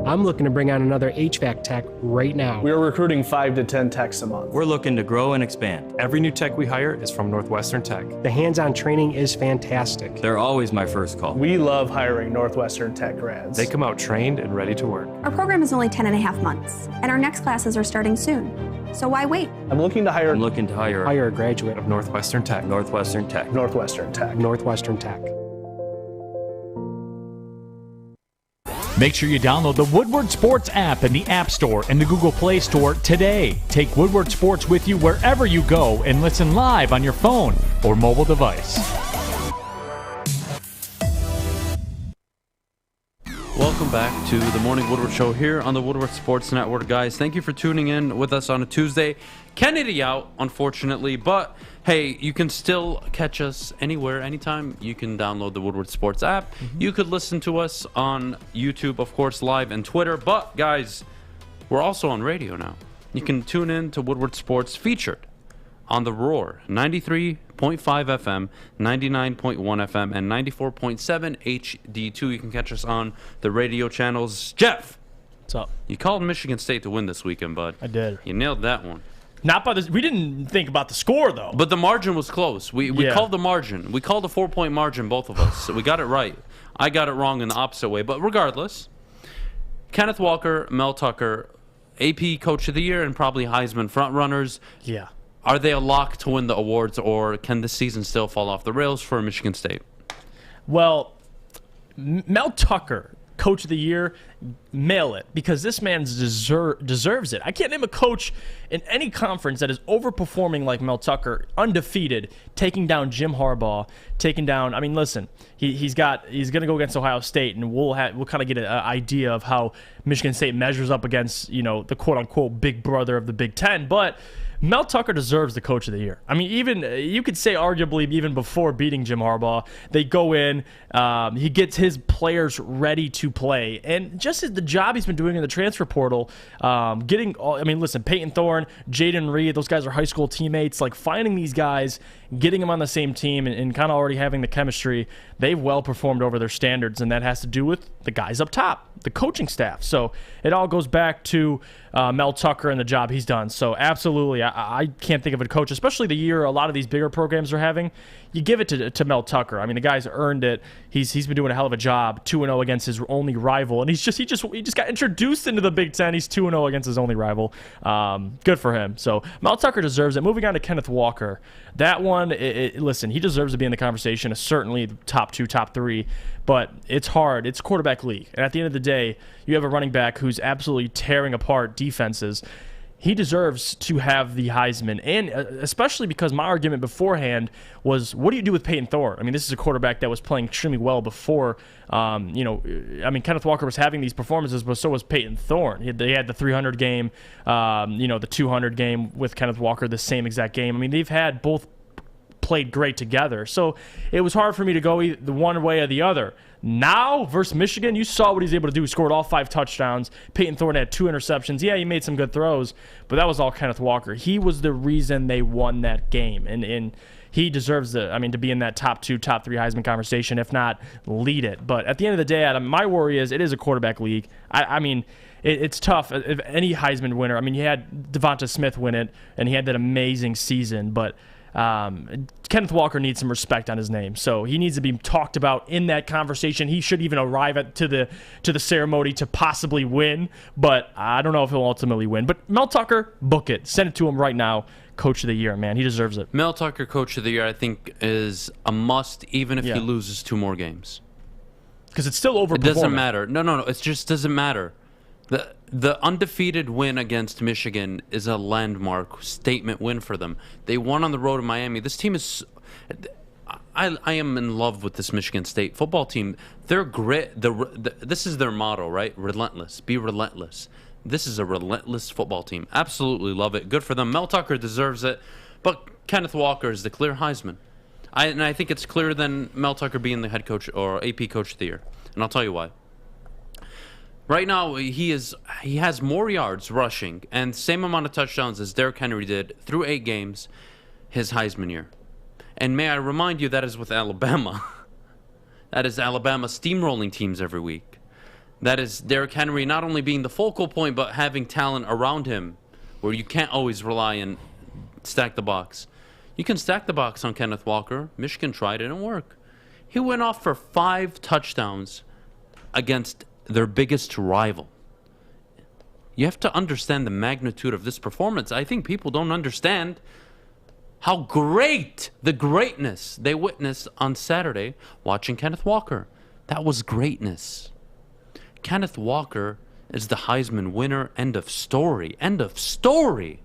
I'm looking to bring on another HVAC tech right now. We are recruiting 5 to 10 techs a month. We're looking to grow and expand. Every new tech we hire is from Northwestern Tech. The hands-on training is fantastic. They're always my first call. We love hiring Northwestern Tech grads. They come out trained and ready to work. Our program is only 10 and a half months, and our next classes are starting soon. So why wait? I'm looking to hire Hire a graduate of Northwestern Tech. Northwestern Tech. Northwestern Tech. Northwestern Tech. Make sure you download the Woodward Sports app in the App Store and the Google Play Store today. Take Woodward Sports with you wherever you go and listen live on your phone or mobile device. Welcome back to the Morning Woodward Show here on the Woodward Sports Network, guys. Thank you for tuning in with us on a Tuesday. Kennedy out, unfortunately, but hey, you can still catch us anywhere, anytime. You can download the Woodward Sports app. You could listen to us on YouTube, of course, live, and Twitter. But, guys, we're also on radio now. You can tune in to Woodward Sports featured on the Roar, 93.5 FM, 99.1 FM, and 94.7 HD2. You can catch us on the radio channels. Jeff! What's up? You called Michigan State to win this weekend, bud. I did. You nailed that one. Not by this. We didn't think about the score, though. But the margin was close. We called the margin. We called a 4-point margin, both of us. So we got it right. I got it wrong in the opposite way. But regardless, Kenneth Walker, Mel Tucker, AP Coach of the Year, and probably Heisman frontrunners. Yeah. Are they a lock to win the awards, or can this season still fall off the rails for Michigan State? Well, Mel Tucker, Coach of the Year, mail it, because this man deserves it. I can't name a coach in any conference that is overperforming like Mel Tucker, undefeated, taking down Jim Harbaugh, taking down. I mean, listen, he's going to go against Ohio State, and we'll kind of get an idea of how Michigan State measures up against the quote unquote big brother of the Big Ten, but Mel Tucker deserves the Coach of the Year. I mean, even you could say arguably even before beating Jim Harbaugh, they go in, he gets his players ready to play, and just the job he's been doing in the transfer portal, listen, Peyton Thorne, Jaden Reed, those guys are high school teammates. Like, finding these guys, getting them on the same team, and kind of already having the chemistry, they've well performed over their standards, and that has to do with the guys up top, the coaching staff. So it all goes back to Mel Tucker and the job he's done. So absolutely, I can't think of a coach, especially the year a lot of these bigger programs are having. You give it to Mel Tucker. I mean, the guy's earned it. He's been doing a hell of a job, 2-0 against his only rival, and he just got introduced into the Big Ten. He's 2-0 against his only rival. Good for him. So Mel Tucker deserves it. Moving on to Kenneth Walker, that one, listen, he deserves to be in the conversation. Certainly top 2, top 3, but it's hard. It's a quarterback league, and at the end of the day, you have a running back who's absolutely tearing apart defenses. He deserves to have the Heisman, and especially because my argument beforehand was, what do you do with Peyton Thorne? I mean, this is a quarterback that was playing extremely well before. Kenneth Walker was having these performances, but so was Peyton Thorne. They had the 300 game, the 200 game with Kenneth Walker, the same exact game. I mean, they've had both played great together. So it was hard for me to go the one way or the other. Now, versus Michigan, you saw what he's able to do. He scored all 5 touchdowns. Peyton Thorne had 2 interceptions. Yeah, he made some good throws, but that was all Kenneth Walker. He was the reason they won that game, and he deserves to be in that top 2, top 3 Heisman conversation, if not lead it. But at the end of the day, Adam, my worry is it is a quarterback league. It's tough. If any Heisman winner, I mean, you had Devonta Smith win it, and he had that amazing season, but Kenneth Walker needs some respect on his name, so he needs to be talked about in that conversation. He should even arrive to the ceremony to possibly win, but I don't know if he'll ultimately win. But Mel Tucker, book it, send it to him right now. Coach of the Year, man, he deserves it. Mel Tucker, Coach of the Year, I think is a must, even if he loses 2 more games, because it's still overperforming. It doesn't matter. No, it just doesn't matter. The undefeated win against Michigan is a landmark statement win for them. They won on the road in Miami. This team is... I am in love with this Michigan State football team. Their grit, this is their motto, right? Relentless. Be relentless. This is a relentless football team. Absolutely love it. Good for them. Mel Tucker deserves it. But Kenneth Walker is the clear Heisman. I think it's clearer than Mel Tucker being the head coach or AP Coach of the Year. And I'll tell you why. Right now, he has more yards rushing and same amount of touchdowns as Derrick Henry did through 8 games his Heisman year. And may I remind you, that is with Alabama. That is Alabama steamrolling teams every week. That is Derrick Henry not only being the focal point, but having talent around him where you can't always rely and stack the box. You can stack the box on Kenneth Walker. Michigan tried, it didn't work. He went off for 5 touchdowns against their biggest rival. You have to understand the magnitude of this performance. I think people don't understand how great the greatness they witnessed on Saturday watching Kenneth Walker. That was greatness. Kenneth Walker is the Heisman winner. End of story. End of story.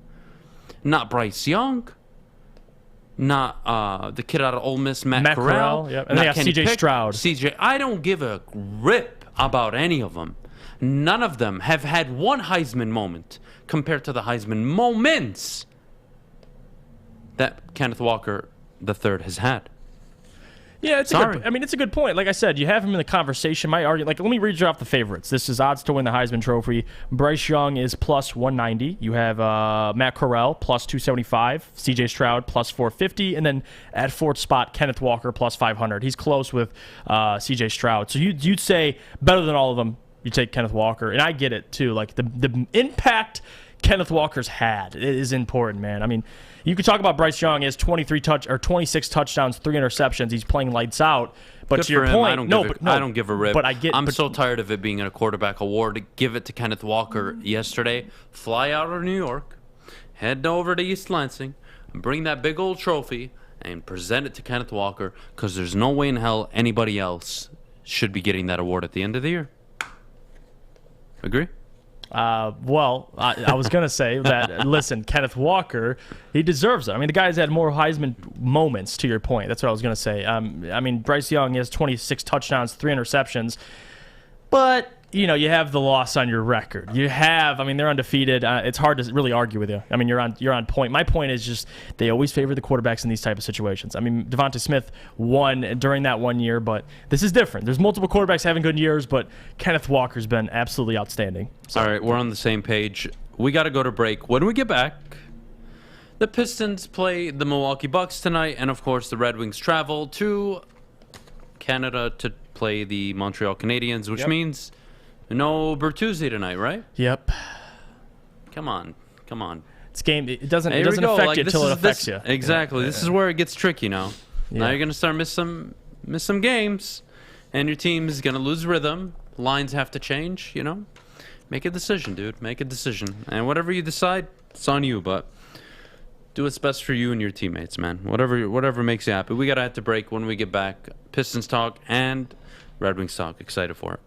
Not Bryce Young. Not the kid out of Ole Miss, Matt Corral. Yep. And they have CJ Stroud. I don't give a rip about any of them. None of them have had one Heisman moment compared to the Heisman moments that Kenneth Walker III has had. Yeah, it's a good point. Like I said, you have him in the conversation. My argument, let me read you off the favorites. This is odds to win the Heisman Trophy. Bryce Young is plus 190. You have Matt Corral plus 275. CJ Stroud plus 450. And then at 4th spot, Kenneth Walker plus 500. He's close with CJ Stroud. So you'd say better than all of them, you take Kenneth Walker. And I get it, too. Like the impact Kenneth Walker's had is important, man. I mean, you could talk about Bryce Young. He has 26 touchdowns, 3 interceptions. He's playing lights out. But Good to your for him. point, I don't give a rip. But I'm so tired of it being a quarterback award. Give it to Kenneth Walker yesterday. Fly out of New York, head over to East Lansing, bring that big old trophy, and present it to Kenneth Walker, because there's no way in hell anybody else should be getting that award at the end of the year. Agree? Well, I was going to say that, listen, Kenneth Walker, he deserves it. I mean, the guy's had more Heisman moments, to your point. That's what I was going to say. I mean, Bryce Young has 26 touchdowns, 3 interceptions. But, you know, you have the loss on your record. They're undefeated. It's hard to really argue with you. I mean, you're on point. My point is just they always favor the quarterbacks in these type of situations. I mean, Devonta Smith won during that 1 year, but this is different. There's multiple quarterbacks having good years, but Kenneth Walker's been absolutely outstanding. So. All right, we're on the same page. We got to go to break. When we get back, the Pistons play the Milwaukee Bucks tonight, and of course the Red Wings travel to Canada to play the Montreal Canadiens, which means no Bertuzzi tonight, right? Yep. Come on. It's game. It doesn't affect you until it affects you. Exactly. Yeah. This is where it gets tricky now. Yeah. Now you're gonna start miss some games, and your team is gonna lose rhythm. Lines have to change. You know, make a decision, dude. Make a decision, and whatever you decide, it's on you. But do what's best for you and your teammates, man. Whatever makes you happy. We gotta have to break. When we get back, Pistons talk and Red Wings talk. Excited for it.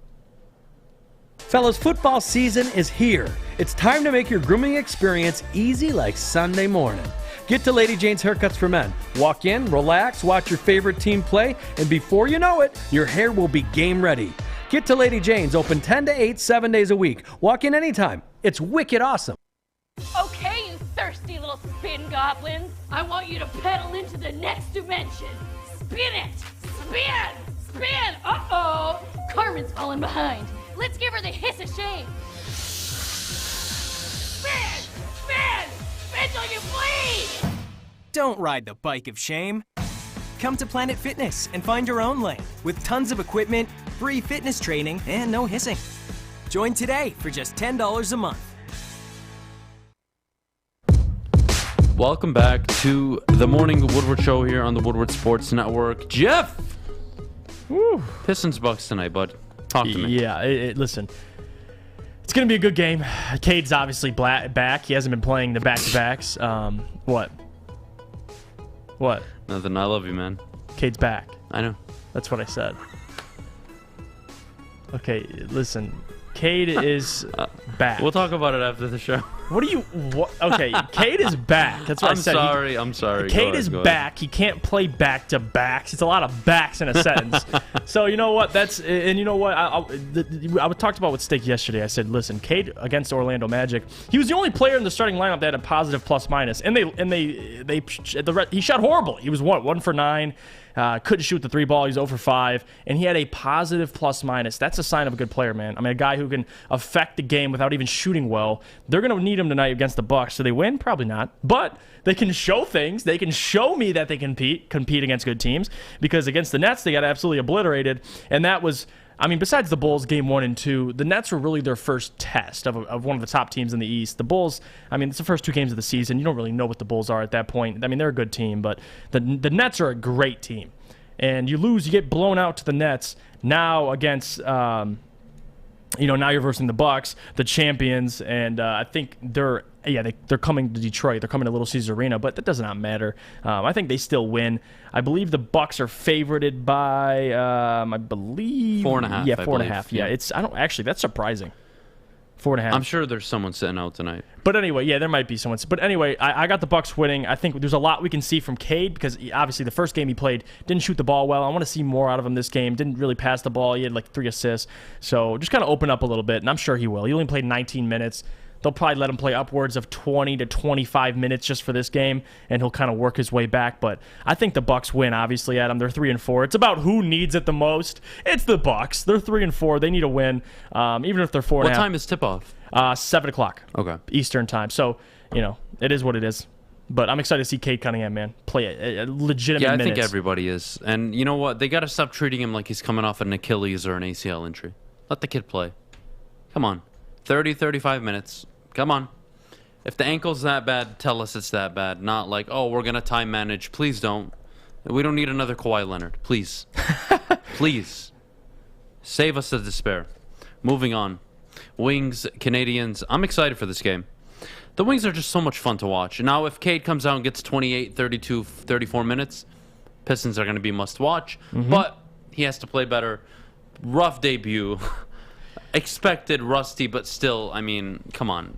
Fellas, football season is here. It's time to make your grooming experience easy like Sunday morning. Get to Lady Jane's Haircuts for Men. Walk in, relax, watch your favorite team play, and before you know it, your hair will be game ready. Get to Lady Jane's, open 10 to 8, 7 days a week. Walk in anytime. It's wicked awesome. Okay, you thirsty little spin goblins. I want you to pedal into the next dimension. Spin it! Spin! Uh-oh! Carmen's falling behind. Let's give her the hiss of shame. Spin till you bleed! Don't ride the bike of shame. Come to Planet Fitness and find your own lane with tons of equipment, free fitness training, and no hissing. Join today for just $10 a month. Welcome back to the Morning Woodward Show here on the Woodward Sports Network. Jeff! Woo. Pistons Bucks tonight, bud. Talk to me. Yeah, listen. It's going to be a good game. Cade's obviously back. He hasn't been playing the back-to-backs. What? Nothing. I love you, man. Cade's back. I know. That's what I said. Okay, listen. Cade is back. We'll talk about it after the show. Okay, Cade is back. That's what I said. I'm sorry. Cade is back. He can't play back-to-backs. It's a lot of backs in a sentence. So you know what? You know what? I talked about with Steak yesterday. I said, listen, Cade against Orlando Magic. He was the only player in the starting lineup that had a positive plus-minus, and he shot horrible. He was 1 for 9. Couldn't shoot the 3 ball. He's 0 for 5. And he had a positive plus-minus. That's a sign of a good player, man. I mean, a guy who can affect the game without even shooting well. They're going to need him tonight against the Bucks. So they win? Probably not. But they can show things. They can show me that they can compete against good teams. Because against the Nets, they got absolutely obliterated. And that was... I mean, besides the Bulls game 1 and 2, the Nets were really their first test of one of the top teams in the East. The Bulls, I mean, it's the first 2 games of the season. You don't really know what the Bulls are at that point. I mean, they're a good team, but the Nets are a great team. And you get blown out to the Nets. Now against, now you're versing the Bucks, the champions, and I think they're coming to Detroit. They're coming to Little Caesars Arena, but that does not matter. I think they still win. I believe the Bucks are favorited by, I believe 4.5. Yeah, 4.5. Yeah, that's surprising. 4.5. I'm sure there's someone sitting out tonight. But anyway, yeah, there might be someone. But anyway, I got the Bucks winning. I think there's a lot we can see from Cade because obviously the first game he played didn't shoot the ball well. I want to see more out of him this game. Didn't really pass the ball. He had like 3 assists. So just kind of open up a little bit, and I'm sure he will. He only played 19 minutes. They'll probably let him play upwards of 20 to 25 minutes just for this game, and he'll kind of work his way back. But I think the Bucks win, obviously, Adam. They're 3-4. It's about who needs it the most. It's the Bucks. They're 3-4. They need a win, even if they're 4.5. What time is tip-off? 7 o'clock. Okay. Eastern time. So, it is what it is. But I'm excited to see Cade Cunningham, man, play a legitimate minutes. Yeah, I think everybody is. And you know what? They got to stop treating him like he's coming off an Achilles or an ACL injury. Let the kid play. Come on. 30, 35 minutes. Come on. If the ankle's that bad, tell us it's that bad. Not like, oh, we're going to time manage. Please don't. We don't need another Kawhi Leonard. Please. Please. Save us the despair. Moving on. Wings, Canadians. I'm excited for this game. The Wings are just so much fun to watch. Now, if Cade comes out and gets 28, 32, 34 minutes, Pistons are going to be must-watch. But he has to play better. Rough debut. Expected rusty, but still, I mean, come on.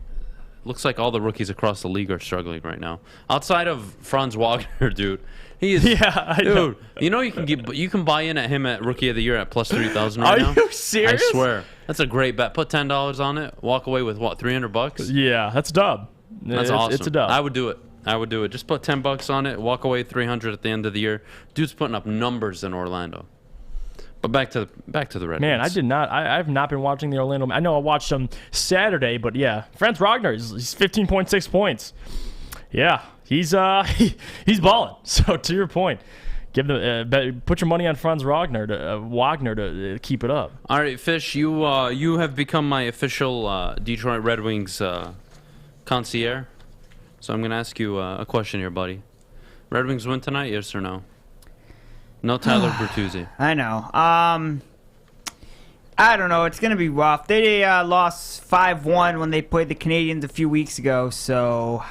Looks like all the rookies across the league are struggling right now. Outside of Franz Wagner, dude. He is, I know. You know you can buy in at him at Rookie of the Year at plus 3,000 right now. Are you serious? I swear. That's a great bet. Put $10 on it. Walk away with what, $300? Yeah, that's a dub. That's awesome. It's a dub. I would do it. Just put $10 on it. Walk away $300 at the end of the year. Dude's putting up numbers in Orlando. But back to the Red Man, Wings. I did not. I've not been watching the Orlando. I know I watched them Saturday, but yeah, Franz Wagner, he's 15.6 points. Yeah, he's balling. So to your point, give them put your money on Franz Wagner to keep it up. All right, Fish, you have become my official Detroit Red Wings concierge. So I'm gonna ask you a question here, buddy. Red Wings win tonight, yes or no? No Tyler Bertuzzi. I know. I don't know. It's going to be rough. They lost 5-1 when they played the Canadians a few weeks ago, so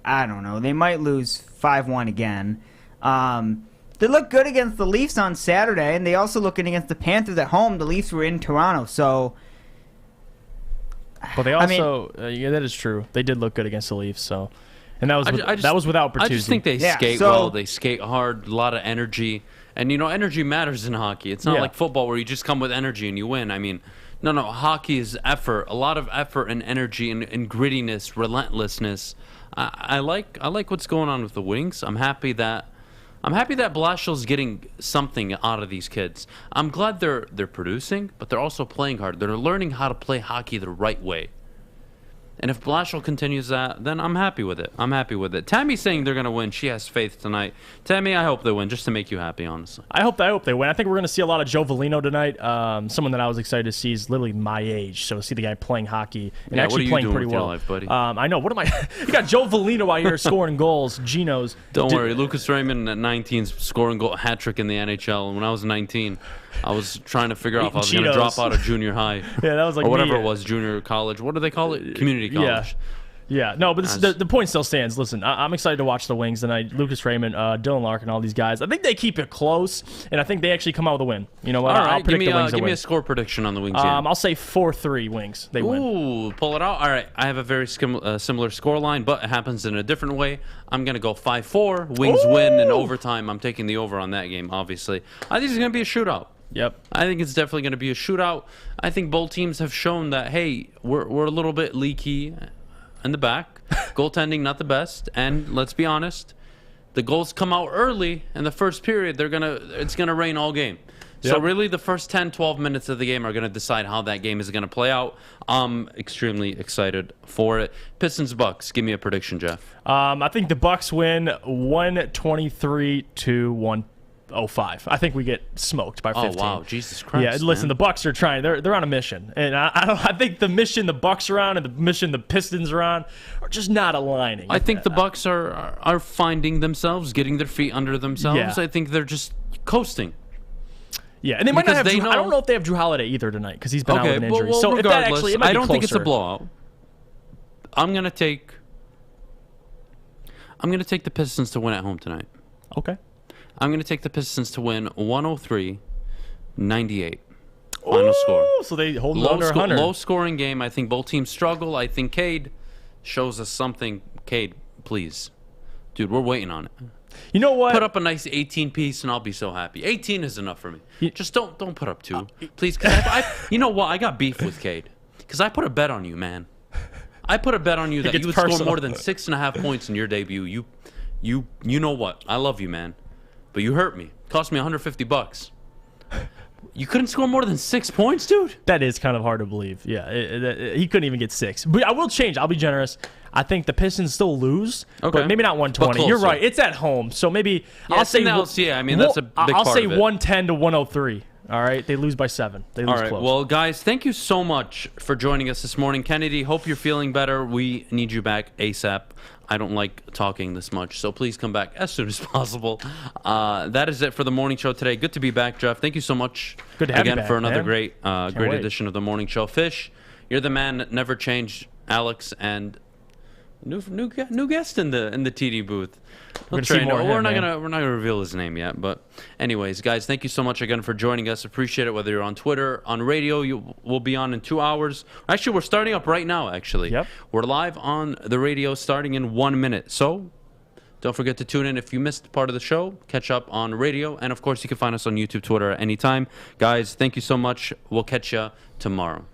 I don't know. They might lose 5-1 again. They look good against the Leafs on Saturday, and they also look good against the Panthers at home. The Leafs were in Toronto, so... But they also... yeah, that is true. They did look good against the Leafs, so... And that was that was without Bertuzzi. I just think they skate well. They skate hard, a lot of energy. And, you know, energy matters in hockey. It's not like football where you just come with energy and you win. I mean, no, hockey is effort, a lot of effort and energy and grittiness, relentlessness. I like what's going on with the Wings. I'm happy that Blashill's getting something out of these kids. I'm glad they're producing, but they're also playing hard. They're learning how to play hockey the right way. And if Blashill continues that, then I'm happy with it. Tammy's saying they're going to win. She has faith tonight. Tammy, I hope they win, just to make you happy, honestly. I hope they win. I think we're going to see a lot of Joe Veleno tonight. Someone that I was excited to see is literally my age. So to see the guy playing hockey and actually playing pretty well. Life, buddy? I know. What am I? You got Joe Veleno out here scoring goals. Geno's. Don't worry. Lucas Raymond at 19 scoring hat trick in the NHL. When I was 19, I was trying to figure out if I was going to drop out of junior high. Yeah, that was like or whatever it was, junior college. What do they call it? Community college. Yeah. No, but the point still stands. Listen, I'm excited to watch the Wings tonight. Lucas Raymond, Dylan Larkin, all these guys. I think they keep it close, and I think they actually come out with a win. You know what? All right, I'll predict the Wings give win. me a score prediction on the Wings game. I'll say 4-3 Wings. They win. Ooh, pull it out. All right, I have a very similar score line, but it happens in a different way. I'm going to go 5-4. Wings win in overtime. I'm taking the over on that game, obviously. I think it's going to be a shootout. Yep. I think it's definitely going to be a shootout. I think both teams have shown that, hey, we're a little bit leaky in the back. Goaltending not the best, and let's be honest, the goals come out early in the first period. It's gonna rain all game. Yep. So really, the first 10-12 minutes of the game are gonna decide how that game is gonna play out. I'm extremely excited for it. Pistons Bucks. Give me a prediction, Jeff. I think the Bucks win 123-105. I think we get smoked by 15. Oh wow, Jesus Christ! Yeah, listen, man. the Bucks are trying. They're on a mission, and I think the mission the Bucks are on and the mission the Pistons are on are just not aligning. I think the Bucks are finding themselves, getting their feet under themselves. Yeah. I think they're just coasting. Yeah, and they might not have. I don't know if they have Drew Holiday either tonight because he's been out with an injury. Well, so regardless, it might I don't be think it's a closer. blowout. I'm gonna take the Pistons to win at home tonight. Okay. I'm going to take the Pistons to win 103-98. Final score. So they hold under 100. Low scoring game. I think both teams struggle. I think Cade shows us something. Cade, please. Dude, we're waiting on it. You know what? Put up a nice 18 piece and I'll be so happy. 18 is enough for me. Just don't put up 2. Please. Cause you know what? I got beef with Cade. Because I put a bet on you, man. I put a bet on you that you would score more than 6.5 points in your debut. You know what? I love you, man. But you hurt me. Cost me $150. You couldn't score more than 6 points, dude? That is kind of hard to believe. Yeah, he couldn't even get 6. But I will change. I'll be generous. I think the Pistons still lose, but maybe not 120. You're right. It's at home, so maybe I'll say yeah. I mean, that's a big part I'll say of it. 110-103. All right, they lose by 7. They lose All right. close. Well, guys, thank you so much for joining us this morning. Kennedy, hope you're feeling better. We need you back ASAP. I don't like talking this much, so please come back as soon as possible. That is it for the morning show today. Good to be back, Jeff. Thank you so much Good to have you again back, for another man. great wait. edition of the morning show. Fish, you're the man that never changed. Alex and new guest in the TD booth. We're not gonna reveal his name yet, but anyways, guys, thank you so much again for joining us. Appreciate it. Whether you're on Twitter, on radio, we'll be on in 2 hours. Actually, we're starting up right now. Yep. We're live on the radio starting in 1 minute. So don't forget to tune in if you missed part of the show. Catch up on radio, and of course, you can find us on YouTube, Twitter at any time. Guys, thank you so much. We'll catch you tomorrow.